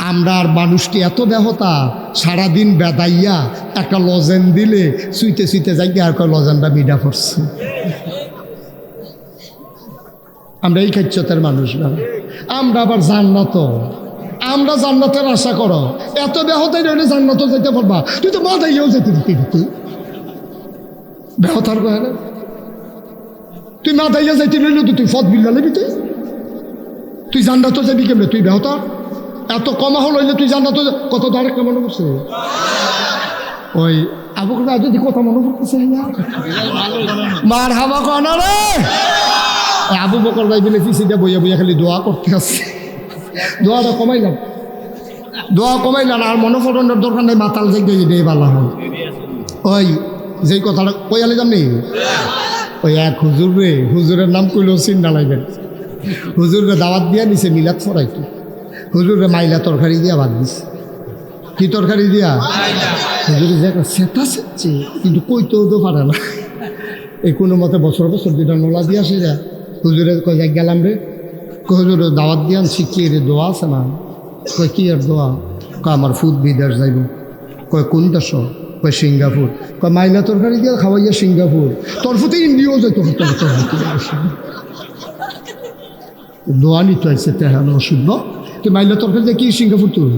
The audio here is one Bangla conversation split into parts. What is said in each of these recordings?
আমরা আর মানুষটি এত ব্যাহতা, সারাদিন বেদাইয়া একটা লজেন দিলে শুইতে শুইতে যাই আর কয় লজেনটা মিডা পড়ছে। আমরা এই খাচ্ছতের মানুষ না। আমরা আবার জান্নাত, আমরা জান্নাতের আশা করো, এত ব্যাহতাই রইলে জান্নাতও যেতে পারবা। তুই তো মাদাইয়াও যেতে দিতে তুই ব্যাহতার কয় না, তুই মাদাইয়া যাইতে রইল তুই ফদ বিল্লা নেবি, তুই জান্নাতও যাবি কেমনে? তুই ব্যাহতার এত কমা হল হইলে তুই জান্নাত কত ডাইরেক্ট মনে করছে। ওই আবু বকর যদি কথা মনে করতেছে মার হাবা কনা রে, আবু বকর ভাই বলে পিছিয়ে বইয়া বইয়া খালি দোয়া করতে আসছে। দোয়াটা কমাইলাম, দোয়া কমাইলাম, আর মনে পড়ানোর দরকার নেই, মাতাল জায়গায় এটাই ভালো হয়। ওই যেই কথাটা কই আলে জানি, ওই এক হুজুর রে, হুজুরের নাম কইলেও চিন্তা লাগবেন, হুজুরকে দাওয়াত দিয়া নিছে মিলাদ ফরাইতো, হুজুরে মাইলা তরকারি দিয়া বাদ দিছে। কি তরকারি দিয়া? হুজুরে যে একটা সেটা সেচ্ছে, কিন্তু কইতেও তো পারে না। এই কোনো মতে বছর বছর দুইটা নোলা দিয়া সে যা হুজুরে কয় যাই গেলাম রে, হুজুরে দাওয়াত দিয়ে আনছি, কি রে দোয়া আছে না? কয় কি আর দোয়া? কয় আমার ফুড বিদেশ যাইব। কয় কোন দেশ? কয় সিঙ্গাপুর। কয় মাইলা তরকারি দিয়া খাওয়াইয়া সিঙ্গাপুর, তোর ফুতে ইন্ডিয়াও যাইতো, দোয়া নিতে আসছে তেহান ওষুধ। তুই মাইলা তরকারি দিয়ে কি সিঙ্গাপুর তুই?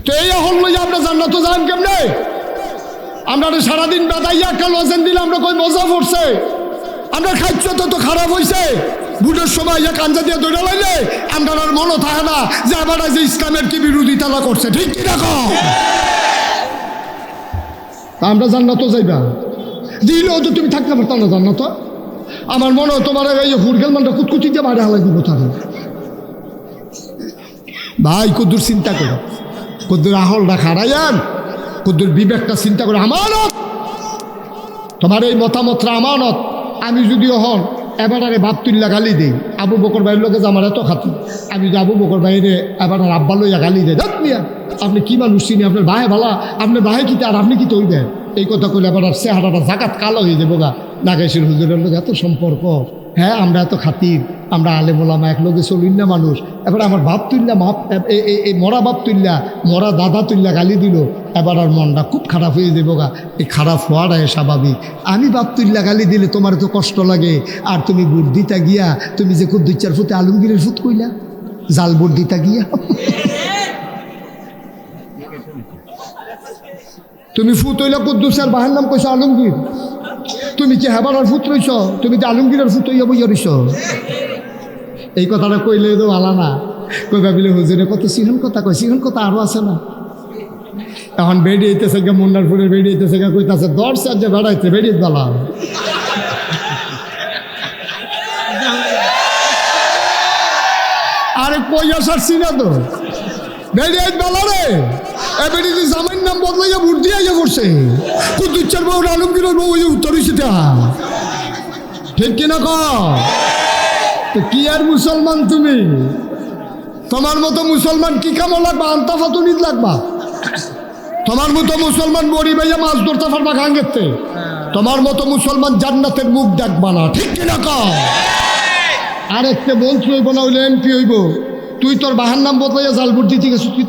তো এই হল যে আমরা জান্নাত যান কেমনে? আমরা সারাদিন বেদাইয়া একটা লজেন দিলে আমরা কই মজা পড়ছে, আমরা খাইছ তো খারাপ হয়েছে। বুটের সময় ইয়া কাঞ্জা দিয়ে দৌড়া লাইলে আমরা আর মনে থাকে না যে আবার যে ইসলামের কি বিরোধিতা করছে, ঠিক কি দেখো? আমরা জান্নাত যাইবা দিলেও তো তুমি থাকতে পারতাম না জান্নাত। আমার মনে হয় তোমার এই হুরগেল মানটা কুতকুতি দিয়ে বাইরে হালাই দিব তাহলে। ভাই কদ্দুর চিন্তা করো, কদ্দুর আহলটা খারাইয়ান, কদ্দুর বিবেকটা চিন্তা করে। আমানত তোমার এই মতামতরা আমানত। আমি যদিও হন এবার আরে বাপ তুল্লা গালি দিই, আবু বকর ভাইয়ের লোকে যে আমার এত খাতি, আমি যে আবু বকর ভাইরে এবার আর আব্বা লইয়া গালি দেয়, দেখ মিয়া আপনি কি মানুষ চিনি, আপনার ভাই ভালা, আপনার ভাই কিতে আর আপনি কি তৈবেন? এই কথা কইলে এবার আর চেহারাটা জাকাত কালো হয়ে যাবো গা। নাগেশের হুজুরের লোক এত সম্পর্ক, হ্যাঁ আমরা এত খাতির, আমরা আলেম ওলামা এক লোকে চলুন না মানুষ। এবার আমার বাপ তুল্লা এই মরা বাপ তুল্লা, মরা দাদা তুল্লা গালি দিল, এবার আর মনটা খুব খারাপ হয়ে যাবো গা। এই খারাপ হওয়াটাই স্বাভাবিক। আমি বাপ তুল্লা গালি দিলে তোমার তো কষ্ট লাগে, আর তুমি বুদ্ধিটা গিয়া তুমি যে খুব 2-4 ফুটে আলমগীরের ফুট কইলা, জাল বুদ্ধিটা গিয়া তুমি ফুট হইলা কুদ্দুসের বাহের নাম কইছো আলমগীর, তুমি কি হেবারার ফুট রইছ? তুমি তো আলমগীরের ফুট হইয়া বইয়া রইছ। এই কথাটা কইলে তো ভালো না, কই ভাবিলে হুজুরে কত সিহন কথা কয়, সিহন কথা আরো আছে না। এখন বেড়ি হইতেছে গা, মুন্নারপুরের বেড়ি হইতেছে গা, কইতাছে 10 যে বেড়াইতে বেড়িয়ে বালা। আরে কই আসার সিনা তো বেড়িয়ে বেলা রে, এবারে জামাইয়ের নাম বদলাইয়া ভোট দিয়ে করছে। কুদ্দুচ্চার বউ আলমগীরের বউ উত্তর হয়েছে, ঠিক কিনা ক? তো কি আর মুসলমান তুমি? তোমার মতো মুসলমান কি কামো লাগবা? আন্তা ফাতুনিত লাগবা। তোমার মতো মুসলমান বড়ি ভাইয়া মাছ ধরতে পারবা গাঙ্গেতে। তোমার মতো মুসলমান জান্নাতের মুখ দেখবা না, ঠিক কিনা ক? আরেকটা মন্ত্রী হইব না হইলে এমপি হইব, তুই তোর বাহার নাম বদলাইয়া জাল ভোট দিতে গেছো। তুই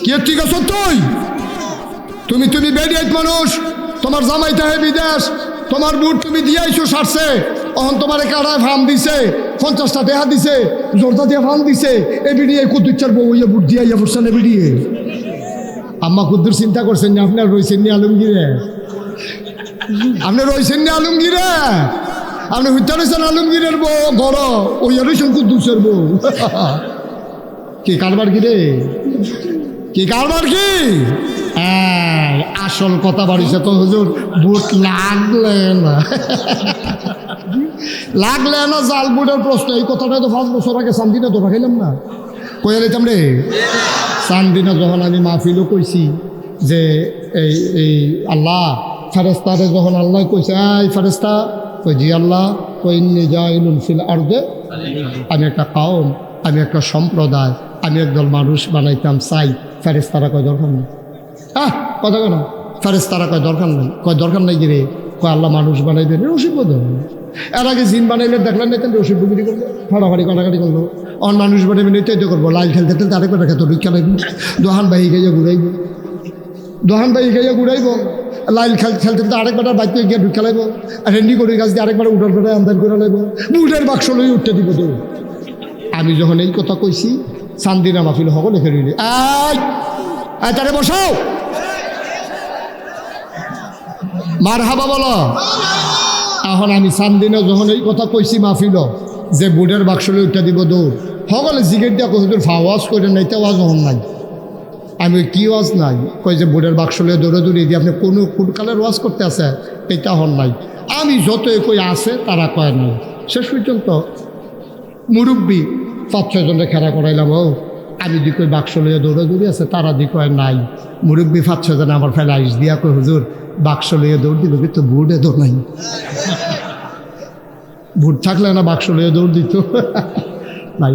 কে ঠিক আছো? তুমি বেডিয়াইট মানুষ, তোমার জামাইটা হে বিদেশ, তোমার বুট তুমি দিয়াইছো সারছে, অহন তোমার কাড়ায় ফার্ম দিছে, 50টা টাকা দিছে, জোরদা দিয়ে ফার্ম দিছে, এ বিডিয়ে কুদ্দুচ্চার বউ ইয়ে বুট দিয়াইয়া পড়ছেন। এ বিডিয়ে আম্মা কুদ্দুর চিন্তা করছেন না? আপনার রয়েছেন নি আলমগীরে? আপনি রয়েছেন নি আলমগীরে? আপনি হইতে রয়েছেন আলমগীরের বউ বড়, ওই রয়েছেন কুদ্দুসের বউ। কি কারবার কি রে? কি কারবার কি? আসল কথা বাড়িছে তো হুজুর, বুট লাগলে না লাগলে না জাল বুটের প্রশ্ন। এই কথাটা তো 5 বছর আগে চান্দিনা ধরা খাইলাম না, কইয়া লইতাম রে। চান্দিনা যখন আমি মাহফিলও কইছি যে এই আল্লাহ ফেরেস্তারে, যখন আল্লাহ কইছে এই ফেরেস্তা, কই জি আল্লাহ, কই ইন্নী জাইলুন ফিল আরদে, আমি একটা কওম, আমি একটা সম্প্রদায়, আমি একদল মানুষ বানাইতাম চাই। ফেরেস্তারা কয় দরকার নেই। কথা কেন? ফেরেস্তারা কয় দরকার নেই। কয় দরকার নাই গিরে, কয় আল্লাহ মানুষ বানাইবেন, রসিদ বোধ। এর আগে জিন বানাইলে দেখলেন না, রসিদ বুগিরি করলো, ফাড়াফাড়ি কাটাকাটি করলো। অন মানুষ বলে মিনিট তো করবো লাইল খেলতে খেলতে আরেকবার খেতে ঢুকা লাগবে দোহান বাহি খাইয়া ঘুরাইব দোহান বাহি খাইয়া ঘুরাইব লাইল খেলতে খেলতে আরেকবার বাইকে গিয়ে ঢুকা লাগবো আর রেন্ডি করে গাছ দিয়ে আরেকবার উঠার করে আন্দার করে লাগবো বুটের বাক্স লই উঠতে দিব তো আমি যখন এই কথা কইছি চান্দিনা মাহফিল হক লিখে রইলি আয় তারে বসাও মার হাবা বলো এখন আমি চান্দিনা যখন এই কথা কইছি মাহফিল যে বুটের বাক্স লই উঠতে দিব দৌড় সকলে জিগেট দিয়া কই তোর ফাওয়াজ করে নাই তে ওয়াজ হন নাই আমি কি ওয়াজ নাই কই যে বুটের বাক্স লই দৌড়ে দৌড়ে দিয়ে আপনি কোন কালের ওয়াজ করতে আছে এটা হন নাই আমি যতই কই আছে তারা কয় নাই শেষ পর্যন্ত মুরব্বী 5-6 জনে খেলা করাইলাম ও আমি দি কই বাক্স লইয়া দৌড়ে দৌড়ে আছে তারা দি কয় নাই মুরব্বী 5-6 জনে আমার ফেলা আইস দিয়া কই হুজুর বাক্স লইয়া দৌড় দিল কিন্তু বুটে দৌড় নাই বুট থাকলে না বাক্স লইয়া দৌড় দিত ভাই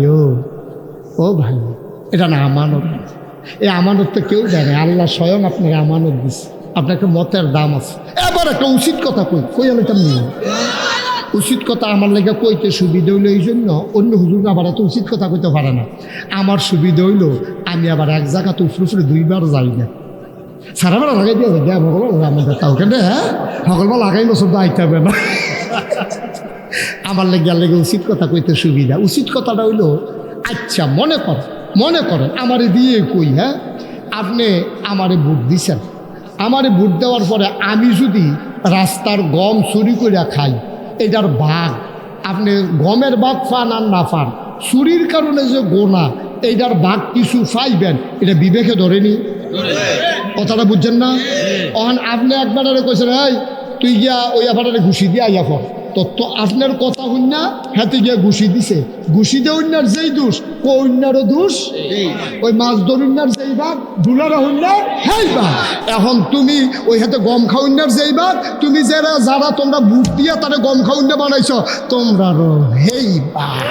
ও ভাই এটা না আমানত এই আমানত তো কেউ দেয় না আল্লাহ স্বয়ং আপনাকে আমানত দিচ্ছে আপনাকে মতের দাম আছে এবার একটা উচিত কথা কই আমি তেমনি উচিত কথা আমার লেগে কইতে সুবিধা হইলো এই জন্য অন্য হুজুর আবার এত উচিত কথা কইতে পারে না আমার সুবিধা হইলো আমি আবার এক জায়গাতে উফরে 2বার যাই না সারাবেলা লাগাই দিয়ে দেয় ভগবান আমাদের তাও কেন হ্যাঁ ভগবান লাগাই বছর তো আইতে হবে না আমার লেগে উচিত কথা কইতে সুবিধা উচিত কথাটা হইলো আচ্ছা মনে করেন আমারে দিয়ে কই হ্যাঁ আপনি আমারে ভোট দিছেন আমারে ভোট দেওয়ার পরে আমি যদি রাস্তার গম চুরি করে খাই এটার ভাগ আপনি গমের ভাগ পান আর না পান চুরির কারণে যে গোনা এইটার ভাগ কিছু পাইবেন এটা বিবেকে ধরেনি কথাটা বুঝছেন না অন আপনি একবার কইছেন এই তুই গিয়া ওই আবার ঘুষি দিয়ে আইয়া পর তো আপনার কথা হইন না হাতে গিয়া ঘুষি দিছে ঘুষি দিয়ে অন্যার যেই দোষ অন্যারও দোষ ওই মাছ ধরুন্যার যেই ভাগ ধুলার হইন্যার হেই ভাগ এখন তুমি ওই হাতে গম খাউন্যার যেই ভাগ তুমি যারা তোমরা বুট দিয়া তারা গম খাউন্যা বানাইছ তোমরারও হেই ভাগ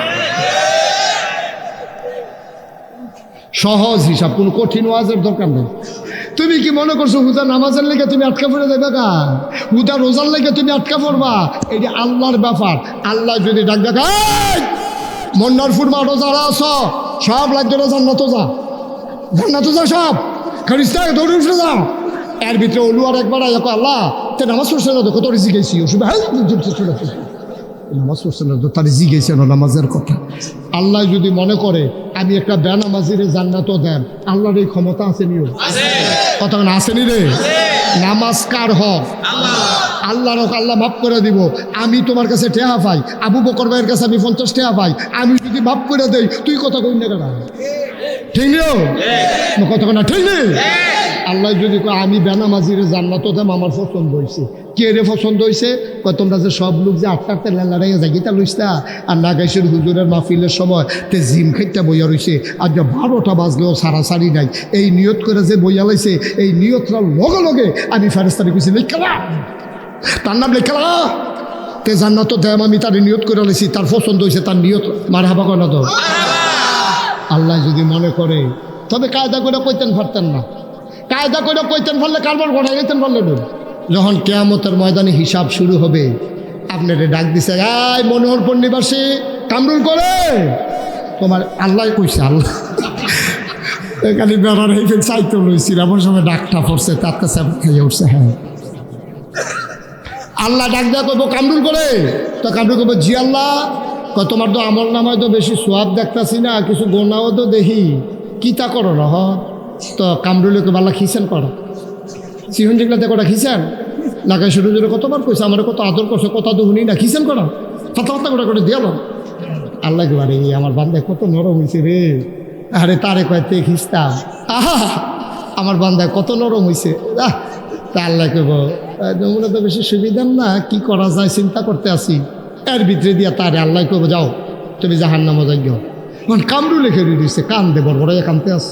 সহজ হিসাব কোনো কঠিন ওয়াজের দরকার নেই তুমি কি মনে করছো হুদা নামাজের লেগে তুমি আটকা পড়ে যাবে গা হুদা রোজার লেগে তুমি আটকা পড়বা এটা আল্লাহর ব্যাপার আল্লাহ যদি ডাক দেখা মন্নারপুর মাঠও যারা আছো সব লাগবে জান্নাত যা সব খারিস্তা দৌড়ে উঠে যাও এর ভিতরে অলুয়ার একবার আল্লাহ তে নামাজ পড়ছে না দেখো তোর জিগেছি নামাজ পড়ছে না তার জিগেছে না নামাজের কথা আল্লাহ যদি মনে করে আমি একটা বেনামাজিরে জান্নাতও দেন আল্লাহর এই ক্ষমতা আসেনিও কথা আসেনি রে নামাজ কার হক আল্লাহর হক আল্লাহ মাফ করে দিব আমি তোমার কাছে টেহা পাই আবু বকর ভাইয়ের কাছে আমি 50 টেহা পাই আমি যদি মাফ করে দেই তুই কথা কই না কেন ঠিক নিও কথা না ঠিক নেই আল্লাহ যদি আমি বেনামাজিরে জান্নাতও দেম আমার পছন্দ হয়েছে কে রে পছন্দ হয়েছে তোমরা যে সব লোক যে 8টা লড়াইয়া জাগিতা লইস্তা আর নাগাইশের হুজুরের মাহফিলের সময় তে জিম খেটটা বইয়া রয়েছে আর যে 12টা বাজলেও সারাসারি নাই এই নিয়ত করে যে বইয়া লাইছে এই নিয়তটার লগে লগে আমি ফেরেশতারে কইছি লেখালা তার নাম লেখালা তে জান্নাতও দেম আমি তার নিয়ত করে লাইছি তার পছন্দ হয়েছে তার নিয়ত মারহাবা কয় না তো আল্লাহ যদি মনে করে তবে কায়দা করে কইতেন পারতেন না কায়দা করে কইতেন পারলে কারবার ঘটাই নিতেন পারলে যখন কেয়ামতের ময়দানে হিসাব শুরু হবে আপনারে ডাক দিছে এই মনোহরপুর নিবাসী কামরুল করে তোমার আল্লাহ কইছে আল্লাহ এখানে বেড়ার হেঁটে চাইতে লইছিল এমন সময় ডাকটা পড়ছে তার কাছে খাইয়ে উঠছে হ্যাঁ আল্লাহ ডাক দেওয়া করবো কামরুল করে তো কামরুল করবো জি আল্লাহ তোমার তো আমল নামায় তো বেশি সোয়াব দেখতাছি না কিছু গোনাও তো দেখি কি তা করো না তো কামরুলকে বাল্লা খিসেন করো সিহন যেগুলাতে কটা খিসেন লাগাই শুরু জোরে কতবার কইছে আমার কত আদর করছে কথা তো শুনি না খিসেন করো কথা করে দিয়াল আল্লাহ বারে আমার বান্দায় কত নরম হয়েছে রে আরে তারে কয়েতে খিস্তা আহা আমার বান্দায় কত নরম হয়েছে তা আল্লাহ কব তোমরা তো বেশি সুবিধার না কি করা যায় চিন্তা করতে আসি এর ভিতরে দিয়া তারে আল্লাহ কব যাও তুমি জাহান্নামে যাইও কামরু লেখে দিয়েছে কান দে বড় কানতে আস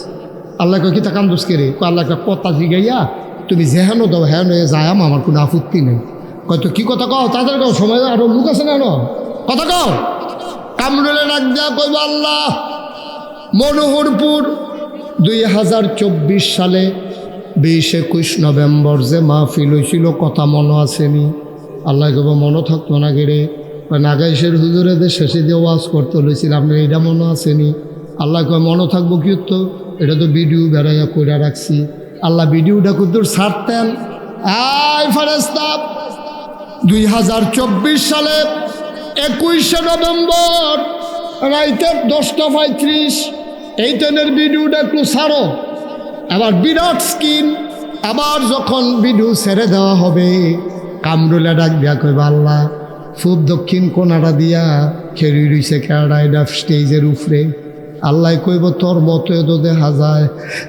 আল্লাহ কয় কি তা কান্দুস কে রে আল্লাহ কথা জিগাইয়া তুমি যেহেন দাও হ্যান হয়ে যায় আমার কোনো আপত্তি নেই কত কি কথা কও তাদের কও সময় আরো লোক আছে না কথা কও কামরুলে ডাক দেয়া কইব আল্লাহ মনোহরপুর 2024 সালে 20-21 নভেম্বর যে মাহফিল হয়েছিল কথা মনে আসেনি আল্লাহ কব মনে থাকতো না গেরে নাগাইশের হুজুরেদের শেষে দিয়ে ওয়াজ করতে হয়েছিল, আপনার এটা মনে আসেনি? আল্লাহ কয় মনে থাকবো কি তো, এটা তো ভিডিও বেড়াইয়া করে রাখছি। আল্লাহ ভিডিওটা কুদ্দুর ছাড়তেন। আয় ফেরেশতা, 2024 সালে 21শে নভেম্বর রাইতে 10:35 এই ট্রেনের ভিডিওটা একটু ছাড়ো। আবার বিরাট স্ক্রিন, আবার যখন ভিডিও ছেড়ে দেওয়া হবে কামরুলে ডাক দিয়া কইবা আল্লাহ খুব দক্ষিণ কোনাটা দিয়া খেরি রইছে কেডা স্টেজের উপরে। আল্লাহ কইব তোর মতো এত দেখা যায়।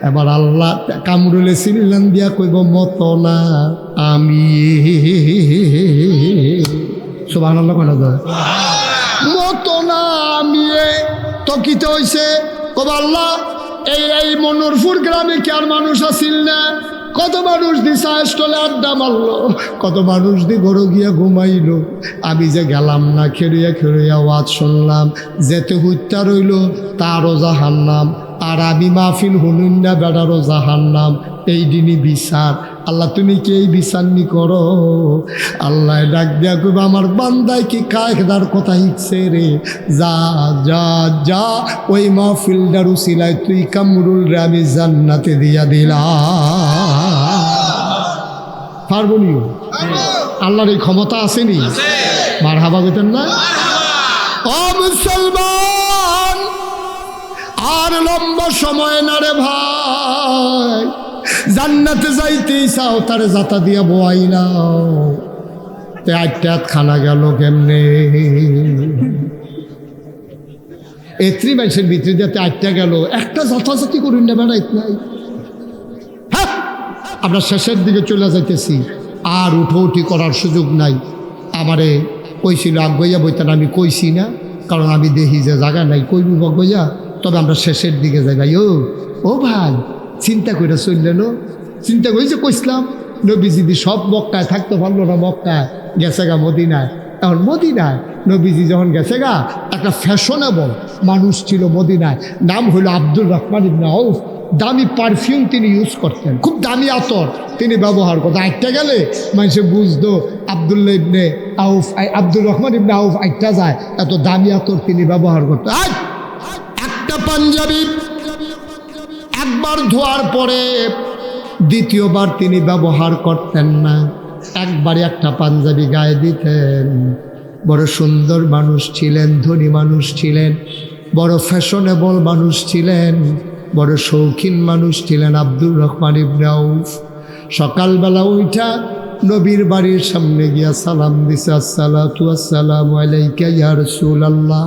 এবার আল্লাহ কামরুলে সিলিলান দিয়া কইব মতো না আমি। সুবহানাল্লাহ কেন যায় মতো না আমি। তো কিতে হইছে কব আল্লাহ এই মনোরপুর গ্রামে কি আর মানুষ আসিল না? কত মানুষ দি স্টলে আড্ডা মারলো, কত মানুষ দি ঘরে গিয়া ঘুমাইলো। আমি যে গেলাম না, খেড়িয়া খেড়িয়া ওয়াজ শুনলাম, যেতে হত্যা রইল তারও জাহান্নাম, আর আমি মাহফিল হুনুন না বেড়ারও জাহান্নাম। এই দিনই বিচার। আল্লাহ তুমি কি এই বিচার নি করো? আল্লাহ ডাক দিয়া কইব আমার বান্দায় কি কায়দার কথা হিকছে রে, যা যা যা ওই মাহফিলটার উসিলায় তুই কামরুল রে আমি জান্নাতে দিয়া দিলাম। পারবনি? আল্লাহর এই ক্ষমতা আসেনি? মারহাবা কইতেন না? ও মুসলমান, আর লম্বা সময় না রে ভাই। জান্নাতে যাইতেই চাও তারে যাতা দিয়া বোয়াই নাও। আটটাত খানা গেল কেমনে? এত্রি মানুষের ভিতরে যাতে আটটা গেল, একটা যথাযথি করুন না বেড়াইত নাই। হ্যাঁ, আমরা শেষের দিকে চলে যাইতেছি, আর উঠোউঠি করার সুযোগ নাই। আমারে কইছিল আগুয়া বইতেন, আমি কইছি না, কারণ আমি দেখি যে জায়গা নাই কইব বগইয়া। তবে আমরা শেষের দিকে যাই। ভাই ও ভাই, চিন্তা করে চললেন, চিন্তা করেছে কইসলাম নবীজি সব মক্কায় থাকতে পারলো না, মক্কায় গেছে গা মদিনায়। এখন মদিনায় নবীজি যখন গেছে গা, একটা ফ্যাশনেবল মানুষ ছিল মদিনায়, নাম হলো আব্দুর রহমান ইবনে আউফ। দামি পারফিউম তিনি ইউজ করতেন, খুব দামি আতর তিনি ব্যবহার করতেন। আইটা গেলে মানুষে বুঝতো আব্দুল্লাহ ইবনে আউফ, আব্দুর রহমান ইবনে আউফ আইটা যায়, এত দামি আতর তিনি ব্যবহার করতেন। একটা পাঞ্জাবি একবার ধোয়ার পরে দ্বিতীয়বার তিনি ব্যবহার করতেন না, একবারে একটা পাঞ্জাবি গায়ে দিতেন। বড় সুন্দর মানুষ ছিলেন, ধনী মানুষ ছিলেন, বড় ফ্যাশনেবল মানুষ ছিলেন, বড় শৌখিন মানুষ ছিলেন আব্দুর রহমান ইবনে আউফ। সকালবেলা উঠা নবীর বাড়ির সামনে গিয়া সালাম দিছে, আসসালাতু আসসালামু আলাইকা ইয়া রাসূলুল্লাহ।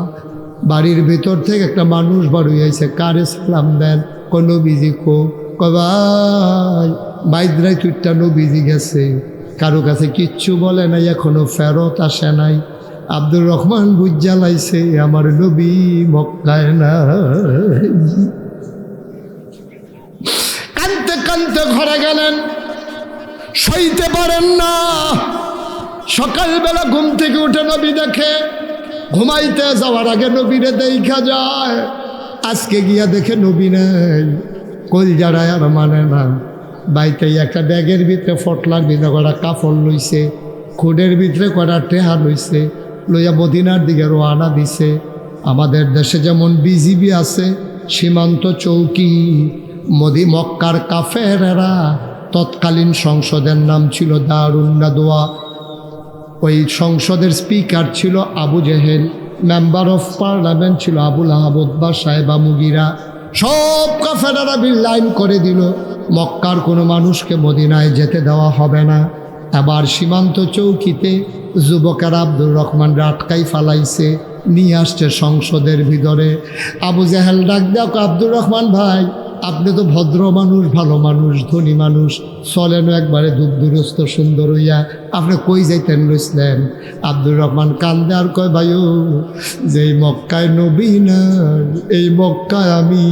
বাড়ির ভেতর থেকে একটা মানুষ বার হইয়াছে, কারে সালাম দেন? নবীজি কো। ভাই বাইদরাই তুইটা নবীজি গেছে, কারো কাছে কিচ্ছু বলে নাই, এখনো ফেরত আসে নাই। আব্দুর রহমান বুঝা লাইছে আমার নবী মক্কায় না। কানতে কানতে ঘরে গেলেন, সইতে পারেন না। সকালবেলা ঘুম থেকে উঠে নবী দেখে, ঘুমাইতে যাওয়ার আগে নবীরে দেখা যায়, আজকে গিয়া দেখে নবী নাই। কল যারায় আর মানে না। বাইতে একটা ব্যাগের ভিতরে ফটলার ভিতরে কটা কাপড় লইছে, খুডের ভিতরে কটা টেহা লইছে, লইয়া মদিনার দিকে রওনা দিছে। আমাদের দেশে যেমন বিজিবি আছে, সীমান্ত চৌকি, মক্কার কাফেরেরা, তৎকালীন সংসদের নাম ছিল দারুন নাদওয়া। ওই সংসদের স্পিকার ছিল Abu Jahl, member of parliament ছিল আবুল আহাব উতবা সাহেবা মুগিরা। সব কাফেরেরা বিল্লাইন করে দিল, মক্কার কোনো মানুষকে মদিনায় যেতে দেওয়া হবে না। আবার সীমান্ত চৌকিতে যুবকেরা আব্দুর রহমান আটকাই ফালাইছে, নিয়ে আসছে সংসদের ভিতরে। আবু জেহেল ডাক দেখ, আব্দুর রহমান ভাই, আপনি তো ভদ্র মানুষ, ভালো মানুষ, ধনী মানুষ, চলেন একবারে দুরস্ত সুন্দর হইয়া, আপনি কই যাইতেন লইছিলেন? আব্দুর রহমান কান্দে আর কয়, ভাইও যে মক্কায় নবী না, এই মক্কায় আমি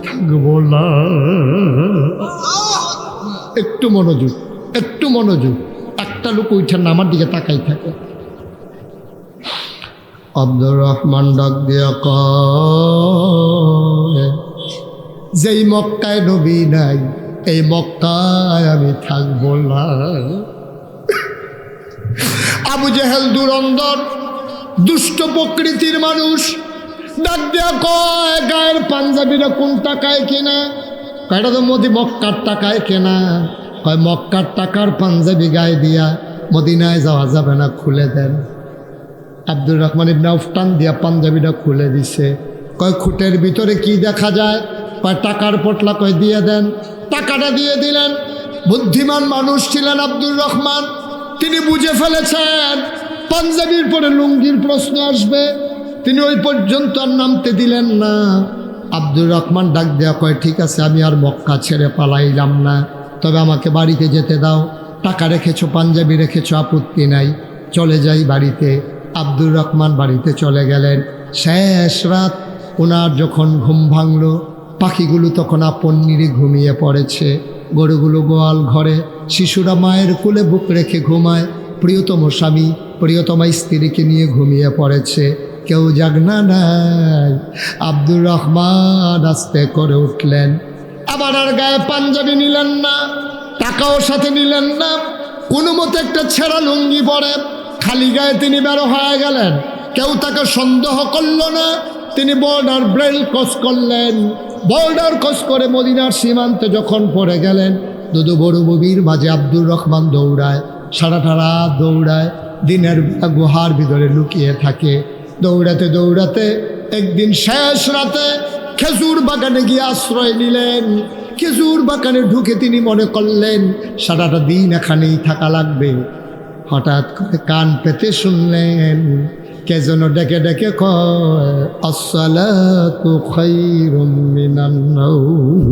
থাকবো না। একটু মনোযোগ, একটু মনোযোগ। একটা লোক উঠেন আমার দিকে তাকাই থাকে। আব্দুর রহমান ডাক দিয়া কয়, যেই মক্কায় নবী নাই, এই মক্কায় আমি থাকবো না। আবু জেহেল দুরন্দর দুষ্ট প্রকৃতির মানুষ। ডাক দিয়া কয়, গায়ের পাঞ্জাবিটা কোন টাকায় কেনা? কয়টা তো মক্কার টাকায় কেনা। কয় মক্কার টাকার পাঞ্জাবি গায়ে দিয়া মদিনায় যাওয়া যাবে না, খুলে দেন। আব্দুর রহমান ইবনে আউফ টান দিয়া পাঞ্জাবিটা খুলে দিছে। কয় খুঁটের ভিতরে কি দেখা যায়? কয় টাকার পটলা। কয় দিয়ে দেন। টাকাটা দিয়ে দিলেন। বুদ্ধিমান মানুষ ছিলেন আব্দুর রহমান, তিনি বুঝে ফেলেছেন পাঞ্জাবির পরে লুঙ্গির প্রশ্ন আসবে। তিনি ওই পর্যন্ত আর নামতে দিলেন না। আব্দুর রহমান ডাক দেয়া কয়, ঠিক আছে, আমি আর মক্কা ছেড়ে পালাইলাম না, তবে আমাকে বাড়িতে যেতে দাও। টাকা রেখেছো, পাঞ্জাবি রেখেছো, আপত্তি নাই, চলে যাই বাড়িতে। আব্দুর রহমান বাড়িতে চলে গেলেন। শেষ রাত ওনার যখন ঘুম ভাঙল, পাখিগুলো তখন আপন নিরে ঘুমিয়ে পড়েছে, গরুগুলো গোয়াল ঘরে, শিশুরা মায়ের কোলে বুক রেখে ঘুমায়, প্রিয়তম স্বামী প্রিয়তমা স্ত্রীকে নিয়ে ঘুমিয়ে পড়েছে, কেউ জাগনা নাই। আব্দুর রহমান আস্তে করে উঠলেন। আবার আর গায়ে পাঞ্জাবি নিলেন না, টাকাও সাথে নিলেন না, কোনো মতে একটা ছেঁড়া লুঙ্গি পরে খালি গায়ে তিনি বেরো হয়ে গেলেন। কেউ তাকে সন্দেহ করল না। তিনি বর্ডার ব্রেল ক্রস করলেন। বর্ডার ক্রস করে মদিনার সীমান্তে যখন পড়ে গেলেন, দুদু বড় ববির মাঝে আব্দুর রহমান দৌড়ায়, সারাটা রাত দৌড়ায়, দিনের বেলা গুহার ভিতরে লুকিয়ে থাকে। দৌড়াতে দৌড়াতে একদিন শেষ রাতে খেজুর বাগানে গিয়ে আশ্রয় নিলেন। খেজুর বাগানে ঢুকে তিনি মনে করলেন সারাটা দিন এখানেই থাকা লাগবে। হঠাৎ করে কান পেতে শুনলেন কে যেন ডেকে ডেকে কয়, আসসালাতু খায়রুম মিনান নাওম।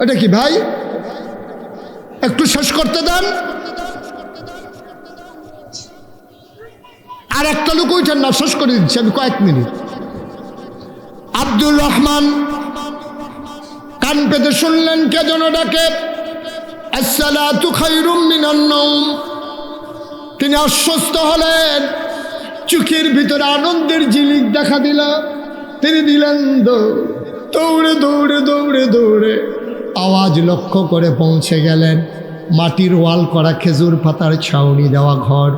এটা কি ভাই, একটু শেষ করতে দেন। আর একটা লোক ওইটার না, শেষ করে দিচ্ছি আমি কয়েক মিনিট। আব্দুর রহমান কান পেতে শুনলেন কে যেন ডাকে, আসসালাতু খায়রুম মিনান নাওম। তিনি আশ্বস্ত হলেন, চোখের ভিতরে আনন্দের ঝিলিক দেখা দিল। তিনি দিলেন দৌড়ে দৌড়ে দৌড়ে দৌড়ে আওয়াজ লক্ষ্য করে পৌঁছে গেলেন মাটির ওয়াল করা খেজুর পাতার ছাউনি দেওয়া ঘর।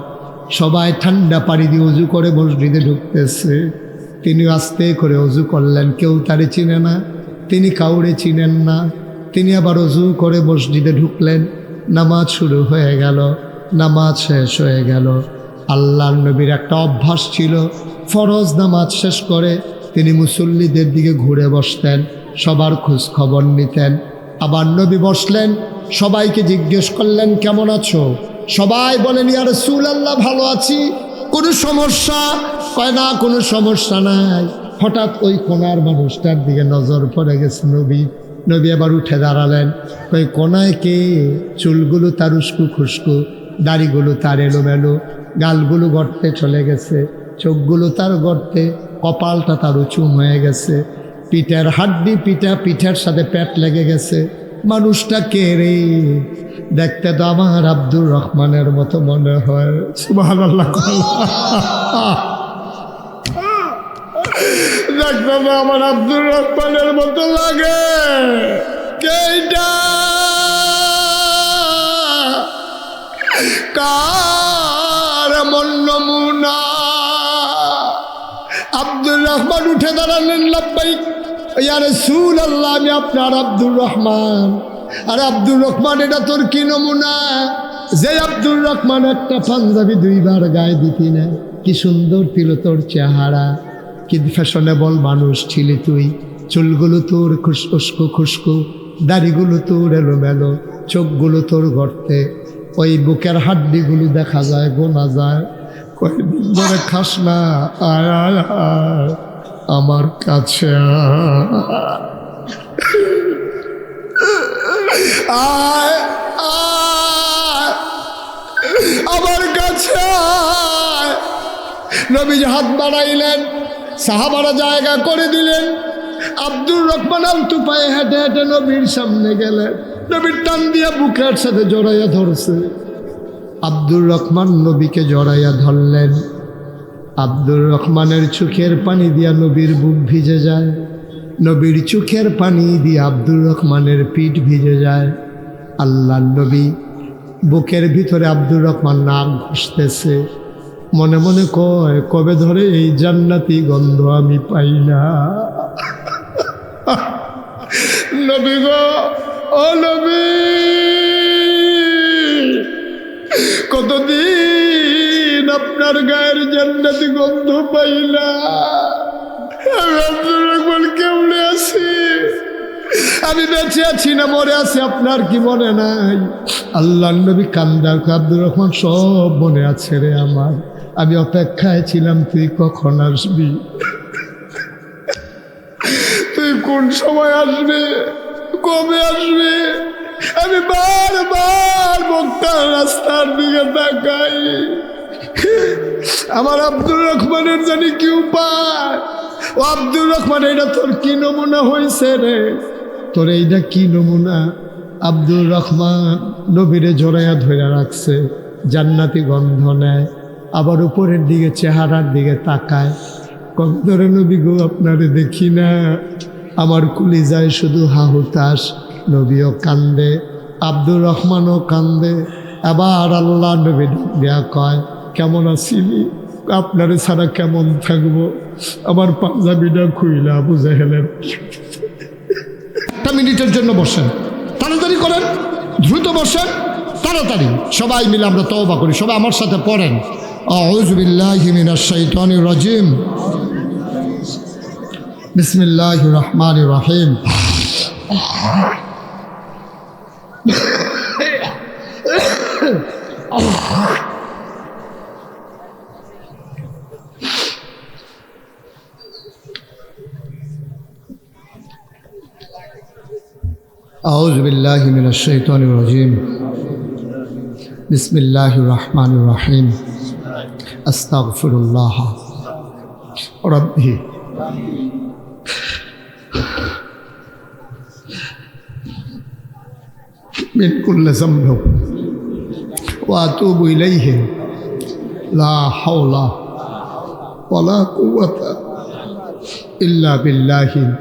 সবাই ঠান্ডা পানি দিয়ে উজু করে মসজিদে ঢুকতেছে। তিনি আস্তে করে উজু করলেন, কেউ তারে চিনে না, তিনি কাউরে চিনেন না। তিনি আবার উজু করে মসজিদে ঢুকলেন। নামাজ শুরু হয়ে গেল, নামাজ শেষ হয়ে গেল। আল্লাহর নবীর একটা অভ্যাস ছিল, ফরজ নামাজ শেষ করে তিনি মুসল্লিদের দিকে ঘুরে বসতেন, সবার খোঁজ খবর নিতেন। আবার নবী বসলেন, সবাইকে জিজ্ঞেস করলেন কেমন আছো? সবাই বলেন ইয়া রাসূলুল্লাহ, ভালো আছি। কোনো সমস্যা? কয় না, কোনো সমস্যা নাই। হঠাৎ ওই কোনার মানুষটার দিকে নজর পড়ে গেছে নবী আবার উঠে দাঁড়ালেন। ওই কোনায় কে? চুলগুলো তার উস্কু খুস্কু, দাড়িগুলো তার এলোমেলো, গালগুলো গর্তে চলে গেছে, চোখগুলো তার গর্তে, কপালটা তার উঁচুম হয়ে গেছে, পিঠের হাড্ডি পিঠের সাথে পেট লেগে গেছে। মানুষটা কে রে? দেখতে তো আমার আব্দুর রহমানের মতো মনে হয়। সুবহানাল্লাহ। দেখতে তো আমার আব্দুর রহমানের মতো লাগে। কেইটা কার মন নমুনা? আব্দুর রহমান উঠে দাঁড়ালেন, লাব্বাইক ইয়া রাসূলুল্লাহ, আমি আপনার আব্দুর রহমান। আর আব্দুর রহমান, এটা তোর কি নমুনা? যে আব্দুর রহমান একটা পাঞ্জাবি দুইবার গায়ে দিতি না, কি সুন্দর ছিল তোর চেহারা, কি ফ্যাশনেবল মানুষ ছিলি তুই। চুলগুলো তোর খুশকু খুশকু, দাড়িগুলো তোর এলোমেলো, চোখগুলো তোর গর্তে, ওই বুকের হাড্ডিগুলো দেখা যায়, গোনা যায়। কয়েকদিন ধরে খাস না, আয় আয় আয় আমার কাছে আয়, আয় আমার কাছে আয়। নবীজি হাত বাড়াইলেন, সাহাবারা জায়গা করে দিলেন। আব্দুর রহমান আলতু পায়ে হেঁটে হেঁটে নবীর সামনে গেলেন। নবীর টান দিয়ে বুকের সাথে জড়াইয়া ধরছে। আব্দুর রহমান নবীকে জড়াইয়া ধরলেন। আব্দুর রহমানের চোখের পানি দিয়া নবীর বুক ভিজে যায়, নবীর চোখের পানি দিয়ে আব্দুর রহমানের পিঠ ভিজে যায়। আল্লাহর নবী বুকের ভিতরে আব্দুর রহমান নাক ঘষতেছে, মনে মনে কয় কবে ধরে এই জান্নাতি গন্ধ আমি পাই না। নবী গো, ও নবী, কতদিন আপনার গায়ের জান্নাতি গন্ধ পাই না। আমি আব্দুর রহমান কেমনে আছি? আমি বেঁচে আছি না মরে আছি আপনার কি মনে নাই? আল্লাহ নবী কান্দার, আব্দুর রহমান সব মনে আছে রে আমার, আমি অপেক্ষায় ছিলাম তুই কখন আসবি, তুই কোন সময় আসবে, কবে আসবে। আমি বারবার মক্কার রাস্তার দিকে তাকাই, আমার আব্দুর রহমানের জানি কি উপায়। ও আব্দুর রহমান, এটা তোর কি নমুনা হয়েছে রে? তোর এইটা কি নমুনা? আব্দুর রহমান নবীরে জড়াইয়া ধরে রাখছে, জান্নাতি গন্ধ নেয়, আবার উপরের দিকে চেহারার দিকে তাকায়, কবে ধরে নবী গো আপনারে দেখি না। আমার কলিজায় শুধু হাহুতাস, নবীও কান্দে, আব্দুর রহমানও কান্দে। আবার আল্লাহ নবী দেয়া কয়, কেমন আছিলি? আপনারে ছাড়া কেমন থাকবো? আমার পাঞ্জাবিটা খুইলা আবু জাহেলের। একটা মিনিটের জন্য বসেন, তাড়াতাড়ি করেন, দ্রুত বসেন, তাড়াতাড়ি। সবাই মিলে আমরা তওবা করি, সবাই আমার সাথে পড়েন, আউযু বিল্লাহি মিনাশ শাইতানির রাজিম, বিসমিল্লাহির রহমানির রহিম। আউযু বিল্লাহি মিনাশ শাইতানির রাজিম, বিসমিল্লাহির রহমানির রহিম। আস্তাগফিরুল্লাহ রাব্বি মিন কুল্লি যামবিন ওয়া আতুবু ইলাইহি, লা হাওলা ওয়ালা কুওয়াতা ইল্লা বিল্লাহিল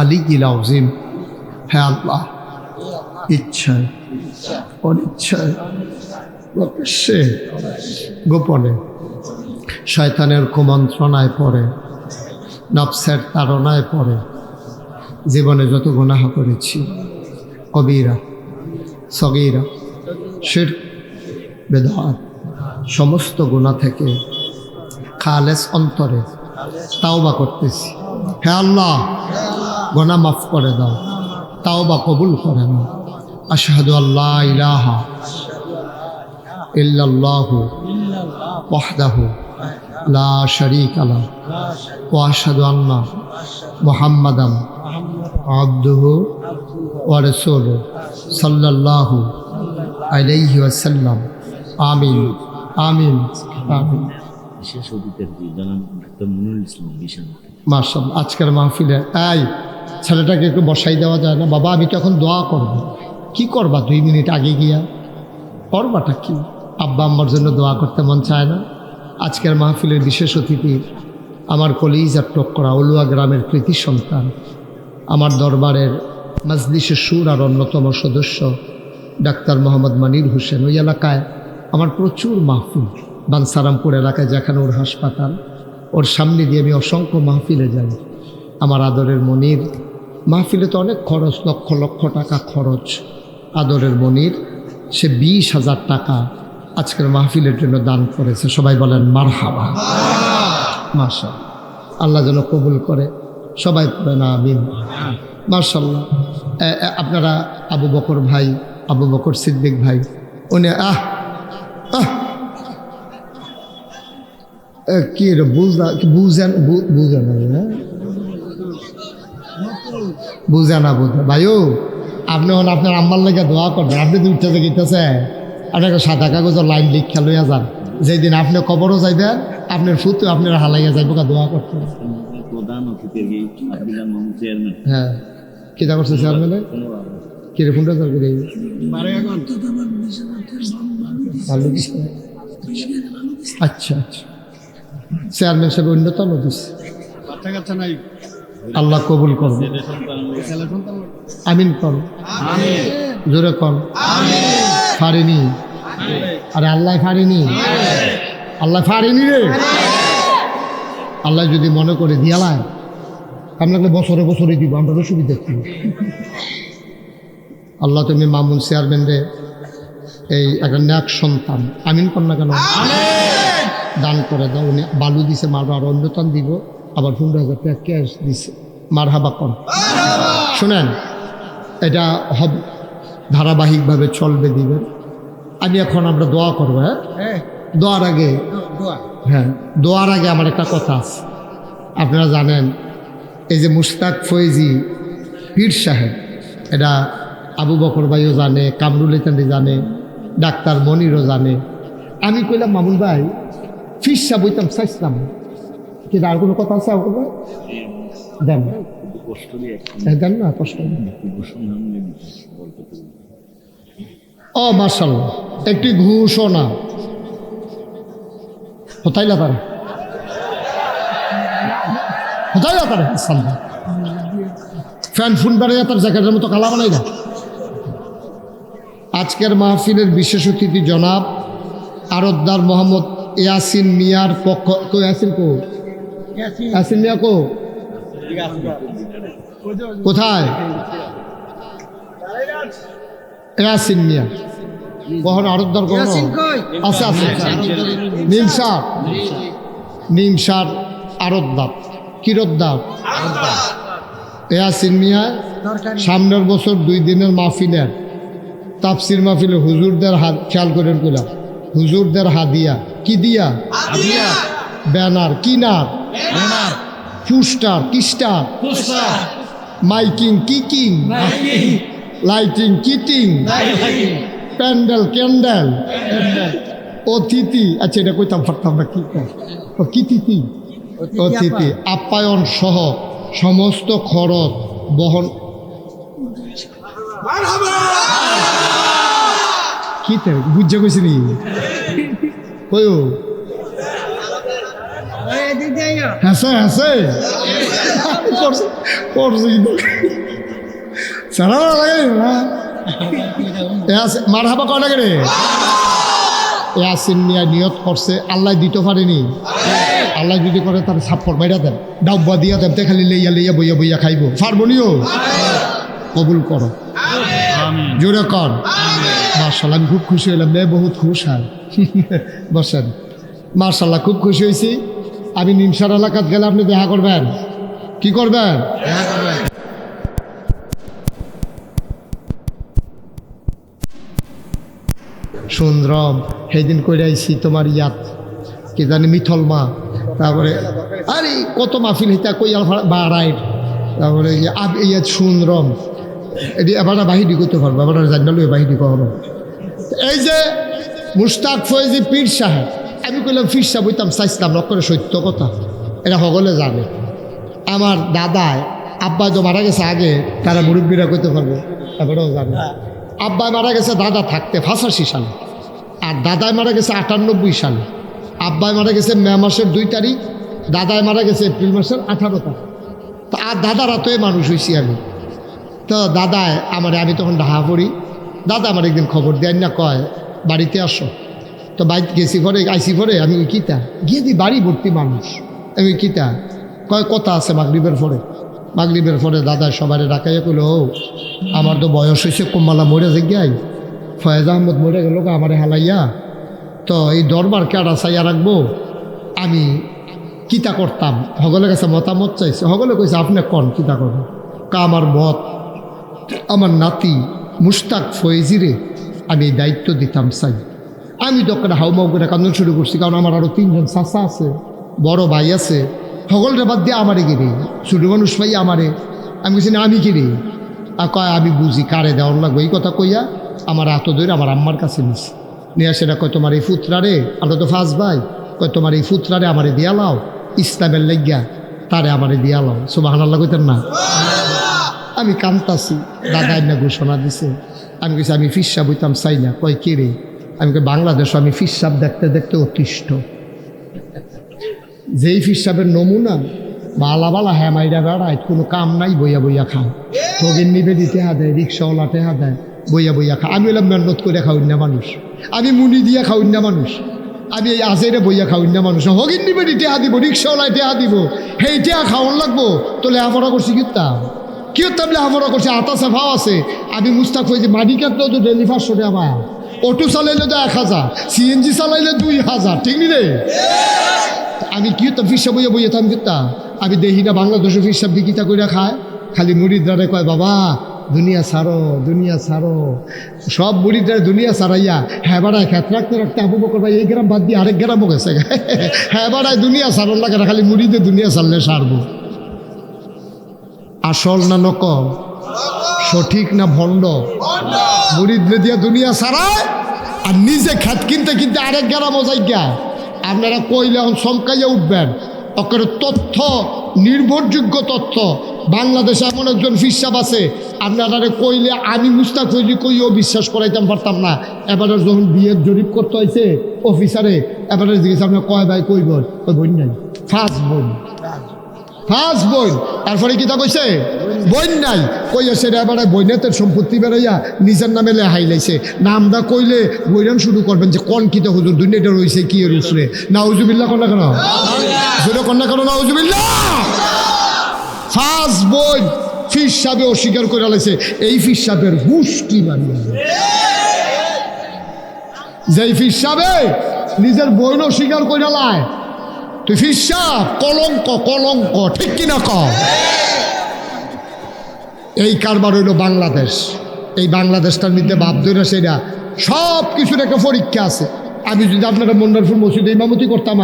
আলিয়্যিল আযীম। হে আল্লাহ, ইচ্ছায় অনিচ্ছায় প্রকাশ্যে গোপনে শয়তানের কুমন্ত্রণায় পড়ে, নফসের তাড়নায় পড়ে জীবনে যত গুনাহ করেছি, কবিরা সগীরা শিরক বিদআত, সমস্ত গুনাহ থেকে খালেস অন্তরে তাওবা করতেছি। হে আল্লাহ, গুনাহ মাফ করে দাও, তাওবা কবুল করে নাও। আশহাদু আল্লা ইলাহা ইল্লাল্লাহু ওয়াহদাহু লা শারীকা লাহু ওয়া আশহাদু আন্না মুহাম্মাদান আবদুহু ওয়া রাসূলুহু সাল্লাল্লাহু আলাইহি ওয়াসাল্লাম। আমিন আমিন আমিন। বিশেষ অতিথির জনাব ডক্টর মনিরুল ইসলাম বিশাল। মাশাআল্লাহ, আজকের মাহফিলে এই ছেলেটাকে একটু বসাই দেওয়া যায় না? বাবা, আমি তো এখন দোয়া করব। কি করবা 2 মিনিট আগে গিয়া? করবাটা কি? আব্বা আম্মার জন্য দোয়া করতে মন চায় না? আজকের মাহফিলের বিশেষ অতিথি আমার কলিজার টুকরা অলুয়া গ্রামের কৃতি সন্তান, আমার দরবারের মাজলিসে সুর আর অন্যতম সদস্য ডাক্তার মোহাম্মদ মনির হোসেন। ওই এলাকায় আমার প্রচুর মাহফিল, বানসারামপুর এলাকায় যেখানে ওর হাসপাতাল, ওর সামনে দিয়ে আমি অসংখ্য মাহফিলে যাই। আমার আদরের মনির, মাহফিলে তো অনেক খরচ, লক্ষ লক্ষ টাকা খরচ। আদরের মনির সে 20,000 টাকা আজকের মাহফিলের জন্য দান করেছে। সবাই বলেন মারহাবা। মাশাআল্লাহ, আল্লাহ যেন কবুল করে। সবাই বলেন আমিন। মাশাআল্লাহ। আপনারা আবু বকর ভাই, আবু বকর সিদ্দিক ভাই, উনি কি বুঝেন বুঝে না বুঝে ভাইও, আপনি আপনার আম্মার লেগে দোয়া করবেন। আপনি তো উঠতে গেতেছে, আপনাকে সাদা কাগজের লাইন লিখা লইয়া যান। যেদিন আপনি কবরও যাইবেন, আপনার ফুতু আপনার হালাইয়া যাইব দোয়া করতে। হ্যাঁ, কিতা করছে চেয়ারম্যানে? কিরে ফোনটা চাল করে আচ্ছা আচ্ছা, চেয়ারম্যান সাহেব অন্যতম দিচ্ছে। আল্লাহ কবুল করবে। আমিন কর, জোরে কর। ফারেনি, আরে আল্লাহ ফারেনি, আল্লাহ ফারেনি রে। আল্লাহ যদি মনে করে দিয়ালায় কাম লাগলে বছরে বছরে দিব, আমরা সুবিধা করি। আল্লাহ তুমি মামুন চেয়ারম্যান রে এই একটা ন্যাক সন্তান আমিন কর না কেন দান করে দাও। উনি বালু দিছে, মারবা আর অন্যতন দিব, আবার 15,000 টাকা ক্যাশ দিছে, মার হাবা কর। শোনেন, এটা হবে ধারাবাহিকভাবে চলবে, দিবেন। আমি এখন আমরা দোয়া করবো। হ্যাঁ, দোয়ার আগে, হ্যাঁ দোয়ার আগে আমার একটা কথা আছে। আপনারা জানেন এই যে মুশতাক ফয়েজি পীর সাহেব, এটা আবু বকর ভাইও জানে, কামরুল ইতানি জানে, ডাক্তার মনিরও জানে। আমি কইলাম মামুন ভাই ফিরসা বইতাম চাইছিলাম, কিন্তু আর কোনো কথা আছে? দেন দেন না, কষ্ট ও মার্শাল্লাহ, একটি ঘোষণা কোথায় না তারা, কোথায় না তারা ফ্যান ফুন বেড়ে তার জ্যাকেটের মতো কালা বানাই না। আজকের মাহফিলের বিশেষ অতিথি জনাব আরতদার মোহাম্মদ ইয়াসিন মিয়ার পক্ষ, ইয়াসিন কো, ইয়াসিন মিয়া কো, কোথায়? ইয়াসিন মিয়া কখন আরতদার কখন আছে? আছে নিমসার, নিমসার আরতদার কিরতদার ইয়াসিন মিয়া সামনের বছর 2 দিনের মাহফিলের তাফসির মাহফিলে হুজুরদের হাত খেয়াল করেন কইলাম, হুজুরদের হাদিয়া কি দিয়া? ব্যানার, কিনার, পুস্টার, কিস্টার, মাইকিং, কিকিং, লাইটিং, কিটিং, প্যান্ডেল, ক্যান্ডেল, অতিথি, আচ্ছা এটা কইতাম পারতাম না, কি কিতিথি, অতিথি আপ্যায়ন সহ সমস্ত খরচ বহন। কি বুঝে কইছি নি কই হাসে হাসে মার হাবা কয় লাগে রে। ইয়াসিন মিয়া নিয়ত করছে, আল্লাহ দিতে পারেনি। আল্লাহ যদি করে তার ছাপ্পর বাইরা দেন, ডাব্বা দিয়া দেন, খালি লইয়া লইয়া বইয়া বইয়া খাইব, পারবনিও। কবুল করো, জোরে কর। মার্শাল্লাহ, আমি খুব খুশি হলাম, মেয়ে বহুত খুশ হয়। বসেন। মার্শাল্লাহ, খুব খুশি হয়েছি। আমি নিমসার এলাকাত গেলে আপনি দেখা করবেন। কি করবেন? দেখা করবেন। সুন্দরম সেইদিন করে আইছি তোমার ইয়াত কি জানি মিথল মা, তারপরে আরে কত মাহফিল হিতা কইয়াল বাড়াই, তারপরে ইয়াত সুন্দরম এটি এবার বাহিনী করতে পারবো, এবার জানালো বাহিনী কখনো। এই যে মুশতাক ফয়েজি পীর সাহেব, আমি কইলাম পীর সাহেব হইতাম চাইছিলাম, করে সত্য কথা, এটা সকলে জানে। আমার দাদায় আব্বাই তো মারা গেছে আগে, তারা মুরব্বীরা করতে পারবে, এবারেও জানে। আব্বাই মারা গেছে দাদা থাকতে 85 সালে, আর দাদায় মারা গেছে 98 সালে। আব্বাই মারা গেছে মে মাসের 2 তারিখ, দাদায় মারা গেছে এপ্রিল মাসের 18 তারিখ। তো আর দাদারা তো মানুষ হয়েছি আমি। তো দাদায় আমি তখন ঢাকা পড়ি, দাদা আমার একদিন খবর দেয় না, কয় বাড়িতে আসো। তো বাড়িতে গেছি পরে, আইসি পরে আমি ওই কিতা গিয়ে দিই, বাড়ি ভর্তি মানুষ। আমি কিতা কয় কথা আছে মাগরিবের পরে। মাগরিবের পরে দাদা সবারে ডাকাইয়া কইল, ও আমার তো বয়স হয়েছে, কম্মালা মরে যাই, ফয়েজ আহমদ মরে গেল আমার হালাইয়া, তো এই দরবার কেডা চাইয়া রাখবো, আমি কিতা করতাম। সকলের কাছে মতামত চাইছে, সকলে কইছে আপনি কন কিতা করবেন। আমার মত, আমার নাতি মুশতাক ফয়েজিরে আমি এই দায়িত্ব দিতাম চাই। আমি তখন হাউমাউ করে কান্দন শুরু করছি, কারণ আমার আরও 3জন চাচা আছে, বড় ভাই আছে, সকলটা বাদ দিয়ে আমারে গিরি, ছোটো মানুষ ভাই আমারে। আমি বলছি না আমি কিরি, আর কয় আমি বুঝি কারে দেওয়ার লাগবে, এই কথা কইয়া আমার হাত ধরে আমার আম্মার কাছে নিছি, নিয়ে সেটা কয় তোমার এই ফুতরারে, আমরা তো 5 ভাই, কয় তোমার এই ফুতরারে আমারে দিয়া লাও, ইসলামের লাগিয়া তারে আমারে দিয়া লাও। সুবহানাল্লাহ কইতেন না? আমি কান্তাছি, দাদা না ঘোষণা দিছে। আমি কইছি আমি ফিরসাব হইতাম চাই না। কয় কে রে? আমি কই বাংলাদেশ আমি ফিরসাব দেখতে দেখতে অতিষ্ঠ। যেই ফিরসাবের নমুনা বালা বালা হ্যাঁ মাইরা বেড়ায়, কোনো কাম নাই, বইয়া বইয়া খায়, ঠগিন নিবে দিতে হা দেয়, রিক্সাওয়ালা টেহা দেয়, বইয়া বইয়া খা। আমি হলাম মেহনত করে খাওয়াই না মানুষ, আমি মুনি দিয়া খাওয়াই না মানুষ, আমি এই আজেরে বইয়া খাওয়াই না মানুষ। হগিন নিবে টেহা দিব, রিক্সাওয়ালায় টেহা দিব, সেই টেহা খাওয়ান লাগবো। তো লেহাপড়া করছি কিতাম কি হতাম, লেহাপড়া করছি, আতা সাফাও আছে। আমি মুস্তাক হয়েছি, মাটি কাটলেও তো ডেলি 500 টাকা পায়, অটো চালাইলে তো 1000, সিএনজি চালাইলে 2000, ঠিক নি রে? আমি কি হতাম, ফিরসা বইয়া বইয়া থাম কিতাম। আমি দেখি না বাংলাদেশের ফিরসাব বিকিতা করে খায়, খালি মুরিদরা কয় বাবা দুনিয়া ছাড়ো, দুনিয়া ছাড়ো। সব মুরিদরা দুনিয়া ছাড়াইয়া হ্যাঁ বাড়ায় খ্যাত রাখতে রাখতে আবু বকর ভাই এই গ্রাম বাদ দিয়ে আরেক গ্রামও গেছে। হ্যাঁ বাড়ায় দুনিয়া ছাড়ন লাগে না, খালি মুরিদে দুনিয়া ছাড়লে সারবো। আসল না নকল, সঠিক না ভণ্ড? মুরিদরে দিয়া দুনিয়া ছাড়ায় আর নিজে খ্যাত কিনতে কিনতে আরেক গ্রামও যাইগা। আপনারা কইলে এখন চমকাইয়া উঠবেন। অকের তথ্য, নির্ভরযোগ্য তথ্য। বাংলাদেশে এমন একজন ফিরসাব আছে, আপনারা কইলে আমি মুস্তাক হইলি কইও বিশ্বাস করাইতাম পারতাম না। এবারে যখন বিয়ের জরিপ করতে হয়েছে অফিসারে, এবারে জিজ্ঞেস আপনার কয় ভাই কই বোন? ওই বোন নাই, ফার্স্ট বোন, ফার্স্ট বোন। তারপরে কিতা কইছে? বোন নাই। কইয়া সেটা এবারে বইনেতের সম্পত্তি বেড়াইয়া নিজের নামে লেহাই লাইছে। নামটা কইলে বইরাম শুরু করবেন যে কোন কিতা হুজুর দুনিয়াটা রয়েছে কি এর উসরে। নাউজুবিল্লাহ কন্যা কেন? জোরে কন্যা কেন? নাউজুবিল্লাহ। ফার্স্ট বোন ফিরসাবে অস্বীকার করে লাইছে। এই ফিরসাবের হুশকি মারিয়া, যেই ফিরসাবে নিজের বোন অস্বীকার করে লায়, তুই ফিরসাব কলঙ্ক, কলঙ্ক, ঠিক কিনা ক? এই কারবার হইল বাংলাদেশ। এই বাংলাদেশটার মধ্যে বাপ ধরে সেটা সব কিছুর একটা পরীক্ষা আছে। আমি যদি আপনারা মন্ডারপুর মসজিদে ইমামতি করতাম,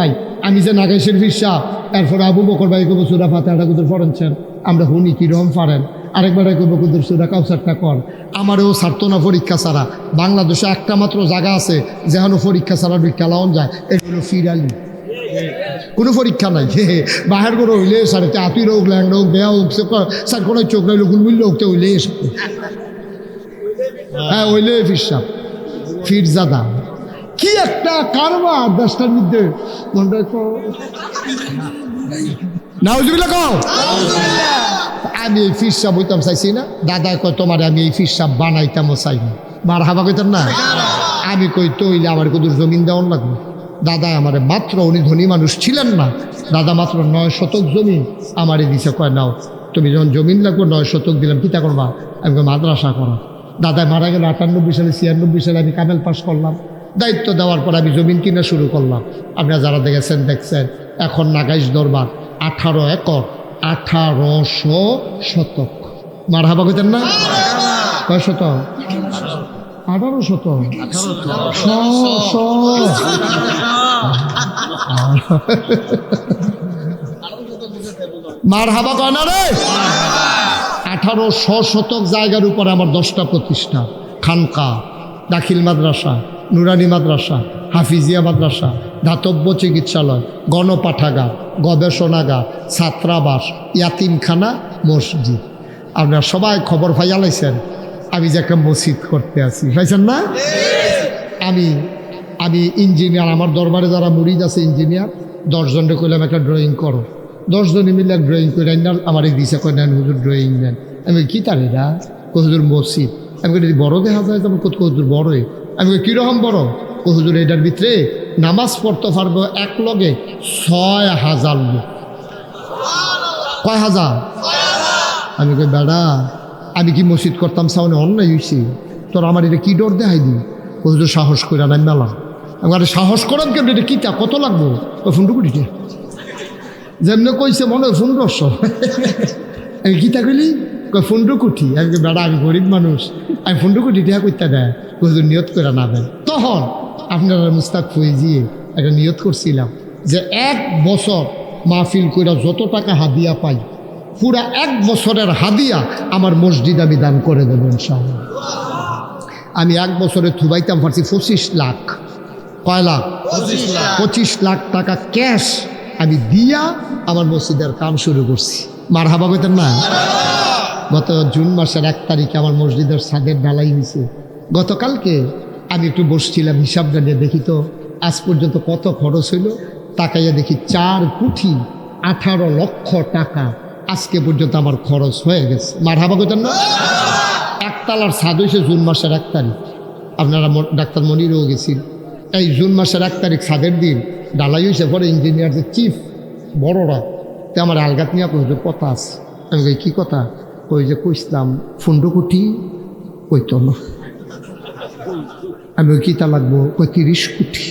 আমি যে নাগাইশের ফিরসাব, এরপরে আবু বকর ভাই কব সুরা ফাতিহাটা কুদুর পড়েছেন, আমরা হুনি কিরম পারেন, আরেকবার কব কুদুর সুরা কাউসারটা কর। আমারও ছাড়তো না পরীক্ষা ছাড়া। বাংলাদেশে একটা মাত্র জায়গা আছে যেখানে পরীক্ষা ছাড়া খেলাওন যায়, এগুলো ফিরালি, কোনো পরীক্ষা নাই। বাহের করে হইলে সারে আতুই হোক, ল্যাংড়া হোক, বেয়া হোক, স্যার কোনো চোখ রাইল গুলমিল্য হোক, তো হইলে হ্যাঁ হইলে ফিরসাব ফিরজাদা। কি একটা কারবার দেশটার মধ্যে। নাউজুবিল্লাহ কও। আমি এই ফিরসাব হইতাম চাইছি না। দাদা কয় তোমার আমি এই ফিরসাব বানাইতামও চাই না। মার হাবা কইতাম না। আমি কই তৈলে আমার কদুর জমিন দেওয়ান লাগবে। দাদা আমারে মাত্র, উনি ধনী মানুষ ছিলেন না, দাদা মাত্র 9 শতক জমি আমারে দিছে। কয় নাও তুমি যখন জমিন লাগবো 9 শতক দিলাম, কিতা করবা? আমি মাদ্রাসা করা। দাদা মারা গেল 98 সালে, 96 সালে আমি কামেল পাস করলাম। দায়িত্ব দেওয়ার পর আমি জমিন কিনা শুরু করলাম। আপনারা যারা দেখছেন। এখন নাগাইশ দরবার 18 একর, 1800 শতক। মার হাবা কইতেন না? কয় শতক? 18 শতক। মার হাবা কয় না রে? 1800 শতক জায়গার উপরে আমার 10টা প্রতিষ্ঠান, খানকা, দাখিল মাদ্রাসা, নুরানি মাদ্রাসা, হাফিজিয়া মাদ্রাসা, ধাতব্য চিকিৎসালয়, গণপাঠাগার, গবেষণাগার, ছাত্রাবাস, ইয়াতিমখানা, মসজিদ। আপনারা সবাই খবর পাইয়ালাইছেন আমি যে একটা মসজিদ করতে আছি, পাইছেন না? আমি ইঞ্জিনিয়ার, আমার দরবারে যারা মুরিদ আছে ইঞ্জিনিয়ার, 10 জনকে কইলাম একটা ড্রয়িং করো। 10 জনে মিলে ড্রয়িং করে নেন। আমার এই দিশা করে নেন হুজুর ড্রয়িং নেন। আমি কি তার এরা? হুজুর মসজিদ। আমি যদি বড় দেখা যায় তখন কত হুজুর বড়ই। আমি কীরকম বড়? হুজুর এটার ভিতরে নামাজ পড়তে পারবো এক লগে 6000 লোক। কয় হাজার? আমি কই বেড়া আমি কি মসজিদ করতাম সামনে অন্যায় হয়েছি তোর, আমার এটা কি ডর দেখাই দি? হুজুর সাহস করে নাই মেলা। আমি আরে সাহস করাম কেন? এটা কিতা কত লাগবো? ওই 15 কোটিতে যেমনি কইছে মনে হয় 1500। আমি কিতা কইলি? কই 15 কোটি। আমি বেড়া আমি গরিব মানুষ, আমি 15 কোটি টাকা করতে দেয়। হুজুর নিয়ত করে না দেন। তখন আপনারা মুস্তাক ফৈজিয়ে একটা নিয়ত করছিলাম যে 1 বছর মাহফিল কইরা যত টাকা হাদিয়া পাই, পুরা 1 বছরের হাদিয়া আমার মসজিদ আমি দান করে দেবো ইনশাআল্লাহ। আমি 1 বছরে থুবাইতাম পারছি 25 লাখ। কয় লাখ? 25 লাখ টাকা ক্যাশ আমি দিয়া আমার মসজিদের কাম শুরু করছি। মার হাবা কইতেন না? গত জুন মাসের 1 তারিখে আমার মসজিদের ছাদের ঢালাই হয়েছে। গতকালকে আমি একটু বসছিলাম, হিসাবটা নিয়ে দেখি তো আজ পর্যন্ত কত খরচ হইল। তাকাইয়া দেখি 4 কোটি 18 লক্ষ টাকা আজকে পর্যন্ত আমার খরচ হয়ে গেছে। মার হাবা কইতেন না? একতলার ছাদ হয়েছে জুন মাসের 1 তারিখ। আপনারা ডাক্তার মনিরও গেছিল। এই জুন মাসের 1 তারিখ ছাদের দিন ঢালাই হয়েছে। পরে ইঞ্জিনিয়ারদের চিফ বড়রা তো আমার আলগাত নিয়ে আপনাদের কথা আছে। আমি কই, কী কথা? ওই যে কইসলাম ফুন্ডকুটি ওই তো না। আমি ওই কিতা লাগবো? ওই 30 কোটি।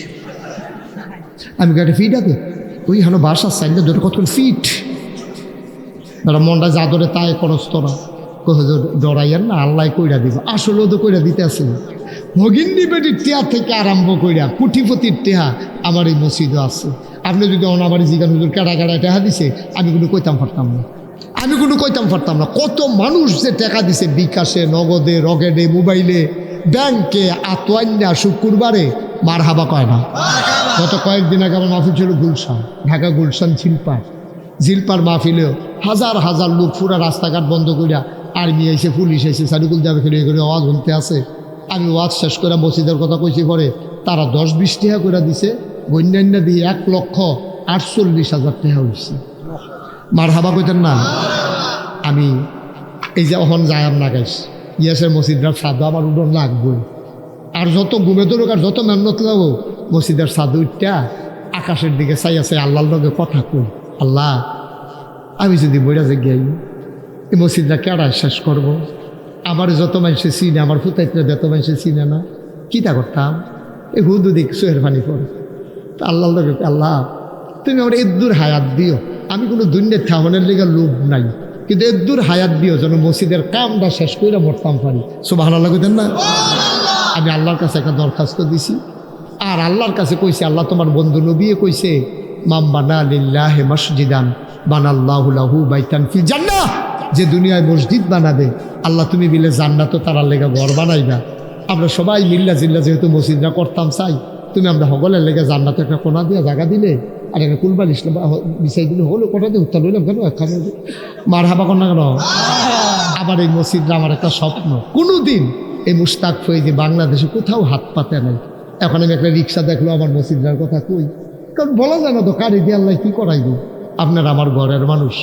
আমি গাড়ি ফিট আছে ওই হানো বাসা সাইডে ধরে কত ফিট তারা মনটা যা ধরে তাই খরচ তোরা ডরাইয়ার না, আল্লাহ কইরা দিব। আসলেও তো কইরা দিতে আছে। ভগিন্নি বেটির টেহা থেকে আরম্ভ কইরা কুটিপতির টেহা আমার এই মসজিদও আছে। আপনি যদি অনাবারি জিগান হুজুর কেডা কেডা টেহা দিছে, আমি কোনো কইতাম পারতাম না। কত মানুষ যে টাকা দিছে বিকাশে, নগদে, রকেটে, মোবাইলে, ব্যাংকে, আতোয়ান্যা শুক্রবারে মার হাবা কয় না। গত কয়েকদিন আগে আমার মাহফিল ছিল গুলশান, ঢাকা গুলশান ঝিলপার মাহফিলেও হাজার হাজার লোক পুরা রাস্তাঘাট বন্ধ করিয়া আর্মি এসে, পুলিশ এসে, সারিকুল যাবে ফিরে করে আওয়াজ শুনতে আছে। আমি ওয়াজ শেষ করে মসজিদের কথা কইছি, পরে তারা 10-20 টাকা করে দিছে, অন্যান্য দিয়ে 1,48,000 টাকা হয়েছে। মার হাবা কইতেন না। আমি এই যে অহন যায়াম না গাইস ইয়াসের মসজিদটার সাদা আমার উডন লাগবই। আর যত ঘুমে দৌড়ুক আর যত মেহনত লাগো মসজিদের সাদু উঠটা আকাশের দিকে চাই আছে, আল্লাহর লগে কথা কই, আল্লাহ আমি যদি বইরা যে গিয়ে এই মসজিদটা কেডা শেষ করব? আমার যত মানুষে চিনে, আমার ফুতাইতে যত মানুষে চিনে না, কিতা করতাম? এই হুদু দিক সোহের পানি পড়ে। আল্লাহর লগে, আল্লাহ তুমি আমার এদ্দুর হায়াত দিও। আমি কোনো দুনিয়ার থামনের লেগে লোভ নাই, কিন্তু এদ্দুর হায়াত দিও যেন মসজিদের কামটা শেষ করে মরতাম পারি। সুবহানাল্লাহ কইতেন না? আমি আল্লাহর কাছে একটা দরখাস্ত দিছি, আর আল্লাহর কাছে কইছি, আল্লাহ তোমার বন্ধু নবীয়ে কইছে, মাম বানা লিল্লাহি মসজিদান বানাল্লাহু লাহু বাইতান ফিল জান্নাহ। যে দুনিয়ায় মসজিদ বানাবে আল্লাহ তুমি মিলে জান্নাতও তার লেগে ঘর বানাইবা। আমরা সবাই মিল্লা জিল্লা যেহেতু মসজিদরা করতাম চাই, তুমি আমরা হগলের লেগে জান্নাত একটা কোনা দিয়ে জায়গা দিলে আর একটা কুলবাল ইসলাম বিছাই দিলে হলো, কোটা দিয়ে উত্তর লইলাম কেন, একখানে মার হাবা কর না কেন? আবার এই মসজিদটা আমার একটা স্বপ্ন, কোনোদিন এই মুশতাক ফৈজি বাংলাদেশে কোথাও হাত পাতে নাই। এখন আমি একটা রিক্সা দেখলো আমার মসজিদটার কথা কই, কারণ বলা যায় না তো কারি দিয়ে আল্লাহ কী করাইব। আপনার আমার ঘরের মানুষ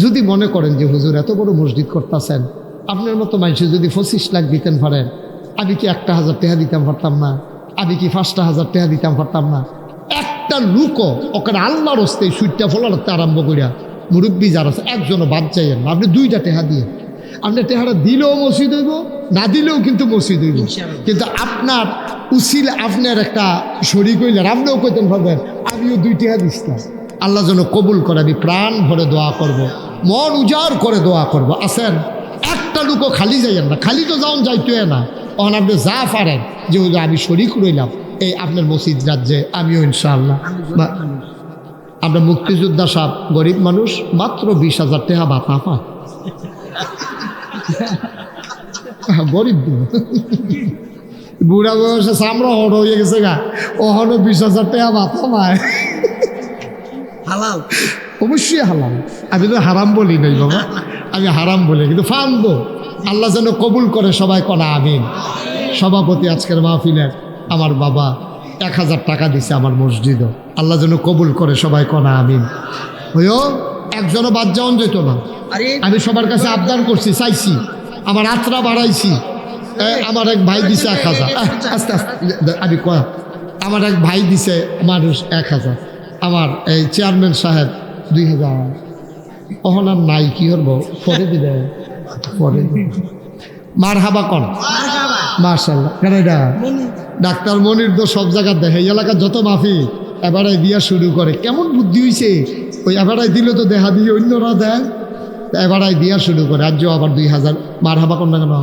যদি মনে করেন যে হুজুর এত বড় মসজিদ করতেছেন, আপনার মতো মানুষের যদি 25 লাখ দিতেন পারেন, আমি কি 1,000 টাকা দিতাম পারতাম না? আমি কি 5,000 টাকা দিতাম পারতাম না? একটা লুকও ওখানে আল্লাহর হস্তে সুইটটা ফলাতে আরম্ভ করিয়া মুরব্বী যারা আছে একজনও বাদ যাইয়েন না। আপনি 2টা টাকা দিয়ে, আপনার টাকাটা দিলেও মসজিদ হইব, না দিলেও কিন্তু মসজিদ হইব। কিন্তু আপনার উচিল আপনার একটা শরীক হইলে আপনিও কইতেন পারবেন আমিও 2 টাকা দিচ্ছিলাম। আল্লাহ যেন কবুল করে, আমি প্রাণ ভরে দোয়া করব, মন উজাড় করে দোয়া করব। আসেন একটা লুকও খালি যাইয়েন না, খালি তো যাওন যাইতে না। তখন আপনি যা পারেন যে আমি শরীক রইলাম এই আপনার মসজিদ রাজ্যে, আমিও ইনশাআল্লাহ। আমরা মুক্তিযোদ্ধা সাহেব গরিব মানুষ, মাত্র 20,000 টাকা ভাতা পায়। গরিব বুড়া বয়সে চামড়া হড় হয়ে গেছে গা, ওখানে 20,000 টাকা ভাতা পায়। হালাল, অবশ্যই হালাল। আমি তো হারাম বলি নাই বাবা, আমি হারাম বলি, কিন্তু ফানবো। আল্লাহ যেন কবুল করে, সবাই কনা আমিন। সভাপতি আজকের মাহফিলের আমার বাবা 1,000 টাকা দিছে আমার মসজিদও, আল্লাহ যেন কবুল করে, সবাই কনা আমিন। হইও একজনও বাদ যাওয়ান যেত না। আমি সবার কাছে আবদার করছি, চাইছি, আমার আত্রা বাড়াইছি। আমার এক ভাই দিছে 1,000, আস্তে আস্তে আমি আমার এক ভাই দিছে মানুষ 1,000, আমার এই চেয়ারম্যান সাহেব 2,000। অহনার নাই, কি করব, পরে দিবে, পরে মার হাবা কন মাশাআল্লাহ। কেন এটা ডাক্তার মনির তো সব জায়গা দেখে, এই এলাকার যত মাফি এবারে দিয়া শুরু করে। কেমন বুদ্ধি হয়েছে, ওই এবারাই দিলে তো দেখা দিয়ে অন্যরা দেয়, এবারাই দিয়া শুরু করে। আজ আবার 2,000 মার হাবা কন না কেন?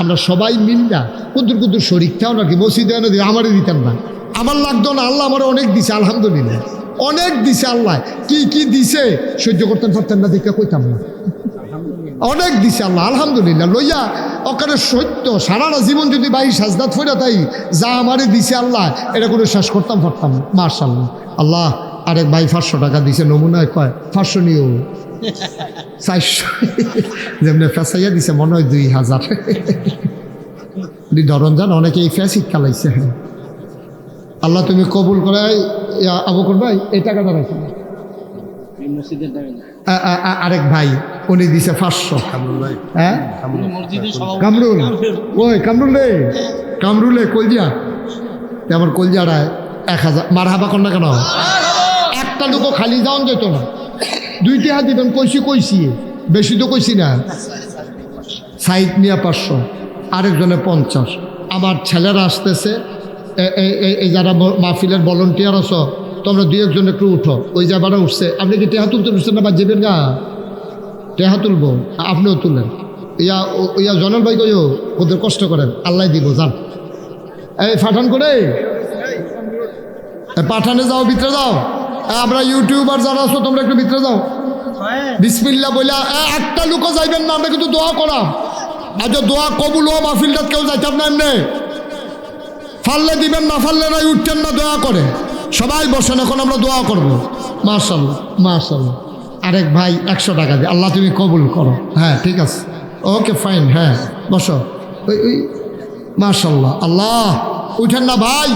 আমরা সবাই মিল্লা কুদুর কুদুর শরীরটাও নাকি মসজিদে এনে দিয়ে আমারই দিতেন না, আমার লাগতো না। আল্লাহ আমার অনেক দিছে, আলহামদুলিল্লাহ, অনেক দিছে। আল্লাহ কি কি দিছে সহ্য করতেন পারতেন না, দেখে কইতাম না। অনেক দিছে আল্লাহ, আলহামদুলিল্লাহ। লইয়া ওখানে সত্য সারাটা জীবন যদি ভাই সাজদাত ফইরা তাই যা আমারে দিছে আল্লাহ, এটা কোনো শেষ করতাম পারতাম না। মাশাআল্লাহ। আল্লাহ আরেক ভাই 500 টাকা দিছে, নমুনায় কয় 500 নিও, 400 যেমনি ফেসাইয়া দিছে মনে হয় 2,000। ধরন যান অনেকে এই ফেসিক কালাইছে। আল্লাহ তুমি কবুল করে। আবু বকর ভাই এই টাকাটা রাখি। আরেক ভাই উনি দিছে 500। হ্যাঁ কামরুল, ওই কামরুল রে, কামরুলে কলজিয়া, আমার কলজিয়াটায় 1000 মারহাবা কর না কেন? একটা লোকও খালি যাওন যেত না, 2টি হাত দিবেন। কইছি বেশি তো কইছি না। সাইড নিয়ে 500, আরেকজনে 50। আমার ছেলেরা আসতেছে, এই যারা মাহফিলের ভলেন্টিয়ার আছো তোমরা 2-1জন একটু উঠো। ওই যাবারা উঠছে, আপনি কি টেহা তুলতে উঠছেন না? বা যাবেন গা টেহা তুলবো, আপনিও তুলেন। ইয়া জনল ভাই কইও ওদের কষ্ট করেন, আল্লাহ দিব যান। এই পাঠান করে পাঠানে যাও, ভিতরে যাও। আমরা ইউটিউবার যারা আছো তোমরা একটু ভিতরে যাও। বিসমিল্লাহ বইলা একটা লোকও যাইবেন না, আমরা কিন্তু দোয়া করা। আর যে দোয়া কবুল ও মাহফিলটা কেউ যাইতাম না এমনি। ফাললে দিবেন না, ফাললে নাই উঠতেন না, দোয়া করে সবাই বসেন। এখন আমরা দোয়া করবো। মাশাআল্লাহ মাশাআল্লাহ। আরেক ভাই 100 টাকা দিয়ে, আল্লাহ তুমি কবুল করো। হ্যাঁ ঠিক আছে, ওকে ফাইন, হ্যাঁ বসো। ওই মাশাআল্লাহ। আল্লাহ উঠেন না ভাই,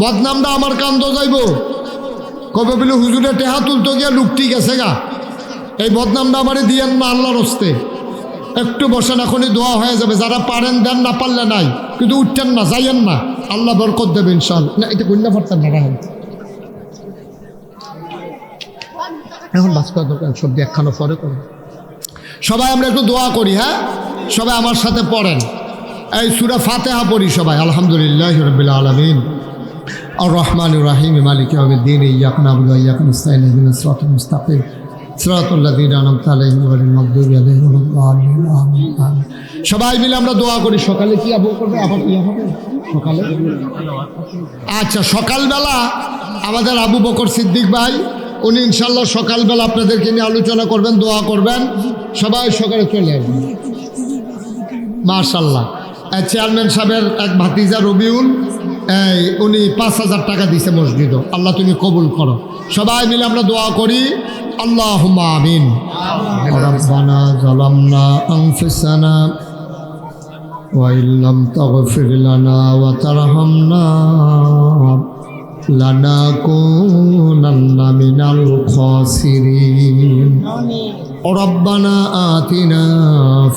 বদনামটা আমার কান্দ যাইব। কবে বলে হুজুরে টেহা তুলতো গিয়া লুকটি গেছে গা, এই বদনামটা আমারে দিয়েন না আল্লাহর হস্তে। একটু বসেন, এখনই দোয়া হয়ে যাবে। যারা পারেন দেন, না পারলে নাই, কিন্তু উঠতেন না, যাইয়েন না, আল্লাহ বরকত দেবে ইনশাআল্লাহ। না এটা কন্যা পারতেন না রাখেন, এখন বাস করা দরকার, সব একখানো পরে করুন। সবাই আমরা একটু দোয়া করি। হ্যাঁ সবাই আমার সাথে পড়েন, এই সূরা ফাতিহা পড়ি সবাই। আলহামদুলিল্লাহি রাব্বিল আলামিন আর রহমানির রহিম মালিকি ইয়াউমিদ্দিন ইয়্যাকা না'বুদু ওয়া ইয়্যাকা নাস্তাঈন ইহদিনাস সিরাতাল মুস্তাকিম সিরাতাল লাযীনা আন'আমতা আলাইহিম গায়রিল মাগদুবি আলাইহিম ওয়া লাদ-দাল্লিন। আমিন আমিন। সবাই মিলে আমরা দোয়া করি। সকালে কি আবু করবে, আবার কি হবে সকালে? আচ্ছা, সকালবেলা আমাদের আবু বকর সিদ্দিক ভাই, উনি ইনশাআল্লাহ সকালবেলা আপনাদেরকে নিয়ে আলোচনা করবেন, দোয়া করবেন। সবাই সকালে চলে আসবেন। মাশাআল্লাহ। চেয়ারম্যান সাহেবের এক ভাতিজা রবিউল, উনি 5000 টাকা দিছে মসজিদও। আল্লাহ তুমি কবুল করো। সবাই মিলে আমরা দোয়া করি। আল্লাহুম্মা আমিন। রব্বানা যালামনা আনফুসানা ওয়া ইল্লাম তাগফির লানা ওয়া তারহামনা লানাকুনান্না মিনাল খাসিরিন। রব্বানা আতিনা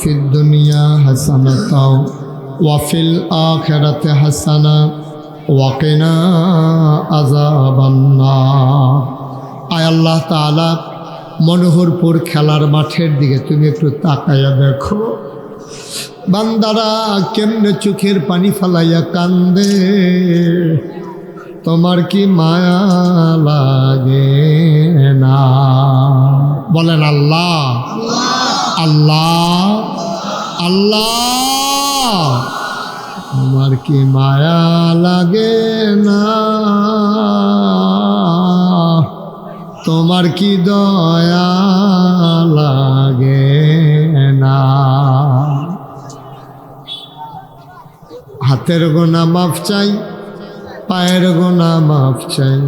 ফিদ দুনিয়া হাসানাতাও ওয়া ফিল আখিরাতি হাসানা ওয়া কিনা আযাবান নার। আয় আল্লাহ তাআলা, মনোহরপুর খেলার মাঠের দিকে তুমি একটু তাকাইয়া দেখো, বান্দারা কেমনে চোখের পানি ফালাইয়া কান্দে। তোমার কি মায়া লাগে না? বলেন আল্লাহ আল্লাহ আল্লাহ। তোমার কি মায়া লাগে না? তোমার কি দয়া লাগে না? হাতের গোনা মাফ চাই, পায়ের গোনা মাফ চাই,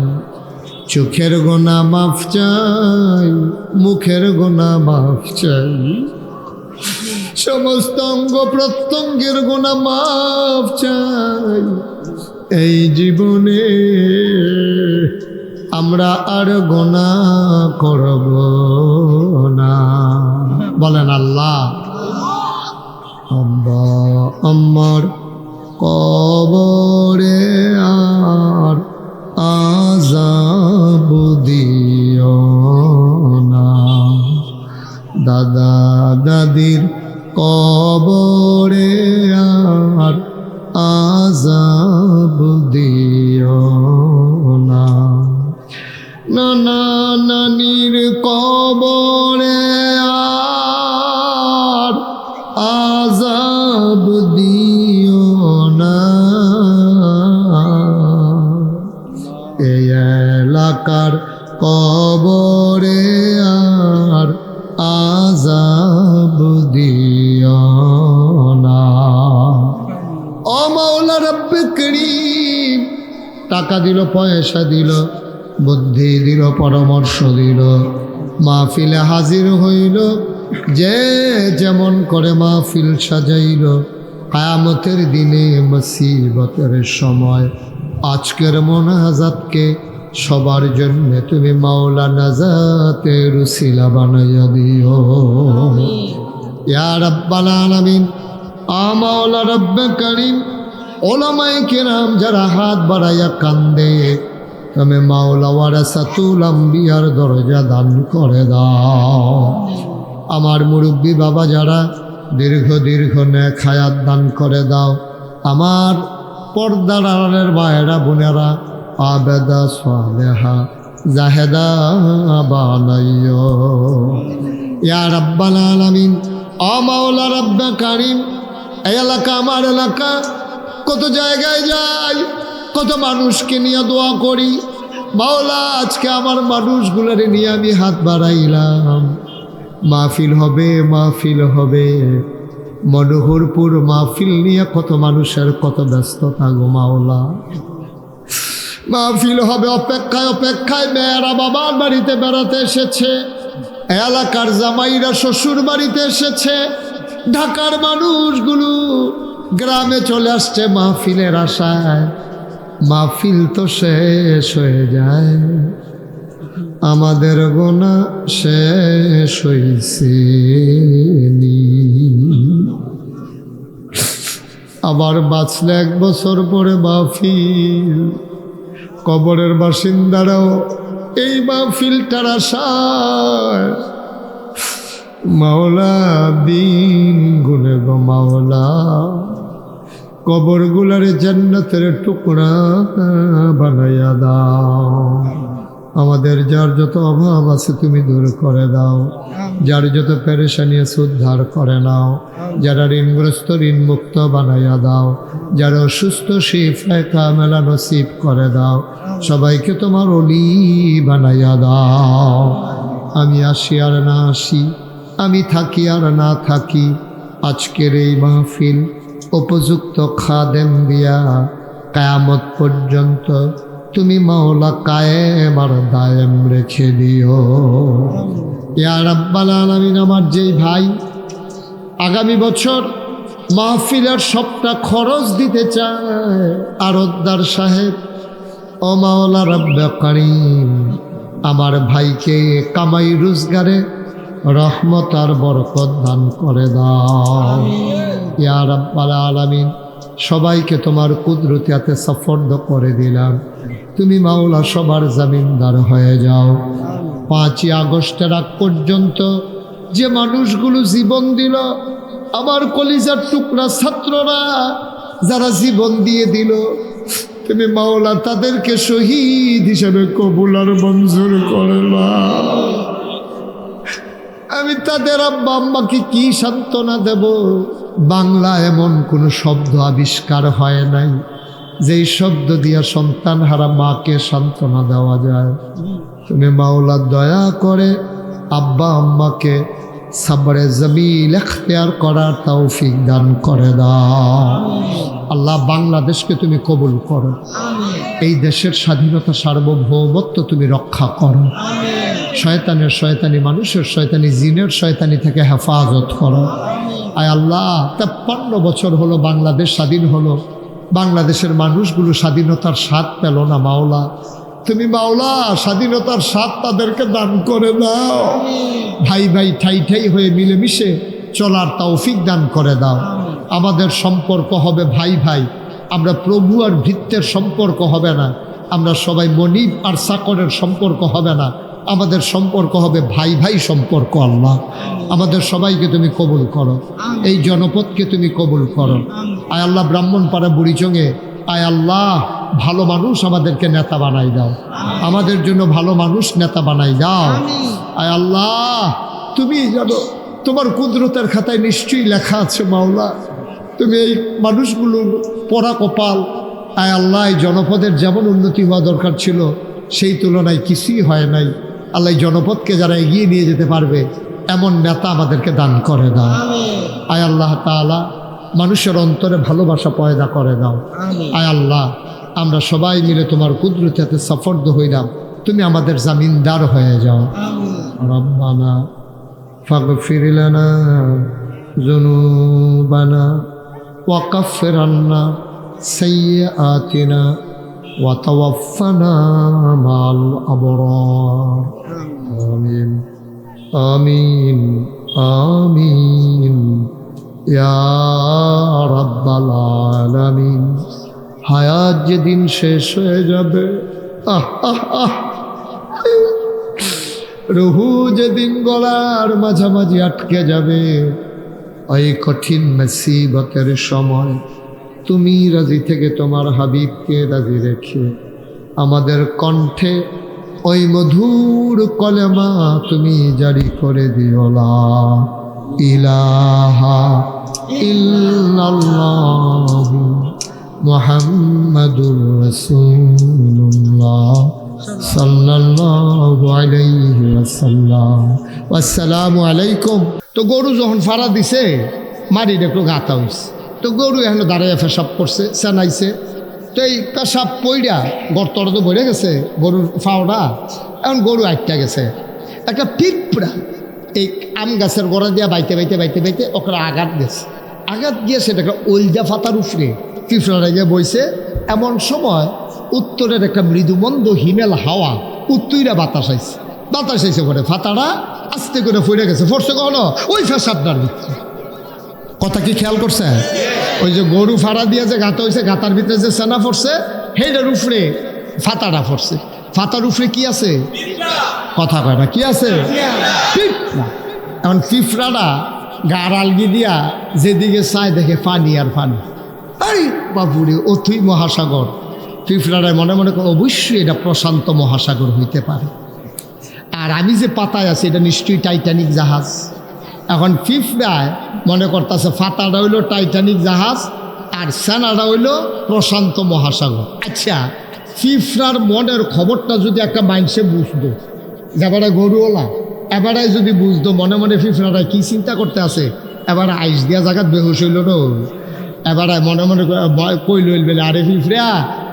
চোখের গোনা মাফ চাই, মুখের গোনা মাফ চাই, সমস্ত অঙ্গ প্রত্যঙ্গের গোনা মাফ চাই। এই জীবনে আমরা আর গোনা করব না। বলেন আল্লাহ। আব্বা আম্মার কবরে আর আযাব দিও না। দাদা দাদির কবরে আর আযাব দিও না। নানা নানির কবরে আর আযাব দিও না। এই এলাকার কবরে আর আযাব দিও না। ও মাওলা রব্বে করিম, টাকা দিল, পয়সা দিল, বুদ্ধি দিল, পরামর্শ দিল, মাহফিলে হাজির হইল, যে যেমন করে মাহফিল সাজাইল। কিয়ামতের দিনে মুসিবতের সময় আজকের মোনাজাতকে সবার জন্য তুমি মাওলা নাজাতের উসিলা বানাইয়া দিও ইয়া রাব্বাল আলামিন। মাওলা রব্বে করিম, ওলামায়ে কেরাম যারা হাত বাড়াইয়া কান্দে, তুমি মাওলা ওয়ারাসাতুল আম্বিয়ার দরজা দান করে দাও। আমার মুরব্বী বাবা যারা দীর্ঘ দীর্ঘ নেক হায়াত দান করে দাও। আমার পর্দার আড়ালের মায়েরা বোনেরা আবেদা সালেহা জাহেদা বানাইও ইয়া রাব্বাল আলামিন। মাওলা রব্বে কারীম, এই এলাকা আমার এলাকা, কত জায়গায় যাই, কত মানুষকে নিয়ে দোয়া করি। মাওলা আজকে আমার মানুষগুলোর নিয়ে আমি হাত বাড়াইলাম। মাহফিল হবে, মাহফিল হবে, মনোহরপুর মাহফিল নিয়ে কত মানুষের কত ব্যস্ততা গো মাওলা। মাহফিল হবে অপেক্ষায় অপেক্ষায়, মেয়েরা বাবার বাড়িতে বেড়াতে এসেছে, এলাকার জামাইরা শ্বশুর বাড়িতে এসেছে, ঢাকার মানুষগুলো গ্রামে চলে আসছে মাহফিলের আশায়। মাহফিল তো শেষ হয়ে যায়, আমাদের গোনা শেষ হইছে নি। আবার বাঁচলে 1 বছর পরে মাহফিল। কবরের বাসিন্দারাও এই মাহফিলটার আশায় মাওলা দিন গুনে গো মাওলা, কবরগুলারে জান্নাতের টুকরা বানাইয়া দাও। আমাদের যার যত অভাব আছে তুমি দূর করে দাও, যার যত পেরেশানি আছে উদ্ধার করে নাও, যারা ঋণগ্রস্ত ঋণ মুক্ত বানাইয়া দাও, যারা অসুস্থ শিফায়ে কামেলা নসিব করে দাও, সবাইকে তোমার ওলি বানাইয়া দাও। আমি আসি আর না আসি, আমি থাকি আর না থাকি, আজকের এই মাহফিল উপযুক্ত খাদেম দিয়া কিয়ামত পর্যন্ত তুমি মাওলা কায়েম আর দায়েম রেখে দিও ইয়া রাব্বাল আলামিন। আমার যেই ভাই আগামী বছর মাহফিলের সবটা খরচ দিতে চায়, আরতদার সাহেব, ও মাওলা রব্বে কারীম, আমার ভাইকে কামাই রোজগারে রহমত আর বরকত দান করে দাও ইয়া রাব্বাল আলামিন। সবাইকে তোমার কুদরতি হাতে সফর্দ করে দিলাম, তুমি মাওলা সবার জামিনদার হয়ে যাও। 5ই আগস্টের আগ পর্যন্ত যে মানুষগুলো জীবন দিল, আমার কলিজার টুকরা ছাত্ররা যারা জীবন দিয়ে দিল, তুমি মাওলা তাদেরকে শহীদ হিসেবে কবুল আর মঞ্জুর করে নাও। আমি তাদের আব্বা আম্মাকে কি সান্ত্বনা দেব? বাংলা এমন কোনো শব্দ আবিষ্কার হয় নাই যেই শব্দ দিয়া সন্তান হারা মাকে সান্ত্বনা দেওয়া যায়। তুমি মাওলা দয়া করে আব্বা আম্মাকে সাবরে জমিল এখতিয়ার করার তৌফিক দান করে দাও। আল্লাহ বাংলাদেশকে তুমি কবুল করো, এই দেশের স্বাধীনতা সার্বভৌমত্ব তুমি রক্ষা করো, শয়তানের শয়তানি মানুষের শয়তানি জিনের শয়তানি থেকে হেফাজত করো। আয় আল্লাহ 53 বছর হলো বাংলাদেশ স্বাধীন হলো, বাংলাদেশের মানুষগুলো স্বাধীনতার স্বাদ পেল না মাওলা। তুমি মাওলা স্বাধীনতার স্বাদ তাদেরকে দান করে দাও। ভাই ভাই ঠাই ঠাই হয়ে মিলেমিশে চলার তৌফিক দান করে দাও। আমাদের সম্পর্ক হবে ভাই ভাই, আমরা প্রভু আর ভৃত্যের সম্পর্ক হবে না, আমরা সবাই মনিব আর চাকরের সম্পর্ক হবে না, আমাদের সম্পর্ক হবে ভাই ভাই সম্পর্ক। আল্লাহ আমাদের সবাইকে তুমি কবুল করো, এই জনপদকে তুমি কবুল করো। আয় আল্লাহ ব্রাহ্মণপাড়া বুড়িচঙ্গে আয় আল্লাহ ভালো মানুষ আমাদেরকে নেতা বানাই দাও, আমাদের জন্য ভালো মানুষ নেতা বানাই দাও। আয় আল্লাহ তুমি জানো, তোমার কুদরতের খাতায় নিশ্চয়ই লেখা আছে মাওলা, তুমি এই মানুষগুলো পড়া কপাল। আয় আল্লাহ এই জনপদের যেমন উন্নতি হওয়া দরকার ছিল সেই তুলনায় কিছুই হয় নাই। আল্লাহ জনপদকে যারা এগিয়ে নিয়ে যেতে পারবে এমন নেতা আমাদেরকে দান করে দাও। আয় আল্লাহ তাআলা মানুষের অন্তরে ভালোবাসা পয়দা করে দাও। আয় আল্লাহ আমরা সবাই মিলে তোমার কুদরতি হাতে সফর্দ হইলাম, তুমি আমাদের জামিনদার হয়ে যাও। রব্বানা ফাগফির লানা যুনুবানা ওয়া কাফির আন্না সাইয়্যাতিনা وتوفنا مع الأبرار آمين آمين آمين يا رب العالمين হায়াত যেদিন শেষ হয়ে যাবে রুহু যেদিন গলার মাঝামাঝি আটকে যাবে ওই কঠিন মুসিবতের সময় তুমি রাজি থেকে তোমার হাবিবকে রাজি রেখে আমাদের কণ্ঠে ওই মধুর কলেমা তুমি জারি করে দিও লা ইলাহা ইল্লাল্লাহু মুহাম্মাদুর রাসূলুল্লাহ সাল্লাল্লাহু আলাইহি ওয়াসাল্লাম। আসসালামু আলাইকুম। তো গরু যখন ফাড়া দিছে মারির একটু গাতা হইছে, তো গরু এখন দাঁড়াইয়া পেশাব করছে, চেনাইছে। তো এই পেশাব পইড়া গর্তটা তো ভরে গেছে গরুর ফাওড়া, এখন গরু আটটা গেছে। একটা পিঁপড়া এই আম গাছের গোড়া দিয়া বাইতে বাইতে বাইতে বাইতে ওখানে আঘাত গেছে। আঘাত গিয়ে সেটাকে ওলজা ফাতার উফরে পিঁপড়াটা গিয়ে বইছে। এমন সময় উত্তরের একটা মৃদুমন্দ হিমেল হাওয়া উত্তইরা বাতাস আইছে করে ফাতাটা আস্তে করে ফিরে গেছে। ফোরছে কখনো ওই পেশাবটার ভিতরে। কথা কি খেয়াল করছে? ওই যে গরু ফাড়া দিয়ে যে গাতা হয়েছে, গাতার ভিতরে যে সেনা পড়ছে সেইটার উপরে ফাতাটা পড়ছে। ফাতার উপরে কি আছে? কথা কয় না, কি আছে? পিঁপড়া। এখন পিঁপড়াটা গার আলগি দিয়া যেদিকে চায় দেখে পানি আর পানি। আরে বাবুরে, অথই মহাসাগর। পিঁপড়াটায় মনে মনে করে অবশ্যই এটা প্রশান্ত মহাসাগর হইতে পারে। আর আমি যে পাতায় আছি এটা নিশ্চয়ই টাইটানিক জাহাজ। এখন পিঁপড়ায় মনে করতেছে ফাতাটা হইল টাইটানিক জাহাজ আর সেনাটা হইল প্রশান্ত মহাসাগর। আচ্ছা, পিঁপড়ার মনের খবরটা যদি একটা মানুষে বুঝতো, এবারে গরুওলা এবারে যদি বুঝতো মনে মনে পিঁপড়াটা কি চিন্তা করতে আছে, এবারে আইস দিয়া জায়গাত বেহুশ হইল না, এবারে মনে মনে কইল বলে আরে পিঁপড়া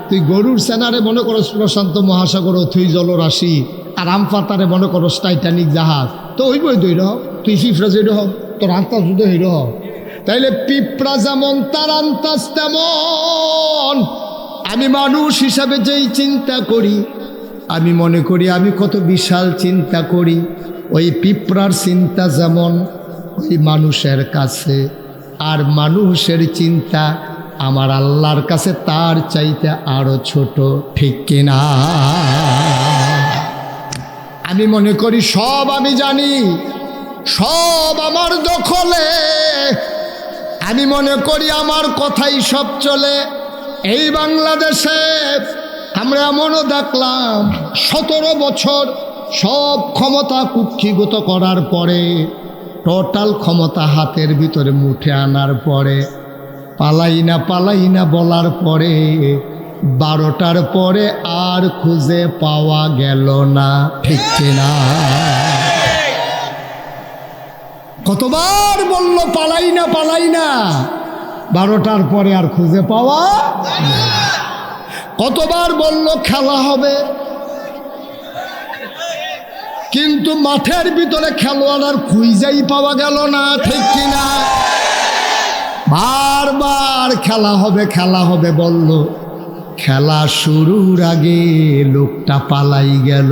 তুই গরুর সেনারে মনে করস প্রশান্ত মহাসাগর অথই জলরাশি, আর আম পাতারে মনে করস টাইটানিক জাহাজ, তো ওই বই দই রহ তুই পিঁপড়া যেই রহ তোর আন্তাজ যদি হই রহ। তাইলে পিঁপড়া যেমন তার আন্তাজ তেমন আমি মানুষ হিসাবে যেই চিন্তা করি, আমি মনে করি আমি কত বিশাল চিন্তা করি। ওই পিঁপড়ার চিন্তা যেমন ওই মানুষের কাছে, আর মানুষের চিন্তা আমার আল্লাহর কাছে তার চাইতে আরো ছোট, ঠিক কিনা? আমি মনে করি সব আমি জানি, সব আমার দখলে, আমি মনে করি আমার কথাই সব চলে। এই বাংলাদেশে আমরা এমনও দেখলাম 17 বছর সব ক্ষমতা কুক্ষিগত করার পরে, টোটাল ক্ষমতা হাতের ভিতরে মুঠে আনার পরে, পালাই না বলার পরে 12টার পরে আর খুঁজে পাওয়া গেল না, ঠিক কিনা? কতবার বলল পালাই না, 12টার পরে আর খুঁজে পাওয়া। কতবার বলল খেলা হবে, কিন্তু মাঠের ভিতরে খেলোয়াড় আর খুঁজেই পাওয়া গেল না, ঠিক কিনা? বারবার খেলা হবে বলল, খেলা শুরুর আগে লোকটা পালাই গেল।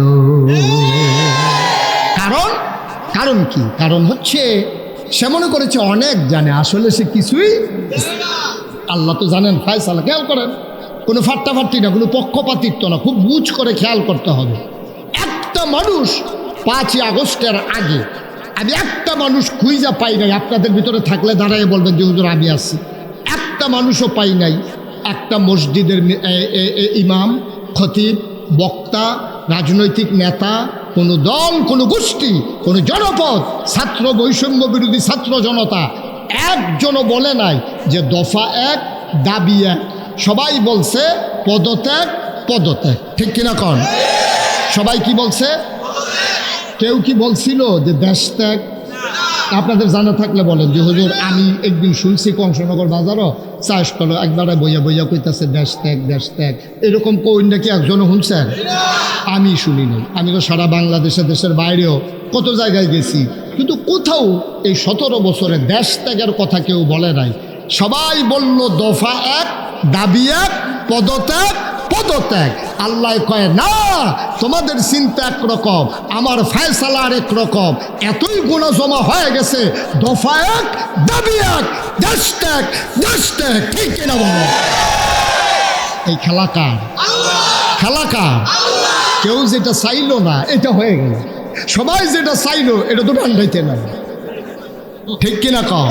কারণ কি? কারণ হচ্ছে সে মনে করেছে অনেক জানে, আসলে সে কিছুই। আল্লাহ তো জানেন ফায়সালা। খেয়াল করেন, কোনো ফাট্টাফাট্টি না, কোনো পক্ষপাতিত্ব না, খুব বুঝ করে খেয়াল করতে হবে। একটা মানুষ 5ই আগস্টের আগে আমি একটা মানুষ খুঁজা পাই নাই, আপনাদের ভিতরে থাকলে দাঁড়ায় বলবেন যে হুজুর আমি আছি। একটা মানুষও পাই নাই। একটা মসজিদের ইমাম, খতিব, বক্তা, রাজনৈতিক নেতা, কোনো দল, কোনো গোষ্ঠী, কোনো জনপদ, ছাত্র বৈষম্য বিরোধী ছাত্র জনতা একজনও বলে নাই যে দফা 1 দাবি 1। সবাই বলছে পদত্যাগ, ঠিক কিনা কন? সবাই কি বলছে? কেউ কি বলছিল যে দেশ ত্যাগ? আপনাদের জানা থাকলে বলেন যে হুজুর আমি একদিন শুনছি কংসনগর বাজারও চাষ করলো একবারে বইয়া কইতাছে দেশ ত্যাগ, এরকম কই নাকি একজনও শুনছেন? আমি শুনি নাই। আমি তো সারা বাংলাদেশে, দেশের বাইরেও কত জায়গায় গেছি, কিন্তু কোথাও এই 17 বছরে দেশ ত্যাগের কথা কেউ বলে নাই। সবাই বলল দফা 1 দাবি 1 পদত্যাগ পদত্যাগ। আল্লাহ কয় না, তোমাদের চিন্তা একরকম, আমার ফয়সালা আর একরকম। এতই গুণা জমা হয়ে গেছে, দফা এক দাবি এক, দেশ ত্যাগ, দেশ ত্যাগ। ঠিক কিনা বলো? এই খেলা কার? খেলা কার? কেউ যেটা চাইলো না এটা হয়ে গেল, সবাই যেটা চাইলো এটা তো ডান্ডাইতে না। ঠিক কিনা কও?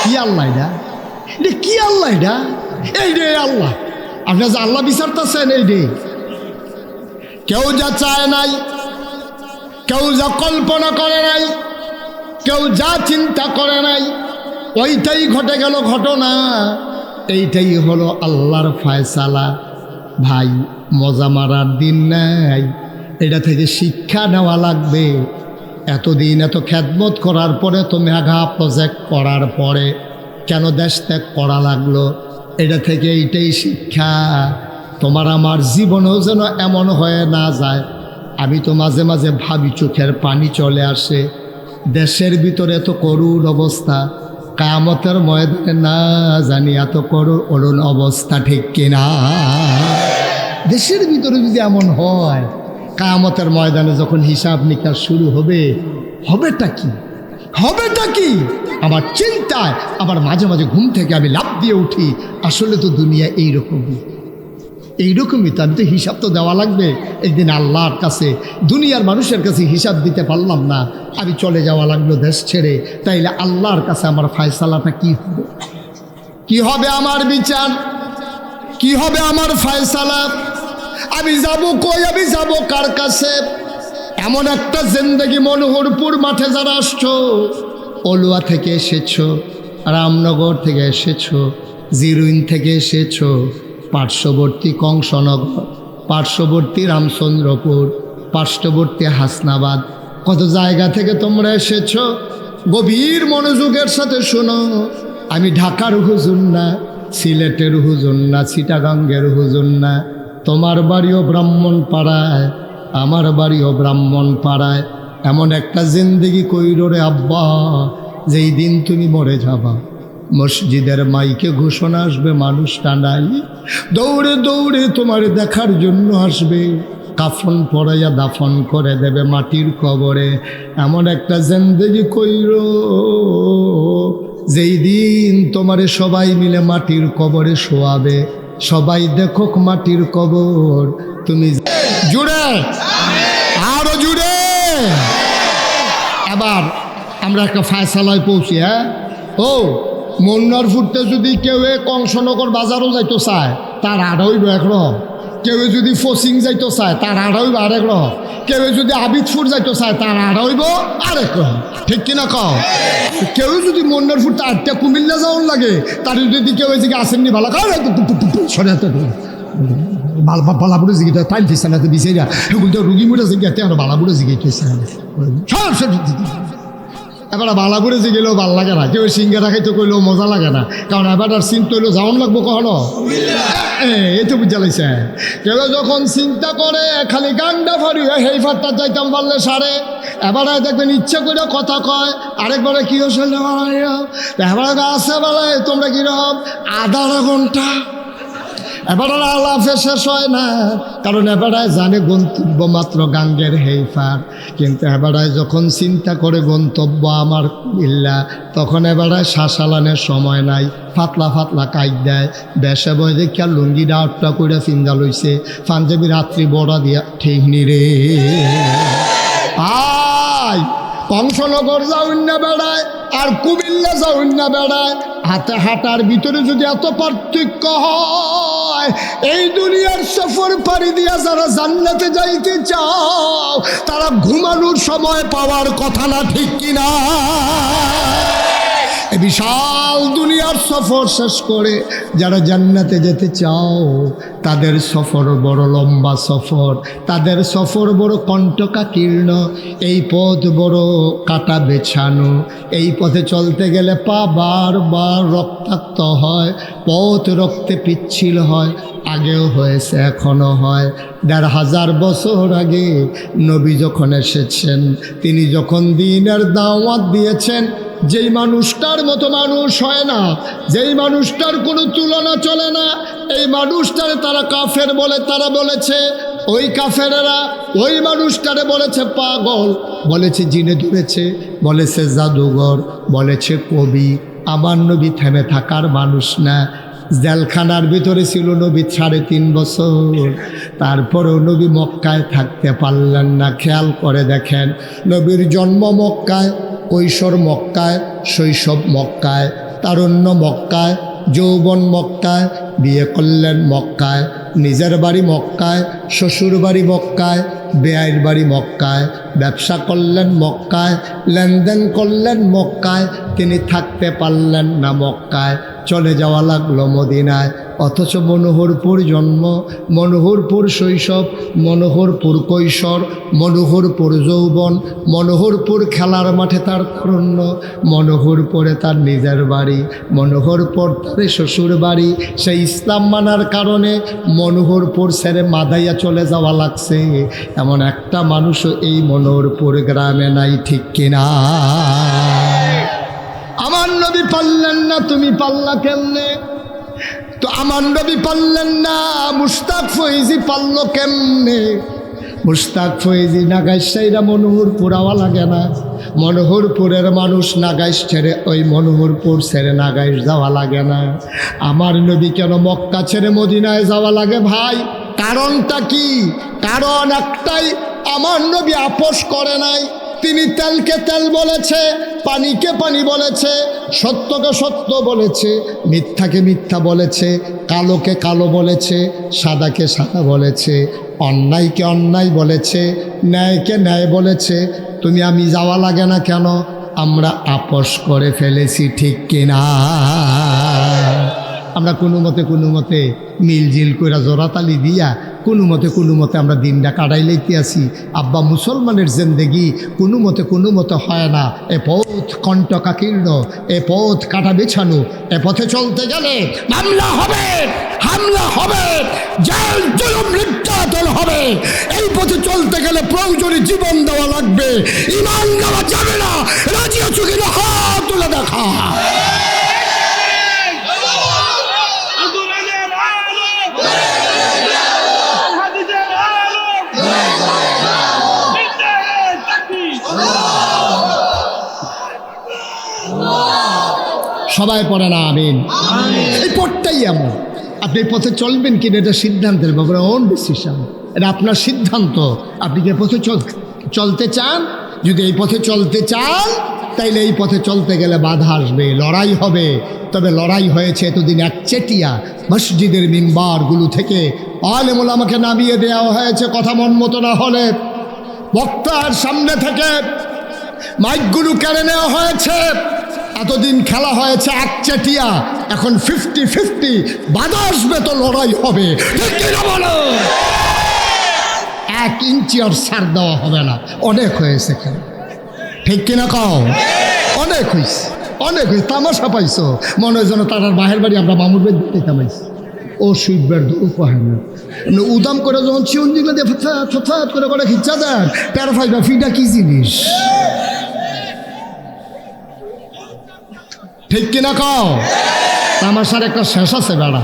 কি আল্লাহ এটা? এটা কি আল্লাহ এটা? এই রে আল্লাহ, আপনার যে আল্লাহ বিচারতেছেন এই রে। কেউ যা চায় নাই, কেউ যা কল্পনা করে নাই, কেউ যা চিন্তা করে নাই, ওইটাই ঘটে গেল ঘটনা। এইটাই হলো আল্লাহর ফয়সালা। ভাই, মজা মারার দিন নাই, এটা থেকে শিক্ষা নেওয়া লাগবে। এতদিন এত খেদমত করার পরে, তো মেঘা প্রজেক্ট করার পরে কেন দেশ ত্যাগ করা লাগলো? এটা থেকে এইটাই শিক্ষা, তোমার আমার জীবনেও যেন এমন হয়ে না যায়। আমি তো মাঝে মাঝে ভাবি, চোখের পানি চলে আসে। দেশের ভিতরে এত করুণ অবস্থা, কিয়ামতের ময়দানে না জানি এত করুণ অবস্থা। ঠিক কিনা? দেশের ভিতরে যদি এমন হয়, কিয়ামতের ময়দানে যখন হিসাব নিকাশ শুরু হবে, হবেটা কি? হবেটা কি? আমার চিন্তায় আবার মাঝে মাঝে ঘুম থেকে আমি লাফ দিয়ে উঠি, আসলে তো দুনিয়া এইরকমই, এইরকমই তো। আমি তো হিসাব তো দেওয়া লাগবে একদিন আল্লাহর কাছে। দুনিয়ার মানুষের কাছে হিসাব দিতে পারলাম না, আমি চলে যাওয়া লাগলো দেশ ছেড়ে। তাইলে আল্লাহর কাছে আমার ফয়সালাটা কি হবে? কি হবে আমার বিচার? কি হবে আমার ফয়সালা? আমি যাব কই? আমি যাব কার কাছে? এমন একটা জিন্দেগি, মনোহরপুর মাঠে যারা আসছো, অলুয়া থেকে এসেছো, রামনগর থেকে এসেছো, জিরুইন থেকে এসেছো, পার্শ্ববর্তী কংসনগর, পার্শ্ববর্তী রামচন্দ্রপুর, পার্শ্ববর্তী হাসনাবাদ, কত জায়গা থেকে তোমরা এসেছো। গভীর মনোযোগের সাথে শোনো। আমি ঢাকার হুজুর না, সিলেটের হুজুর না, চিটাগাঙ্গের হুজুর না। তোমার বাড়িও ব্রাহ্মণপাড়ায়, আমার বাড়িও ব্রাহ্মণপাড়ায়। এমন একটা জিন্দেগি কইরো রে আব্বা, যেই দিন তুমি মরে যাবা, মসজিদের মাইকে ঘোষণা আসবে, মানুষ টানাই দৌড়ে দৌড়ে তোমার দেখার জন্য আসবে, কাফন পরাইয়া দাফন করে দেবে মাটির কবরে। এমন একটা জিন্দেগি কইরো, যেই দিন তোমারে সবাই মিলে মাটির কবরে শোয়াবে, সবাই দেখুক মাটির কবর, তুমি জুড়ে আরো জুড়ে। এবার আমরা একটা ফয়সালায় পৌঁছি। হ্যাঁ, ও মন্নার ফুটতে যদি কেউ কংসনগর বাজারও যাইতো চায়, তার আড়া হইব একরকম। কেউ যদি ফসিং যাইতো চায়, তার আড়া হইব আরেক রকম। কেউ যদি আবিদপুর যাইতো চায়, তার আড়া হইব আরেক রকম। ঠিক কিনা কও? কেউ যদি মন্নার ফুটতে আটটা কুমিল্লা যাওয়ার লাগে, তার যদি কেউ এদিকে আসেননি ভালো সরে বালাপুরে জিগিটা টাইম দিচ্ছে না, তো বিচারা এগুলো তো রুগী মুড়ে জিগাতে আর বালাপুরে জিগাইতেছে। এবার বালাপুরে জিগেলেও ভাল লাগে না, কেউ সিঙ্গারা খাইতে কইলেও মজা লাগে না, কারণ এবার আর চিন্তা হইলেও যাওয়ান লাগবো কখনো। এই তো বুঝা লাগছে। কেউ যখন চিন্তা করে খালি গান্ডা ফারি হয়, সেই ফাটটা যাইতাম পারলে সারে। এবারে দেখবেন ইচ্ছা করে কথা কয়, আরেকবারে কি হচ্ছে এবারে আছে বেলা তোমরা কিরকম আধা ঘন্টা। এবার আলাপে শেষ হয় না, কারণ এবারায় জানে গন্তব্য মাত্র গাঙ্গের হেইফার। কিন্তু এবারায় যখন চিন্তা করে গন্তব্য আমার কুমিল্লা, তখন এবারায় শ্বাসালানের সময় নাই, ফাতলা ফাতলা কাইট দেয়, বেসে বয় দেখিয়া লুঙ্গি ডাউটটা করে চিন্তা লইছে, পাঞ্জাবি রাত্রি বড়া দিয়া ঠিকনি রে আয়। কংসনগর যাউন না বেড়ায় আর কুমিল্লা যাউন না বেড়ায়, হাতে হাঁটার ভিতরে যদি এত পার্থক্য হয়, এই দুনিয়ার সফর পাড়ি দিয়া যারা জান্নাতে যাইতে চাও, তারা ঘুমানোর সময় পাওয়ার কথা না, ঠিক কিনা? এই বিশাল দুনিয়ার সফর শেষ করে যারা জান্নাতে যেতে চাও, তাদের সফর বড় লম্বা সফর, তাদের সফর বড় কণ্টকাকীর্ণ, এই পথ বড় কাটা বেছানো। এই পথে চলতে গেলে পা বারবার রক্তাক্ত হয়, পথ রক্তে পিচ্ছিল হয়, আগেও হয়েছে এখনো হয়। ১৫০০ বছর আগে নবী যখন এসেছেন, তিনি যখন দ্বীনের দাওয়াত দিয়েছেন, যেই মানুষটার মতো মানুষ হয় না, যেই মানুষটার কোনো তুলনা চলে না, এই মানুষটারে তারা কাফের বলে। তারা বলেছে, ওই কাফেরেরা ওই মানুষটারে বলেছে পাগল, বলেছে জিনে ধরেছে, বলেছে জাদুঘর, বলেছে কবি। আমার নবী থেমে থাকার মানুষ না। জেলখানার ভিতরে ছিল নবী 3.5 বছর, তারপরেও নবী মক্কায় থাকতে পারলেন না। খেয়াল করে দেখেন, নবীর জন্ম মক্কায়, কৈশোর মক্কায়, শৈশব মক্কায়, তারুণ্য মক্কায়, যৌবন মক্কায়, বিয়ে করলেন মক্কায়, নিজের বাড়ি মক্কায়, শ্বশুর বাড়ি মক্কায়, বেআইর বাড়ি মক্কায়, ব্যবসা করলেন মক্কায়, লেনদেন করলেন মক্কায়। তিনি থাকতে পারলেন না মক্কায়, চলে যাওয়া লাগলো মদিনায়। অথচ মনোহরপুর জন্ম, মনোহরপুর শৈশব, মনোহরপুর কৈশোর, মনোহরপুর যৌবন, মনোহরপুর খেলার মাঠে তার তারুণ্য, মনোহরপুরে তার নিজের বাড়ি, মনোহরপুর তার শ্বশুর বাড়ি। সেই ইসলাম মানার কারণে মনোহরপুর ছেড়ে মাদাইয়া চলে যাওয়া লাগছে। এমন একটা মানুষও এই মনোহরপুর গ্রামে নাই, ঠিক কিনা? আমার নবী পারলেন না, তুমি পারলা কেমনে? তো আমার নবী পারলেন না, মুশতাক ফয়েজি পারল কেমনে? মুশতাক ফয়েজি নাগাইশ সাইরা মনোহরপুর আওয়া লাগে না। মনোহরপুরের মানুষ নাগাইশ ছেড়ে, ওই মনোহরপুর ছেড়ে নাগাইশ যাওয়া লাগে না। আমার নবী কেন মক্কা ছেড়ে মদিনায় যাওয়া লাগে ভাই? কারণটা কি? কারণ একটাই, আমার নবী আপোষ করে নাই। তিনি তেলকে তেল বলেছে, পানিকে পানি বলেছে, সত্যকে সত্য বলেছে, মিথ্যাকে মিথ্যা বলেছে, কালোকে কালো বলেছে, সাদাকে সাদা বলেছে, অন্যায়কে অন্যায় বলেছে, ন্যায়কে ন্যায় বলেছে। তুমি আমি যাওয়া লাগে না কেন? আমরা আপোষ করে ফেলেছি, ঠিক কিনা? আমরা কোনো মতে মিলজিল কইরা জোড়াতালি দিয়া কোনো মতে আমরা দিনটা কাটাই লইতে আসি। আব্বা মুসলমানের জিন্দেগি কোনো মতে হয় না। এ পথ কণ্টকাকীর্ণ, এ পথ কাটা বেছানো। এ পথে চলতে গেলে মামলা হবে, হামলা হবে, জেল জুলুম নির্যাতন হবে। এই পথে চলতে গেলে প্রয়োজনে জীবন দেওয়া লাগবে, ঈমান দেওয়া যাবে না। রাজি আছো কিনা হাত তুলে দেখা। সবাই পড়ে না আমিন? এই পথটাই এমন। আপনি এই পথে চলবেন কিনা এটা সিদ্ধান্তের ব্যাপারে, ওন ডিসিশন, এটা আপনার সিদ্ধান্ত। আপনি কি পথে চলতে চান? যদি এই পথে চলতে চান, তাইলে এই পথে চলতে গেলে বাধা আসবে, লড়াই হবে। তবে লড়াই হয়েছে এতদিন একচেটিয়া। মসজিদের মিম্বারগুলো থেকে আলেম ওলামাকে নামিয়ে দেওয়া হয়েছে কথা মন মতো না হলে। বক্তার সামনে থেকে মাইকগুলো কেড়ে নেওয়া হয়েছে। এতদিন খেলা হয়েছে একচেটিয়া, এখন 50-50। বাধা আসবে তো লড়াই হবে, ঠিক কিনা বলো? 1 ইঞ্চি আর ছাড় দেওয়া হবে না। অনেক হয়েছে খেলা, ঠিক কিনা কও? অনেক হয়েছে, অনেক হয়েছে। তামাশা পাইছো মনে হয় যেন তার বাহের বাড়ি আমরা মামুর বাড়ি দিতে তামাইছি। ও সুইবের উপায় না, উদাম করে যখন চিউন দিলে দিয়ে ফথাত করে খিচ্ছা দেন, প্যারা ফাইবা ফিটা কি জিনিস, ঠিক কিনা কও? তামাশার একটা শেষ আছে বেড়া,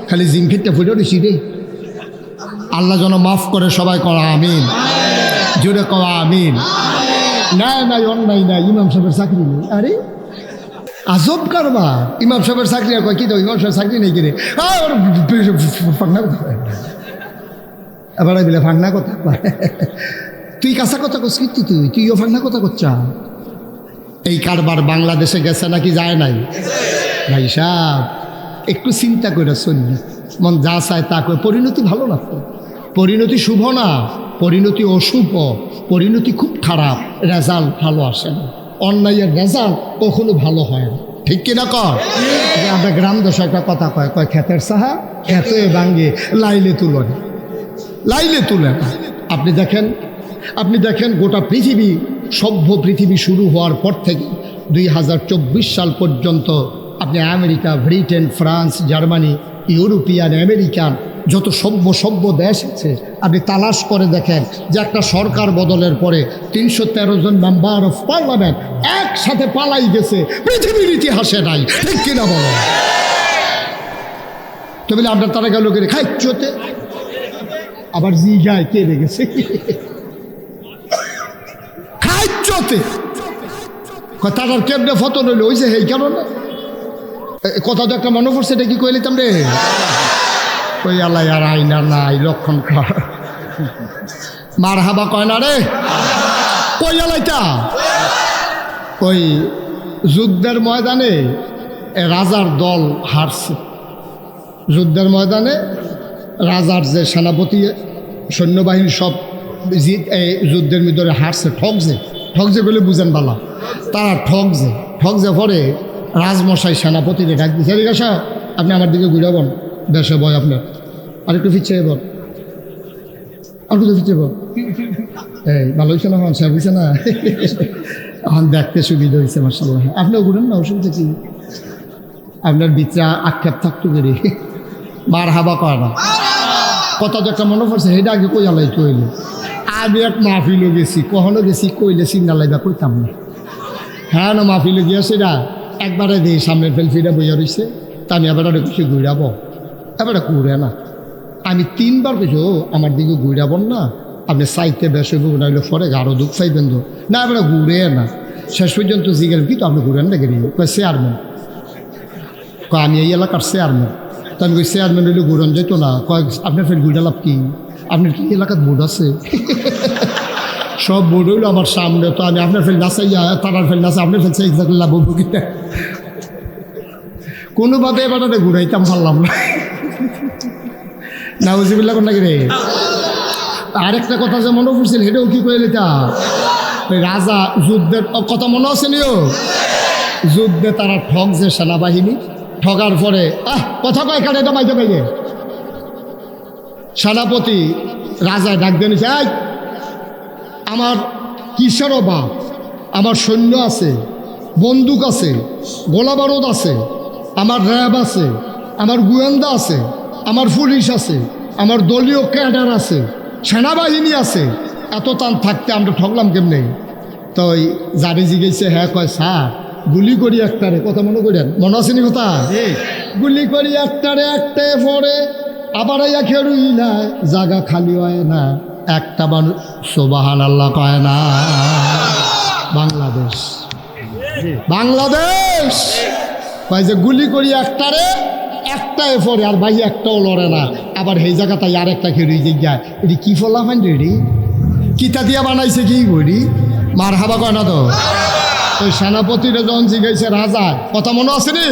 খালি জিম ফিটটা ফুটে দিছি রে। আল্লাহ যেন মাফ করে, সবাই করা আমিন, জোরে কওয়া আমিন। নাই অন্যায় নাই, ইমাম সাহেবের চাকরি নেই। আরে আজব কারবার, ইমাম সাহেবের চাকরি আর কয় কি তো ইমাম সাহেবের চাকরি নেই কিরে? ফাংনা কথা এবার বিলে ফাংনা কথা। তুই কাঁচা কথা করছ কিন্তু তুইও ফাংনা কথা করছ। এই কারবার বাংলাদেশে গেছে নাকি যায় নাই? ভাই সাহেব একটু চিন্তা করে চলবি, মন যা চায় তা করে। পরিণতি ভালো না, পরিণতি শুভ না, পরিণতি অশুভ, পরিণতি খুব খারাপ, রেজাল্ট ভালো আসে না। অন্যায়ের রেজাল্ট কখনো ভালো হয় না, ঠিক কিনা কর? আমরা গ্রাম দেশে একটা কথা কয় ক্ষেতের সাহা খেতে ভাঙ্গে লাইলে তুলে না, লাইলে তুলে না। আপনি দেখেন গোটা পৃথিবী, সভ্য পৃথিবী শুরু হওয়ার পর থেকে 2024 সাল পর্যন্ত আপনি America, Britain, France, Germany, European, American যত সভ্য সভ্য দেশ আছে আপনি তালাশ করে দেখেন যে একটা সরকার বদলের পরে 313 জন মেম্বার অফ পার্লামেন্ট একসাথে পালাই গেছে, পৃথিবীর ইতিহাসে নাই। ঠিক কিনা বলো? তো বলে আপনার তারা গেল করে খাইতে আবার জি গায় কে রেগেছে খাইতে তার কেমনে ফটো রইল ওই যে এই কারণে কথা তো একটা মনে পড়ছে, এটা কি কইলে রে ওই আল্লাহ আর আইনা নাই লক্ষণ খাওয়া মার হাবা কয় না রে কই আলাইটা ওই যুদ্ধের ময়দানে রাজার দল হারছে। যুদ্ধের ময়দানে রাজার যে সেনাপতি সৈন্যবাহিনী সব যুদ্ধের ভিতরে হারছে, ঠকছে বলে বুঝেন বালা, তারা ঠকছে পরে রাজমশাই সেনাপতিকে ডাক দিচ্ছে, ঠিক আছে আপনি আমার দিকে ঘুরাবেন দেশে বয় আপনার আর একটু ফিরছে এবার আর একটু ফিরছে এবার এই ভালো হয়েছে না হন সাহেব হয়েছে না এখন দেখতে সুবিধা হয়েছে মার্শাল্লাহ। আপনিও ঘুরেন না অসুবিধা কি, আপনার ভিতরে আক্ষেপ থাকতো বেরি মার হাবা কয় না কথা তো একটা মনে পড়ছে সেটা আগে কই আলাই কইলে আমি এক মাহফিলও গেছি, কখনো গেছি কইলে চিন্তা লাইবা কইতাম না। হ্যাঁ না মাহফিলে গিয়ে সেটা একবারে দিই সামনের ফেলফিটা বইয়া রয়েছে, তা আমি এবার কিছু ঘুরাবো, এবারে ঘুরে না। আমি 3 বার কিছু আমার দিকে ঘুরাবন না, আপনি সাইতে বেসে ঘুরাইলে পরে আরও দুঃখ পাইবেন তো না, এবারে ঘুরে না। শেষ পর্যন্ত জিজ্ঞেস কি তো আপনি ঘুরেন না গেলি কয় চেয়ারম্যান, কয় আমি এই এলাকার চেয়ারম্যান। তো আমি কই চেয়ারম্যান হইলে ঘুরন যেত না, কয় আপনার ফের ঘুরে লাভ কি, আপনার কি এলাকার বোর্ড আছে সব বোর্ড হইলো আমার সামনে, তো আমি আপনার ফেল নাচাইয়া তারার ফেল নাচা আপনার ফেলছে এক্সাক্টলি লাভ হবো কিনা কোনোভাবে এবার ঘুরাইতাম পারলাম না নাউজিবিল্লাহ কোন নাকি রে। আরেকটা কথা যে মনে পড়ছিল সেটাও কি কইলে তা ওই রাজা যুদ্ধের কথা মনে আছে নিও, যুদ্ধে তারা ঠকছে সেনাবাহিনী, ঠকার পরে কথা কয় কাটে এটা বাইতে বাইরে সেনাপতি রাজায় ডাক দিয়ে নিছে, আমার কিসের অভাব, আমার সৈন্য আছে, বন্দুক আছে, গোলা বারুদ আছে, আমার র্যাব আছে, আমার গোয়েন্দা আছে, আমার পুলিশ আছে, আমার দলীয় ক্যাডার আছে, সেনাবাহিনী আছে, এত টান থাকতে আমরা ঠকলাম কেমনে? তো ওই জারি জিগেছে, হ্যাঁ কয় স্যার গুলি করি একটারে, কথা মনে করেন মনে আসেনি কথা, গুলি করি একটারে একটায় পরে আবার আইয়া খেরুই না, জায়গা খালি হয় না, একটা মানুষ সুবহানাল্লাহ কয় না। বাংলাদেশ কয় যে গুলি করি একটারে একটায় পরে আর ভাই একটাও লড়ে না, আবার সেই জায়গাটাই আর একটা খেরুই যায়, এটি কি ফলা ফাইন রেডি কিতা দিয়া বানাইছে কি বলি মার হাবা কয় না তো। ওই সেনাপতিরা যখন জিগাইছে রাজা, কথা মনে আছে নি,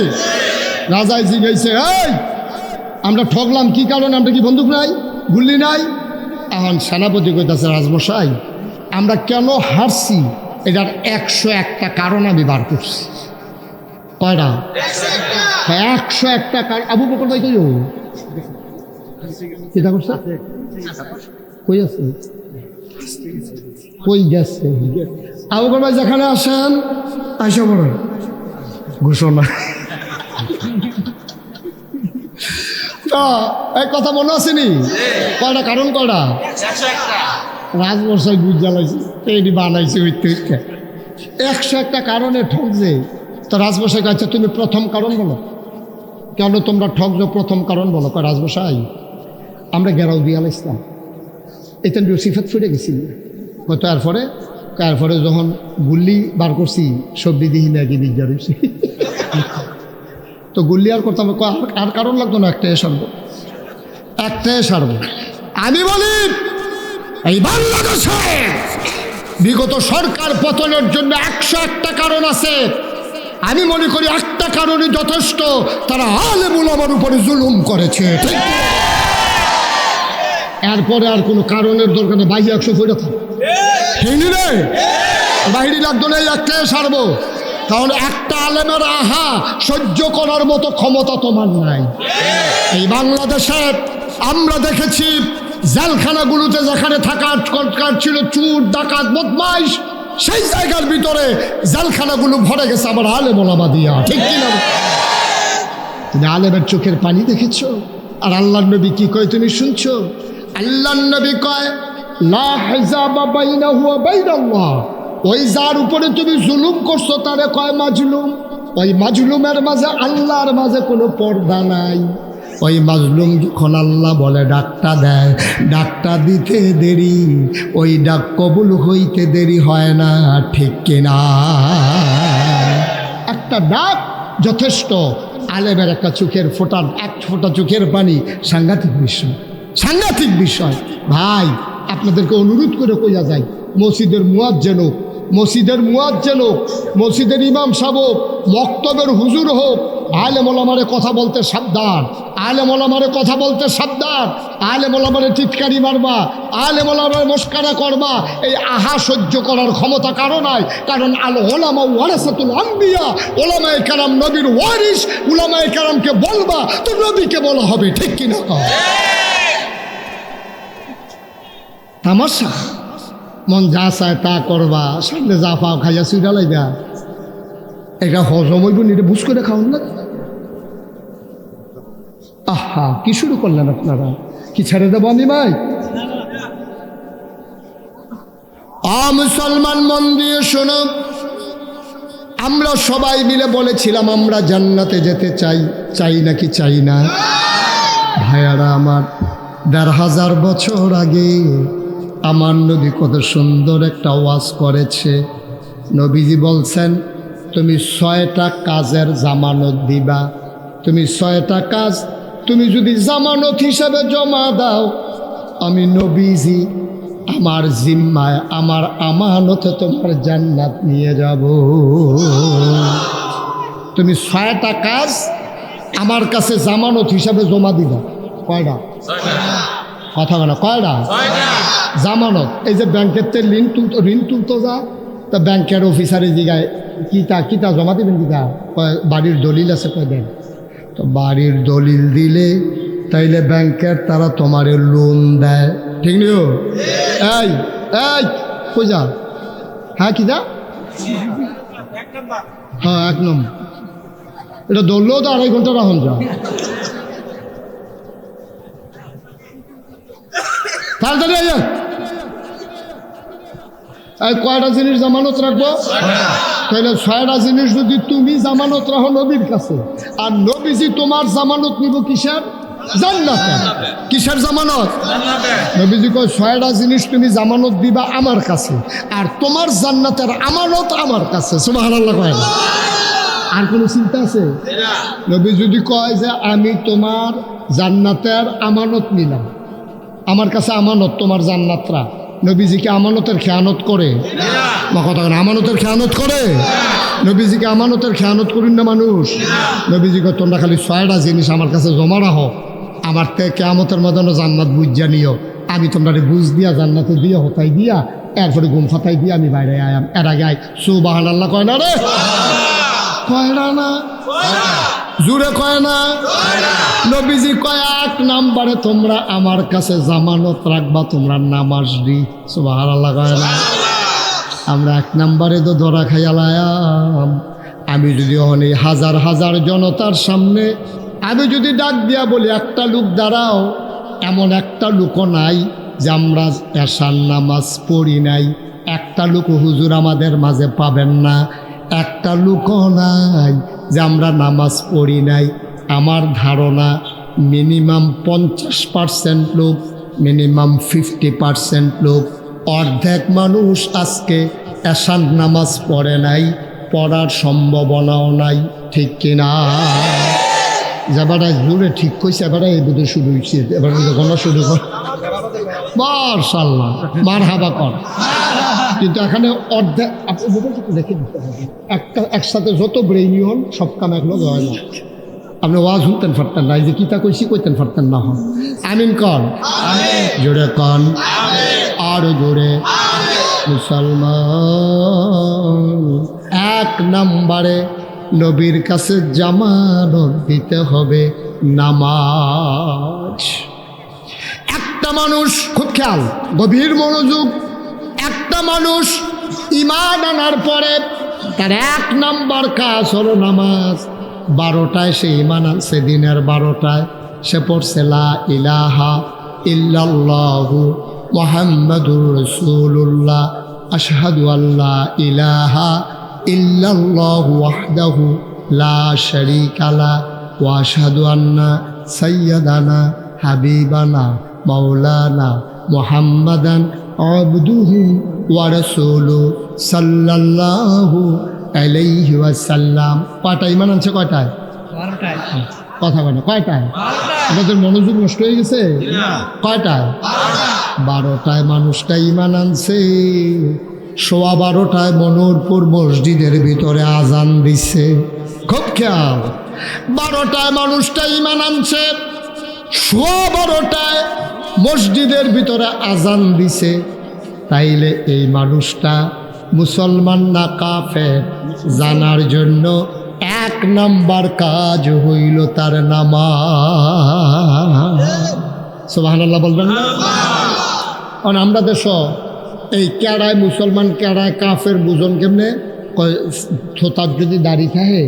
রাজায় জিগাইছে এই আমরা ঠকলাম কি কারণে, আমরা কি বন্দুক নাই গুলি নাই? এখন সেনাপতি কইতাছে রাজমশাই আমরা কেন হারছি এটার 101টা কারণ আমি বার করছি। কয়টা? 101টা কারণ। আবু বকর ভাই কই চিন্তা করছে কই আছে কই গেছে? আবু বকর ভাই যেখানে আসেন আইসা বড় ঘোষণা এই কথা মনে আসেনি? কয়টা কারণ? কয়টা? রাজমশাই বুঝ জ্বালাইছে এটি বানাইছে 101টা কারণে ঠকছে। তো রাজমশাই কাছে তুমি প্রথম কারণ বলো, কেন তোমরা ঠকছো প্রথম কারণ বলো। কয় রাজমশাই আমরা গেরাও দিয়ে আলাইছিলাম, এটা সিফাত ফুটে গেছি। কত এরপরে যখন গুল্লি বার করছি সবজি দিহি না কি বিজ্ঞা রয়েছি তো গুল্লি আর করতাম, আর কারণ লাগতো না, একটাই সারবো। আমি বলি এই বাংলাদেশে বিগত সরকার পতনের জন্য 101টা কারণ আছে। আমি মনে করি একটা কারণই যথেষ্ট, তারা আলেম উলামার উপরে জুলুম করেছে। এরপরে আর কোনো কারণের দরকার নেই, বাহির 100 ফেরত থাকে বাহিরি লাগতো না, একটাই সারবো। কারণ একটা আলেমের আহা সহ্য করার মতো ক্ষমতা তোমার নাই। এই বাংলাদেশে আমরা দেখেছি জেলখানাগুলোতে যেখানে থাকার ছিল চুর ডাকাত বদমাইশ, সেই জায়গার ভিতরে জেলখানাগুলো ভরে গেছে আবার আলেম ওলামা দিয়া। ঠিক কিনা? তুমি আলেমের চোখের পানি দেখেছ? আর আল্লাহর নবী কি কয় তুমি শুনছো? আল্লাহর নবী কয় লা হিজাবা বাইনাহু ওয়া বাইনাল্লাহ, ওই যার উপরে তুমি জুলুম করছো তারে কয় মাজলুম। ওই মাজলুমের মাঝে আল্লাহর মাঝে কোনো পর্দা নাই। ওই মাজলুম যখন আল্লাহ বলে ডাকটা দেয়, ডাকটা দিতে দেরি, ওই ডাক কবুল হইতে দেরি হয় না, ঠিক কিনা? একটা ডাক যথেষ্ট। আলেমের একটা চোখের ফোঁটার এক ফোঁটা চোখের পানি সাংঘাতিক বিষয়, সাংঘাতিক বিষয়। ভাই আপনাদেরকে অনুরোধ করে কইয়া যায়, মসজিদের মুয়াজ্জিন হোক, মসজিদের মুয়াজ্জিন হোক, মসজিদের ইমাম সাহেব হোক, মক্তবের হুজুর হোক, আলেম ওলামারে কথা বলতে সাবধান, আলেম ওলামারে কথা বলতে সাবধান। আলেম ওলামারে টিটকারি মারবা, আলেম ওলামারে মস্কারা করবা, এই আহা সহ্য করার ক্ষমতা কারো নাই। কারণ আল ওলামা ওয়ারাসাতুল আম্বিয়া, ওলামায়ে কেরাম নবীর ওয়ারিস। ওলামায়ে কেরামকে বলবা তো নবীকে বলা হবে, ঠিক কিনা? তামাশা মন যা চায় তা করবা, সামনে যা পাও খাইয়া চুইরা লাইবা। এটা হজম হইব নিতে বুঝ করে খাওয়ান না। আহা কি শুরু করলেন আপনারা? কি ছেড়ে দেবো আমি ভাই? মুসলমান মন দিয়ে শোনো, আমরা সবাই মিলে বলেছিলাম আমরা জান্নাতে যেতে চাই, চাই নাকি চাই না? ভাইয়ারা আমার, ১৫০০ বছর আগে আমার নবী কত সুন্দর একটা ওয়াজ করেছে। নবীজি বলছেন তুমি ৬টা কাজের জামানত দিবা। তুমি ৬টা কাজ তুমি যদি জামানত হিসাবে জমা দাও, আমি নবীজি আমার জিম্মায় আমার আমানতে তোমার জান্নাত নিয়ে যাব। তুমি 6টা কাজ আমার কাছে জামানত হিসাবে জমা দিবা। কয়টা? কথা বলো, কয়টা জামানত? এই যে ব্যাংকের তে ঋণ তুলতো যা, তা ব্যাংকের অফিসারে জিগায় কিতা জমা দিবেন, কিতা বাড়ির দলিল আছে, কয় দেন। তো বাড়ির দলিল দিলে তাইলে ব্যাংকের তারা তোমারে লোন দেয়, ঠিক নিও? এই এই কই যা? হ্যাঁ কি যা? হ্যাঁ 1 নম্বর। এটা ধরলেও তো 2.5 ঘন্টা রাখুন যা। তাড়াতাড়ি আইয়া। এই কয়টা জিনিস জামানত রাখবো? তাহলে 6টা জিনিস যদি তুমি জামানত রাখো নবীর কাছে, আর নবীজি তোমার জামানত নিব কিসের? জান্নাতে। কিসের জামানত? নবীজি কয় 6টা জিনিস তুমি জামানত দিবা আমার কাছে, আর তোমার জান্নাতের আমানত আমার কাছে। সুবহানাল্লাহ কয় না? আর কোনো চিন্তা আছে? নবী যদি কয় যে আমি তোমার জান্নাতের আমানত নিলাম, আমার কাছে আমানত তোমার জান্নাতরা, নবীজিকে আমানতের খেয়ানত করে? কথা কেন? আমানতের খেয়ানত করে? নবীজিকে আমানতের খেয়ানত করেন না মানুষ? নবীজিকে তোমরা খালি 6টা জিনিস আমার কাছে জমা রাখো, আমার থেকে কেয়ামতের মধ্যে জান্নাত বুঝা নিও, আমি তোমরা বুঝ দিয়া জান্নাতে দিয়ে হতাই দিয়া এরপরে ঘুম ফাতাই দিয়ে আমি বাইরে আয়াম। এর আগে আয় সুবহানাল্লাহ কয় না রে? কয়টা না? জুড়ে কয় না? নবীজি কয় 1 নম্বরে তোমরা আমার কাছে জামানত রাখবা তোমরা নামাজ দি। সুবহানাল্লাহ কয় না? আমরা 1 নম্বরে তো ধরা খাইয়ালাম। আমি যদি অনে হাজার হাজার জনতার সামনে আমি যদি ডাক দিয়া বলি একটা লোক দাঁড়াও, এমন একটা লোকও নাই যে আমরা এশার নামাজ পড়ি নাই, একটা লোক হুজুর আমাদের মাঝে পাবেন না। একটা লোকও নাই যে আমরা নামাজ পড়ি নাই। আমার ধারণা মিনিমাম 50% লোক, মিনিমাম 50% লোক, অর্ধেক মানুষ আজকে এশার নামাজ পড়ে নাই, পড়ার সম্ভাবনাও নাই, ঠিক কিনা? যাবারা জুড়ে ঠিক কইছে, এবারে এই বুধে শুরু হয়েছে, এবার গণনা শুরু কর। মাশাআল্লাহ, মারহাবা কর। কিন্তু এখানে অর্ধেক দেখে দিতে হবে, একসাথে যত ব্রেইনি হন সব কাম এক লোক হয় না। আপনি ওয়াজ শুনতেন পারতেন না, এই যে কিতা কইছি কইতেন পারতেন না। হন আমিন কন, জোরে কন, আরো জোরে। মুসলমান 1 নম্বরে নবীর কাছে জামানত দিতে হবে নামাজ। একটা মানুষ, খুব খেয়াল, গভীর মনোযোগ, একটা মানুষ ঈমান আনার পরে তার 1 নম্বর কাজ হলো নামাজ। 12টায় সে ঈমান আনছে, দিনের 12টায়, সে পড়ছে লা ইলাহা ইল্লাল্লাহু মুহাম্মাদুর রাসূলুল্লাহ আশহাদু আল্লা ইলাহা ইল্লাল্লাহু ওয়াহদাহু লা শারীকা লা ওয়া আশহাদু আন্না সাইয়্যিদানা হাবিবানা মাওলানা মুহাম্মাদান আবদুহু ওয়া রাসূলুহু সাল্লাল্লাহু আলাইহি ওয়াসাল্লাম। কয়টা ইমান আনছে? কয়টায়? কথা বলে কয়টায়? আপনাদের মনোযোগ নষ্ট হয়ে গেছে? কয়টায়? 12টায় মানুষটা ইমান আনছে। 12:15 মনোরপুর মসজিদের ভিতরে আজান দিছে। খুব খেয়াল, 12টায় মানুষটা ইমান আনছে, 12:15 মসজিদের ভিতরে আজান দিছে। তাইলে এই মানুষটা মুসলমান না কাফের জানার জন্য 1 নাম্বার কাজ হইল তার নামাজ। সুবহানাল্লাহ বলবেন না? কারণ আমরা দেশ এই কেড়ায় মুসলমান কেড়ায় কাফের বুঝন কেমনে? থোতার যদি দাড়ি থাকে,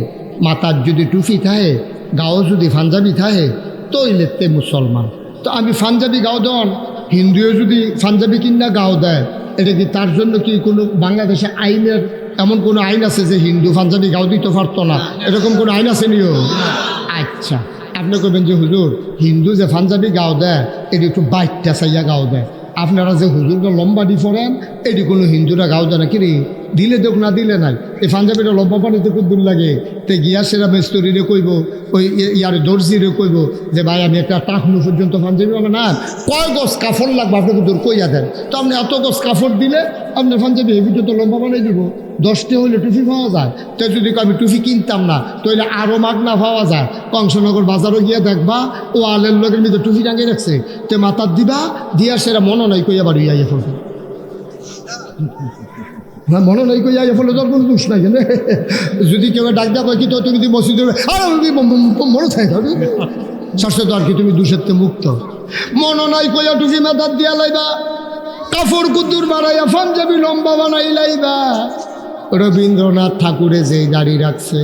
মাথার যদি টুপি থাকে, গাও যদি পাঞ্জাবি থাকে, তৈলেতে মুসলমান। তো আমি পাঞ্জাবি গাও দেন, হিন্দুও যদি পাঞ্জাবি কিনা গাও দেয়, এটা কি তার জন্য কি কোনো বাংলাদেশে আইনের এমন কোনো আইন আছে যে হিন্দু পাঞ্জাবি গাও দিতে পারতো না? এরকম কোনো আইন আছে নিও? আচ্ছা, আপনি কবেন যে হুজুর হিন্দু যে পাঞ্জাবি গাও দেয় এটি একটু বাইকটা চাইয়া গাও দেয়, আপনারা যে হুজুরটা লম্বা দি পড়েন এটি কোনো হিন্দুরা গাও দেয় না? কিরে দিলে দেখ না দিলে নাই, এই পাঞ্জাবিটা লম্বা পানিতে খুব দূর লাগে। তে গিয়া সেরা মেস্তরিরে কইব, ওই ইয়ারে দর্জিরে কইব যে ভাই আমি একটা টাকনু পর্যন্ত পাঞ্জাবি হবে না, কয় গজ কাপড় লাগবে আপনাকে দূর কইয়া দেন। তো আপনি এত গজ কাপড় দিলে আপনার পাঞ্জাবি এই পর্যন্ত লম্বা বানাই দিব। 10টা হইলে টুপি পাওয়া যায়। তো যদি আমি টুপি কিনতাম না তাহলে আরও মাগনা পাওয়া যায়। কংসনগর বাজারও গিয়ে দেখবা ও আলের লোকের মধ্যে টুপি টাঙিয়ে রাখছে, তে মাথার দিবা দিয়া সেরা মনে নাই কইয়া বাড়ি আইয়া ফেলবে। না মনে নাই কই আইয়া ফেলে তোর কোনো দোষ নাই। কেন যদি কেউ ডাক দেওয়া কি তো তুমি মসজিদ মনে থাকে শাস্ত্র তো আর কি তুমি দোষের মুক্ত। মনে নাই কইয়া টুপি মাথার দিয়া লাইবা, কাপড় কুতুর বাড়াইয়া পাঞ্জাবি লম্বা বানাই লাইবা। রবীন্দ্রনাথ ঠাকুরে যেই দাড়ি রাখছে,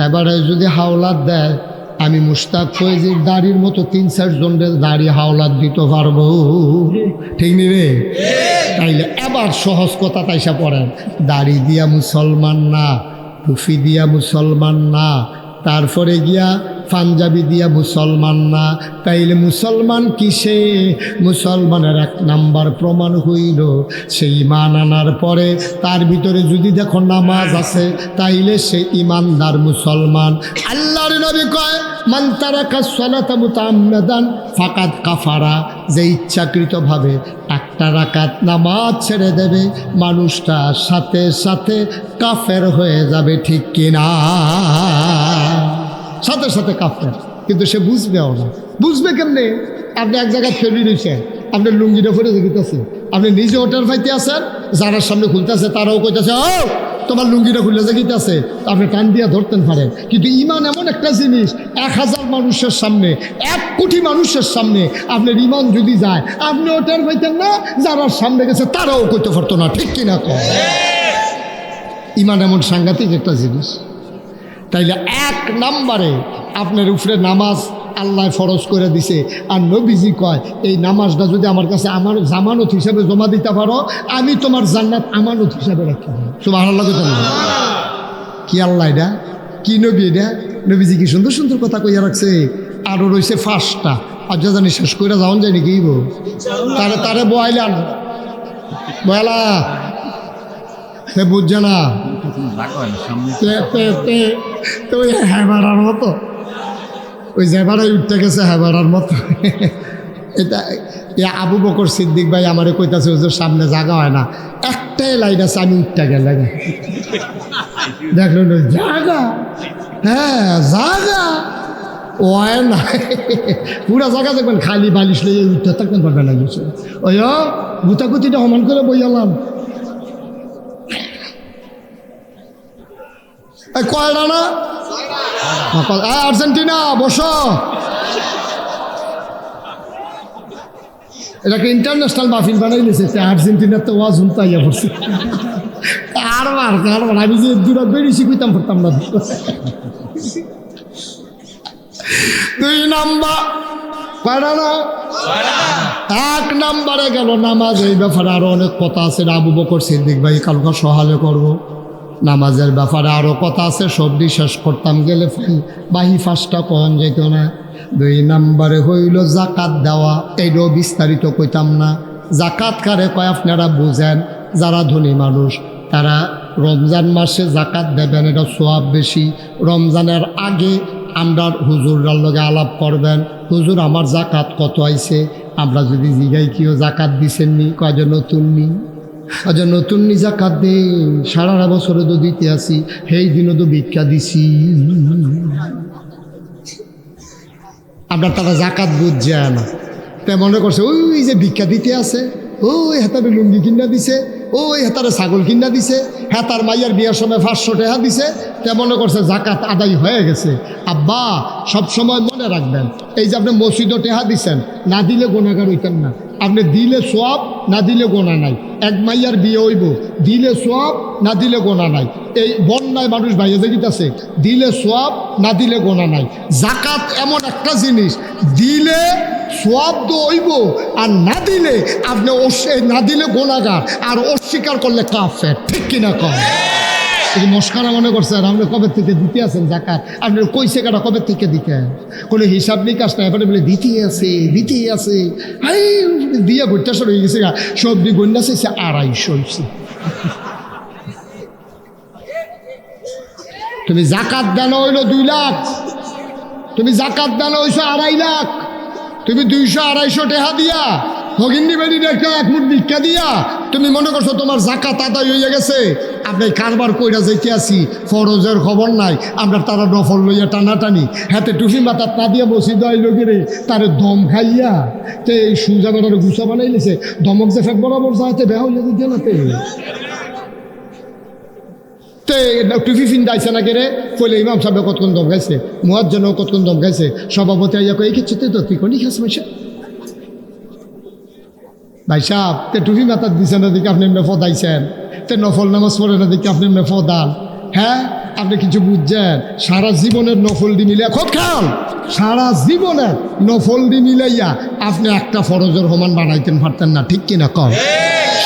এবারে যদি হাওলাত দেয়, আমি মুশতাক ফয়েজির দাড়ির মতো 3-4 জনের দাড়ি হাওলাত দিতে পারবো। ঠিক নি রে? তাইলে এবার সহজ কথা তাইসা পড়েন, দাড়ি দিয়া মুসলমান না, টুপি দিয়া মুসলমান না, তারপরে গিয়া পাঞ্জাবি দিয়া মুসলমান না। তাইলে মুসলমান কিসে? মুসলমানের 1 নাম্বার প্রমাণ হইল সেই ঈমান আনার পরে তার ভিতরে যদি দেখো নামাজ আছে, তাইলে সে ঈমানদার মুসলমান। আল্লাহর নবী কয় মান তারাকা সালাতা মুতাআম্মিদান ফাকাদ কাফারা, যে ইচ্ছাকৃতভাবে 1টা রাকাত নামাজ ছেড়ে দেবে মানুষটা সাথে সাথে কাফের হয়ে যাবে। ঠিক কিনা? সাথে সাথে কাফের। কিন্তু সে বুঝবেও না। বুঝবে কেমনে? আপনি এক জায়গায় ফেরি রয়েছেন, আপনার লুঙ্গিটা ফেরে দেখিতেছে, আপনি নিজে হোটেল পাইতে আছেন, যারা সামনে খুলতেছে তারাও কইতেছে ও তোমার লুঙ্গিটা খুলে দেখিতেছে, আপনি টান দিয়া ধরতেন পারেন। কিন্তু ঈমান এমন একটা জিনিস, 1000 মানুষের সামনে, 1 কোটি মানুষের সামনে আপনার ঈমান যদি যায়, আপনি হোটেল পাইতেন না, যারা সামনে গেছে তারাও কইতে পারতো না। ঠিক কিনা? ঈমান এমন সাংঘাতিক একটা জিনিস। তাইলে 1 নম্বরে আপনার উপরে নামাজ আল্লাহ ফরজ করে দিছে। আর নবীজি কয় এই নামাজটা যদি আমার কাছে আমার জামানত হিসাবে জমা দিতে পারো, আমি তোমার জান্নাত আমানত হিসাবে রাখতে পারো। সুবহানাল্লাহ। কি আল্লাহ এটা? কি নবী এটা? নবীজি কি সুন্দর সুন্দর কথা কইয়া রাখছে। আরও রয়েছে 5টা, আর যা জানি শেষ করে যাওয়া যায় নাকি? তারে তারে বয়াইলান বয়ালা সে বুঝছে না তো ওই হ্যাবারার মতো, ওই জেবারাই উঠতে গেছে হ্যাবারার মতো। এটা আবু বকর সিদ্দিক ভাই আমারে কইতাছে ওদের সামনে জায়গা হয় না, একটাই লাইন আছে, আমি উঠতে গেলে দেখলেন জায়গা, হ্যাঁ জায়গা ওয় না, পুরা জায়গা দেখবেন খালি বালিশ লইয়ে উঠতে থাকবেন পারবে না। ওই গুতাগুতিটা সমান করে বইয়ালাম। কয়টা না? আর্জেন্টিনা বসো, এটাকে ইন্টারন্যাশনাল মাহফিল বানাই নিয়েছে। আর্জেন্টিনার তো ওয়াজ শুনতে আইয়া পড়ছে। কারবার কারবার আমি যে দূরা বেরিয়েছি কইতাম পারতাম না। 2 নাম্বার কয়টা না 1 নাম্বারে গেল নামাজ। এই ব্যাপারে আরো অনেক কথা আছে, আবু বকর সিদ্দিক ভাই কালকা সহালে করব। নামাজের ব্যাপারে আরো কথা আছে, সবটি শেষ করতাম গেলে বাহি 5টা কন যেত না। 2 নাম্বারে হইল জাকাত দেওয়া, এইটাও বিস্তারিত কইতাম না। জাকাত কারে কয় আপনারা বুঝেন, যারা ধনী মানুষ তারা রমজান মাসে জাকাত দেবেন, এটা সোয়াব বেশি। রমজানের আগে আমরা হুজুররার লগে আলাপ করবেন, হুজুর আমার জাকাত কত আইছে। আমরা যদি জিগাই কেউ জাকাত দিছেন নি, কয় নতুন নি, নতুন নি জাকাত দে, সারা বছরে তো দিতে আসি, সেই দিনও তো ভিক্ষা দিছি। আপনার তারা জাকাত বুঝছে না, তাই মনে করছে ওই যে ভিক্ষা দিতে আছে, ওই হেতারে লুঙ্গি কিনা দিছে, ওই হেতারে ছাগল কিনা দিছে, হেতার মাইয়ার বিয়ার সময় 500 টাকা দিছে, তে মনে করছে জাকাত আদায় হয়ে গেছে। আব্বা সবসময় মনে রাখবেন, এই যে আপনি মসজিদও টেহা দিছেন, না দিলে গুনাহগার হইতেন না। আপনি দিলে সোয়াব, না দিলে গোনা নাই। এক মাইয়ার বিয়ে হইব, দিলে সোয়াব, না দিলে গোনা নাই। এই বন্যায় মানুষ বাইরে যেতেছে, দিলে সোয়াব, না দিলে গোনা নাই। জাকাত এমন একটা জিনিস, দিলে সোয়াব তো হইব, আর না দিলে আপনি না দিলে গোনাগার, আর অস্বীকার করলে কাফের। ঠিক কিনা কম? মস্কারা মনে করছেন আপনি কবে থেকে দিতে আছেন জাকাত, আপনি কইছে কাটা কবে থেকে দিতে, কোনো হিসাব নিকাশ না, এবারে বলে দিতেই আছে। দিয়া বৈটাসর হয়ে গেছে, সবজি গন্যা চাইছে 250 হয়েছে। তুমি জাকাত দেন হইল 2 লাখ, তুমি জাকাত দেন হইছো 2.5 লাখ, তুমি 200-250 টাকা দিয়া ভগিনী বেড়ি একটা 1 মুঠ ভিক্ষা দিয়া তুমি মনে করছো তোমার জাকাত আদায় হয়ে গেছে। আপনি কারবার কইরা যাইতে আসি, ফরজের খবর নাই, আমরা তারা নফল লইয়া টানাটানি, হাতে টুফি মাথার না দিয়া মসজিদ আইল গেলে তারে দম খাইয়া তে এই সুজা বেড়ারে গুছা বানাই লিছে, দমক যে ফেক বরাবর যাইতে বেহা হইয়া দিতে না তে টুফি ফিন্দাইছে না কেরে কইলে ইমাম সাহেব কতক্ষণ দম খাইছে, মুয়াজ্জিনও কতক্ষণ দম খাইছে, সভাপতি আইয়া কই এই ক্ষেত্রে তো তুই কোনি খাস মাইসা ভাই সাহেব, তে টুপি মাথার দিচ্ছেন না দেখে আপনি মেফদ আইছেন, তে নফল নামাজ পড়ে না দেখে আপনি মেফদ আন। হ্যাঁ, আপনি কিছু বুঝছেন? সারা জীবনের নফল দি মিলিয়া খুব খেয়াল, সারা জীবনের নফল দি মিলাইয়া আপনি একটা ফরজের সমান বানাইতেন পারতেন না। ঠিক কিনা কম?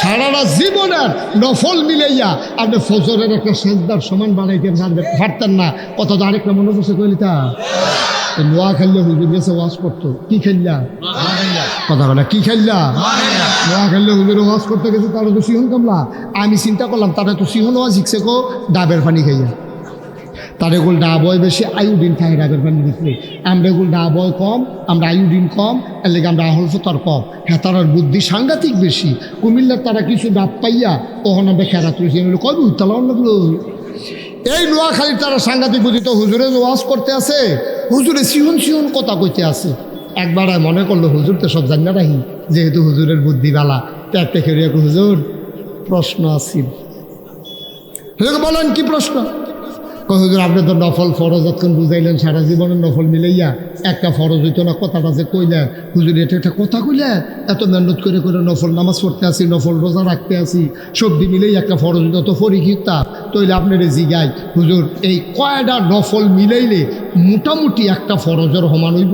সারাটা জীবনের নফল মিলাইয়া আপনি ফজরের একটা সেজদার সমান বানাইতেন পারতেন না। কত তো আরেকটা মনে করছে কইলিতা নোয়া খেললে হুজুর গেছে ওয়াজ করতো, কি খেললা কথা বলে, কি খেললা নোয়া খেললে হুজুরে ওয়াজ করতে গেছে, তারা তো সিহন কামলা। আমি চিন্তা করলাম তারা তো সিহন ওয়াজ শিখছে কো ডাবের পানি খাইয়া, তার এগুলো ডাব হয় বেশি, আয়োডিন খাই ডাবের পানি দিচ্ছে। আমরা এগুলো ডাব হয় কম, আমরা আয়োডিন কম, এর লেগে আমরা আহল ফতর কম। হ্যাঁ, তার বুদ্ধি সাংঘাতিক বেশি। কুমিল্লার তারা কিছু ডাব পাইয়া তখন আমরা খেলা তুলেছি, কবে উত্তালাম লাগলো। এই নোয়াখালীর তারা সাংঘাতিক বুদ্ধি, তো হুজুরে ওয়াজ করতে আছে, হুজুরে সিহন কথা কইতে আছে। একবার মনে করলো হুজুর তো সব জানি না রাহি, যেহেতু হুজুরের বুদ্ধি বালা, প্যাটে খেয়ে হুজুর প্রশ্ন আসিল। বলেন কি প্রশ্ন? হুজুর আপনি তো নফল ফরজ এতক্ষণ বুঝাইলেন, সারা জীবনের নফল মিলাইয়া একটা ফরজ হইতো না, কথাটা যে কইলেন হুজুর এটা একটা কথা কইলেন, এত মেহনত করে নফল নামাজ পড়তে আসি, নফল রোজা রাখতে আসি, সবজি মিলেই একটা ফরজ হইতো, তো পরীক্ষিতা তৈলে আপনার জিগাই হুজুর এই কয়টা নফল মিলাইলে মোটামুটি একটা ফরজের সমান হইব?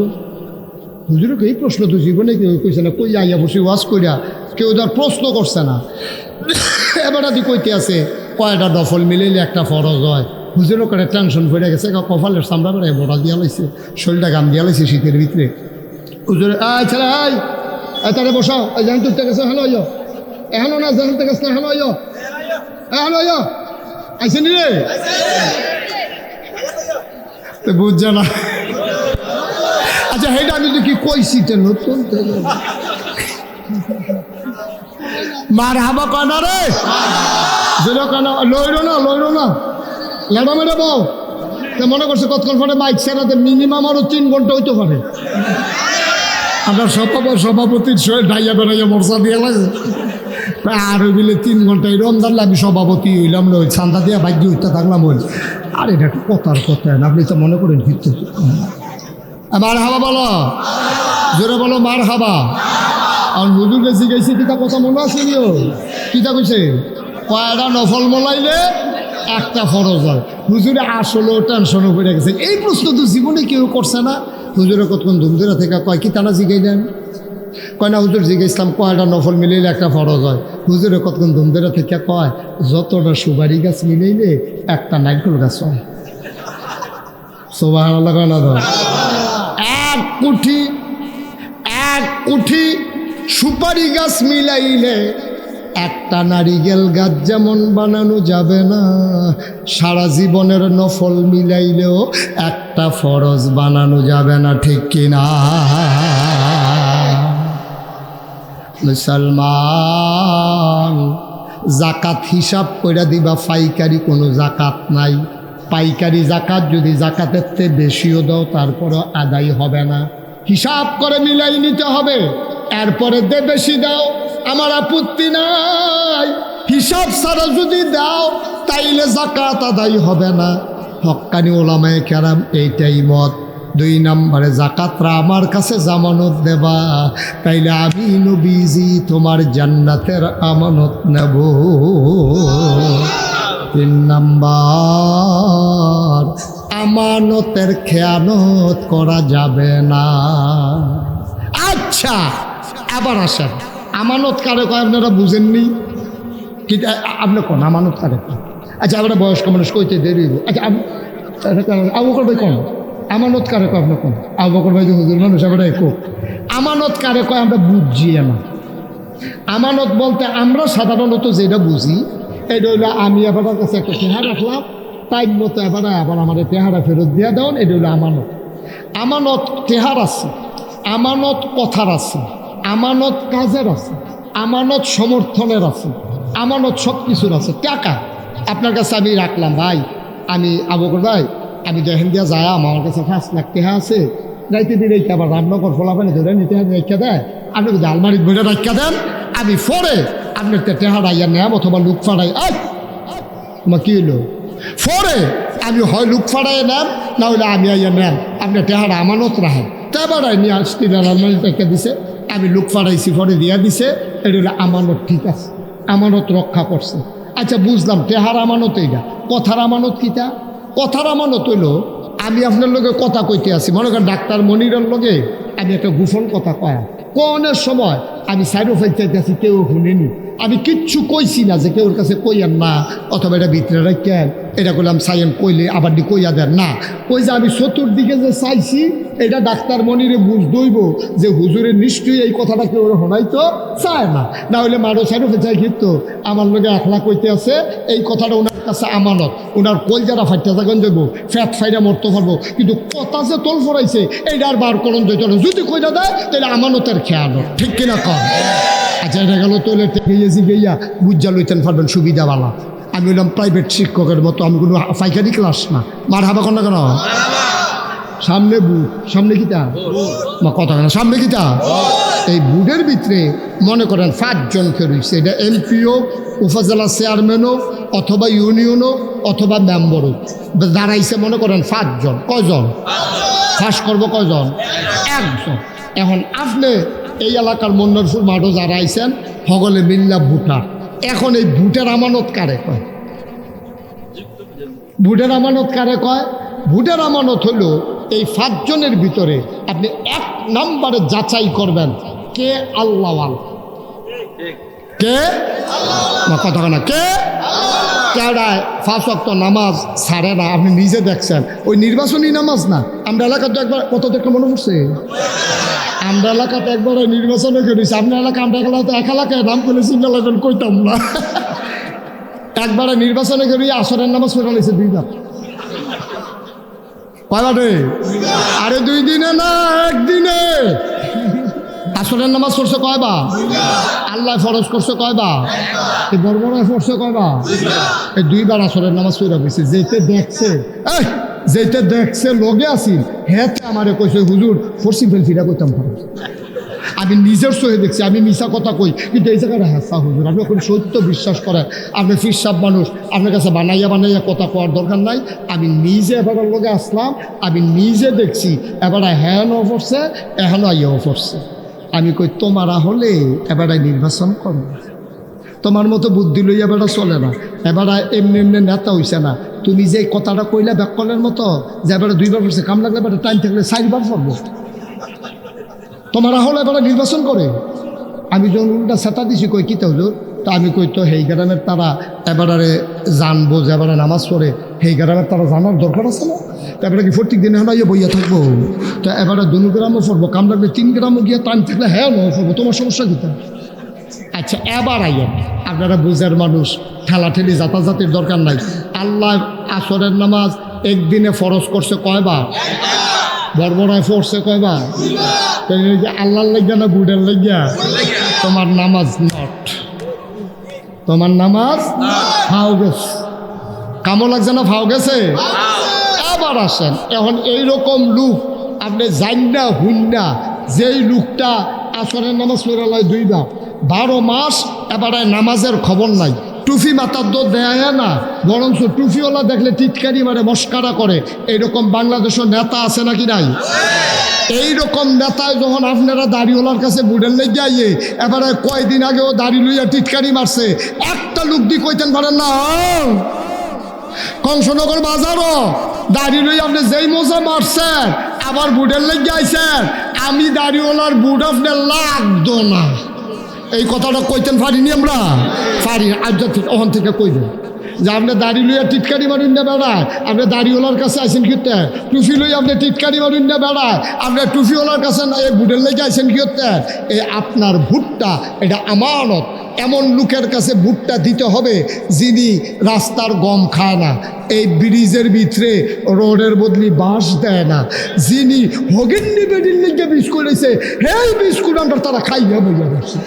হুজুরকে এই প্রশ্ন তো জীবনে কেউ কইছে না, কই আইয়া বসে ওয়াজ কইরা কেউ তার প্রশ্ন করছে না। এবার আদি কইতে আছে কয়টা নফল মিলাইলে একটা ফরজ হয়। হুজুরও করে টেনশন পড়ে গেছে, কপালের চামড়া বেড়ে বড়া দিয়া লাইছে, শরীরটা গাম দিয়া লাইছে শীতের ভিতরে। হুজুর আয় ছেলে আয় তারে বসাও, জান তুলতে গেছে, হ্যালো আইয় এখনো না, জানতে গেছে না, হ্যালো আইয় হ্যালো আইয় আইসে নি রে, তো বুঝছে না। আচ্ছা হেটা আমি তো কি কইছি তো নতুন মার হাবা কানা রে, কানা লইরো না লেডা মেরে বউ, তা মনে করছে কতক্ষণ পরে বাইক সেরাতে মিনিমাম আরও 3 ঘন্টা হইতে পারে। আপনার সভাপতির ডাইয়া বেড়াইয়া মর্চা দিয়ে লাগে আর ওই বিলে 3 ঘন্টা। এই রমজান আমি সভাপতি হইলাম না, ওই ছান্দা দিয়া বাইক দিয়ে উঠতে থাকলাম। ওই আর এটা একটু কথার কথা, আপনি তো মনে করেন ফিরতে মার হাবা বলো, জোরে বলো মার হাবা। আর হুজুরকে জিজ্ঞাসি কিতা কথা মনে আছে নিও, কিতা কইছে কয়টা নফল মলাইলে একটা ফরজ হয়। হুজুরে আসলেও টেনশনও পড়ে গেছে। এই প্রশ্ন তো জীবনে কেউ করছে না। হুজুরে কতক্ষণ ধুমধুরা থেকে কয় কি তানা জিগাইলেন? কয় না হুজুর জিগে ইসলাম কয়টা নফল মিলাইলে একটা ফরজ হয়। হুজুরে কতক্ষণ ধুমধুরা থেকে কয় যতটা সুপারি গাছ মিলাইলে একটা নারকেল গাছ হয়। সুবহানাল্লাহ কয় না? এক কুঠি সুপারি গাছ মিলাইলে একটা নারিকেল গাছ যেমন বানানো যাবে না, সারা জীবনের নফল মিলাইলেও একটা ফরজ বানানো যাবে না, ঠিক কিনা? মুসলমান, জাকাত হিসাব করে দিবা, পাইকারি কোনো জাকাত নাই। পাইকারি জাকাত যদি জাকাতের চেয়ে বেশিও দাও তারপরও আদায় হবে না, হিসাব করে মিলাই নিতে হবে। এরপরে বেশি দাও আমার আপত্তি নাই, হিসাব ছাড়া যদি দাও তাইলে জাকাত আদায় হবে না। হক্কানি ওলামায়ে কেরাম এইটাই মত। 2 নম্বরে জাকাতরা আমার কাছে জামানত দেবা, তাইলে আমি নবীজি তোমার জান্নাতের আমানত নেব। 3 নম্বর, আমানতের খেয়ানত করা যাবে না। আচ্ছা, আবার আসেন, আমানত কারে কয় আপনারা বুঝেননি? কিন্তু আপনি কোন আমানত কারে কয়? আচ্ছা, আমরা বয়স্ক মানুষ কইতে দেরি। আচ্ছা, আবু বকর ভাই কোন আমানত কারে কয়? আপনি কোন? আবু বকর ভাই হুজুর মানুষ, আমরা একো আমানত কারে কয় আমরা বুঝি না। আমানত বলতে আমরা সাধারণত যেটা বুঝি এটা হইলো আমি আপনার কাছে একটা টেহা রাখলাম, টাইম মতো আবার আমার টেহারা ফেরত দিয়ে দেন, এটা হইলো আমানত। আমানত টেহার আছে, আমানত কথার আছে, আমানত কাজের আছে, আমানত সমর্থনের আছে, আমানত সব কিছুর আছে। টাকা আপনার কাছে আমি রাখলাম, ভাই আমি আবু বকর ভাই আমি দেখেন দিয়া যায় আমার কাছে 5 লাখ টাকা আছে, রাইতে দিন রেখে আবার রান্নাঘর ফোলা পানি ধরে নিতে রেখে দেয়, আপনি যদি আলমারির বইটা রাখা দেন, আমি ফরে আপনার টেহারা ইয়া নেব অথবা লুক ফাড়াই। তোমার কী হইলো? ফরে আমি হয় লুক ফাড়াই নেন, না হলে আমি আইয়া নেন, আপনার টেহারা আমানত রাখেন। তেবারাই নিয়ে আসতে আলমারি রেখে দিছে, আমি লুক ফাড়াইছি, ফরে দিয়া দিছে, এটা হলো আমানত। ঠিক আছে, আমানত রক্ষা করছে। আচ্ছা বুঝলাম, টেহার আমানত এইটা। কথার আমানত কিটা? কথার আমানত হইল আমি আপনার লগে কথা কইতে আসি, মনে করেন ডাক্তার মনিরের লগে আমি একটা গোপন কথা কয়া কোনের সময় আমি সাইড অফ চাইতে আছি, কেউ শুনেনি, আমি কিচ্ছু কইছি না যে কেউর কাছে কইয়ান না, অথবা এটা ভিতরে রাখেন, এটা করলাম সাইন কইলে আবার দি কইয়া দেন না। ওই যে আমি চতুর্দিকে যে চাইছি এটা ডাক্তার মনিরে বুঝ দইব যে হুজুরের নিশ্চয়ই এই কথাটা কেউ হনাইতো চায় না, না হলে মারো সাইড অফে চাই কিন্তু আমার লগে একলা কইতে আছে এই কথাটা ওনার কাছে আমানত, ওনার কল যারা ফাইটা থাকেন দেবো, ফ্যাট ফাইটা মরতে পারবো, কিন্তু কথা যে তোল ফরাইছে এইটা আর বার করণ দিত না, যদি কইটা দেয় তাহলে আমানতের খেয়াল, ঠিক কিনা কর? আচ্ছা, এটা গেল তোলে গিয়েছি গিয়া বুঝা লইতেন পারবেন সুবিধাওয়ালা। আমি হইলাম প্রাইভেট শিক্ষকের মতো, আমি কোনো পাইকারি ক্লাস না। মার হাবা কর না কেন? সামনে বুট, সামনে কিতা কথা কেন, সামনে কিতা এই বুটের ভিতরে মনে করেন 5 জনকে রয়েছে, এটা এমপিও, উপজেলা চেয়ারম্যানও, অথবা ইউনিয়নও, অথবা মেম্বারও দাঁড়াইছে, মনে করেন 5 জন। কয়জন ফাঁস করবো? কয়জন? 1 জন। এখন আপনি এই এলাকার মন্নরপুর মাঠও যারা আইছেন সকলে মিল্লা ভুটার। এখন এই ভোটের আমানত কারে কয়? ভোটের আমানত কারে কয়? ভোটের আমানত হলো এই 5 জনের ভিতরে আপনি 1 নম্বরে যাচাই করবেন কে আল্লাহওয়াল, কে কথা না, কে কেডায় 5 ওয়াক্ত নামাজ ছাড়ে না। আপনি নিজে দেখছেন, ওই নির্বাচনী নামাজ না। আমরা এলাকাতে একবার কত দেখে মনে পড়ছে, আমরা এলাকাতে একবার নির্বাচনে করেছি। আপনার এলাকা, আমরা এলাকাতে এক এলাকায় নাম করলে সিঙ্গেল এখন কইতাম না। একবারে নির্বাচনে করি আসরের নামাজ পড়া নিয়েছে 2 বার। কয়বারে? আরে 2 দিনে না, 1 দিনে। আসরের নামাজ পড়ছে কয়বার? আল্লাহ ফরজ করছে কয়বার? এই বর্বরায় পড়ছে কয়বার? এই 2 বার আসরের নামাজ পড়া গেছে। যেতে দেখছে লগে আসিল হেতে আমারে কইছে হুজুর ফরসি ফেলফিরা কইতাম ফরজ। আমি নিজের সহে দেখছি, আমি মিশা কথা কই, কিন্তু এই জায়গাটা হাসা হুজুর আপনি এখন সত্য বিশ্বাস করেন। আপনি ফিরসাব মানুষ, আপনার কাছে বানাইয়া কথা কওয়ার দরকার নাই। আমি নিজে এবার লগে আসলাম, আমি নিজে দেখছি এবার হ্যানও পড়ছে, এখনও আইয়াও পড়ছে। আমি কই তোমারা হলে এবারে নির্বাচন করো, তোমার মতো বুদ্ধি লইয়া বেড়া চলে না। এবার এমনি এমনি নেতা হইছে না, তুমি যে কথাটা কইলা ব্যাককলের মতো যে এবারে 2বার পড়ছে, কাম লাগলে এবারে টাইম থাকলে 4বার পড়বো। তোমার হলো এবারে নির্বাচন করে। আমি যখন উল্টা সেটা দিছি, কই কী হলো, তা আমি কই তো হেই গ্রামের তারা এবারে জানবো যে এবারে নামাজ পড়ে, হেই গ্রামের তারা জানার দরকার আছে না? তারপরে কি প্রত্যেক দিনে হলো ইয়ে বইয়া থাকবো? তো এবারে 2 গ্রামও পড়বো, কাম লাগলে 3 গ্রামও গিয়ে টাইম থাকলে হ্যাঁ নয় পড়বো, তোমার সমস্যা কী? আচ্ছা এবার আইয়েন, আপনারা বুঝার মানুষ, ঠেলাঠেলি যাতাযাতির দরকার নাই। আল্লাহ আসরের নামাজ একদিনে ফরজ করছে কয়বার? বর্বরায় পড়ছে কয়বার? আল্লাহর লাগিয়া না বুড়ের লাগিয়া? তোমার নামাজ নট, তোমার নামাজ ফাও গেছে। কামো লাগছে না ফাও গেছে? আবার আসেন, এখন এইরকম লোক আপনি জাননা হুন্না, যেই লোকটা আসরের নামাজ পড়ে লয় 2বার, 12 মাস এবারে নামাজের খবর নাই, টুফি মাথার দোষ দেয় না, বরঞ্চ টুফিওয়ালা দেখলে টিটকারি মারে, মস্কারা করে। এইরকম বাংলাদেশের নেতা আছে নাকি নাই? এইরকম নেতায় যখন আপনারা দাড়িওয়ালার কাছে বুড়ের লেগে আইয়ে এবারে কয়দিন আগেও দাড়ি লইয়া টিটকারি মারছে, একটা লোক দিয়ে কইতেন পারেন না কংসনগর বাজারও দাড়ি লই আপনি যেই মজা মারছেন, আবার বুড়ের লেগে আইছেন, আমি দাড়িওয়ালার বুট আপনি লাগতো না। এই কথাটা কইতেন পারিনি আমরা? পারি। আজ ওখান থেকে কইবেন যে আপনি দাড়ি লইয়া টিটকারি মারুন না বেড়ায়, আপনি দাড়িওয়ালার কাছে আইসেন কিতে? টুফি লই আপনি টিটকারি মারুন না বেড়ায়, আপনি টুফিওয়ালার কাছে না এই বুটের লেগে আইসেন কিতে? এই আপনার ভুট্টা এটা আমানত। এমন লোকের কাছে ভুট্টা দিতে হবে যিনি রাস্তার গম খায় না, এই ব্রিজের ভিতরে রোডের বদলি বাঁশ দেয় না, যিনি হগিন্নি বেডির লেগে বিস্কুট হয়েছে, সেই বিস্কুট আমরা তারা খাইয়া বইয়া বসে।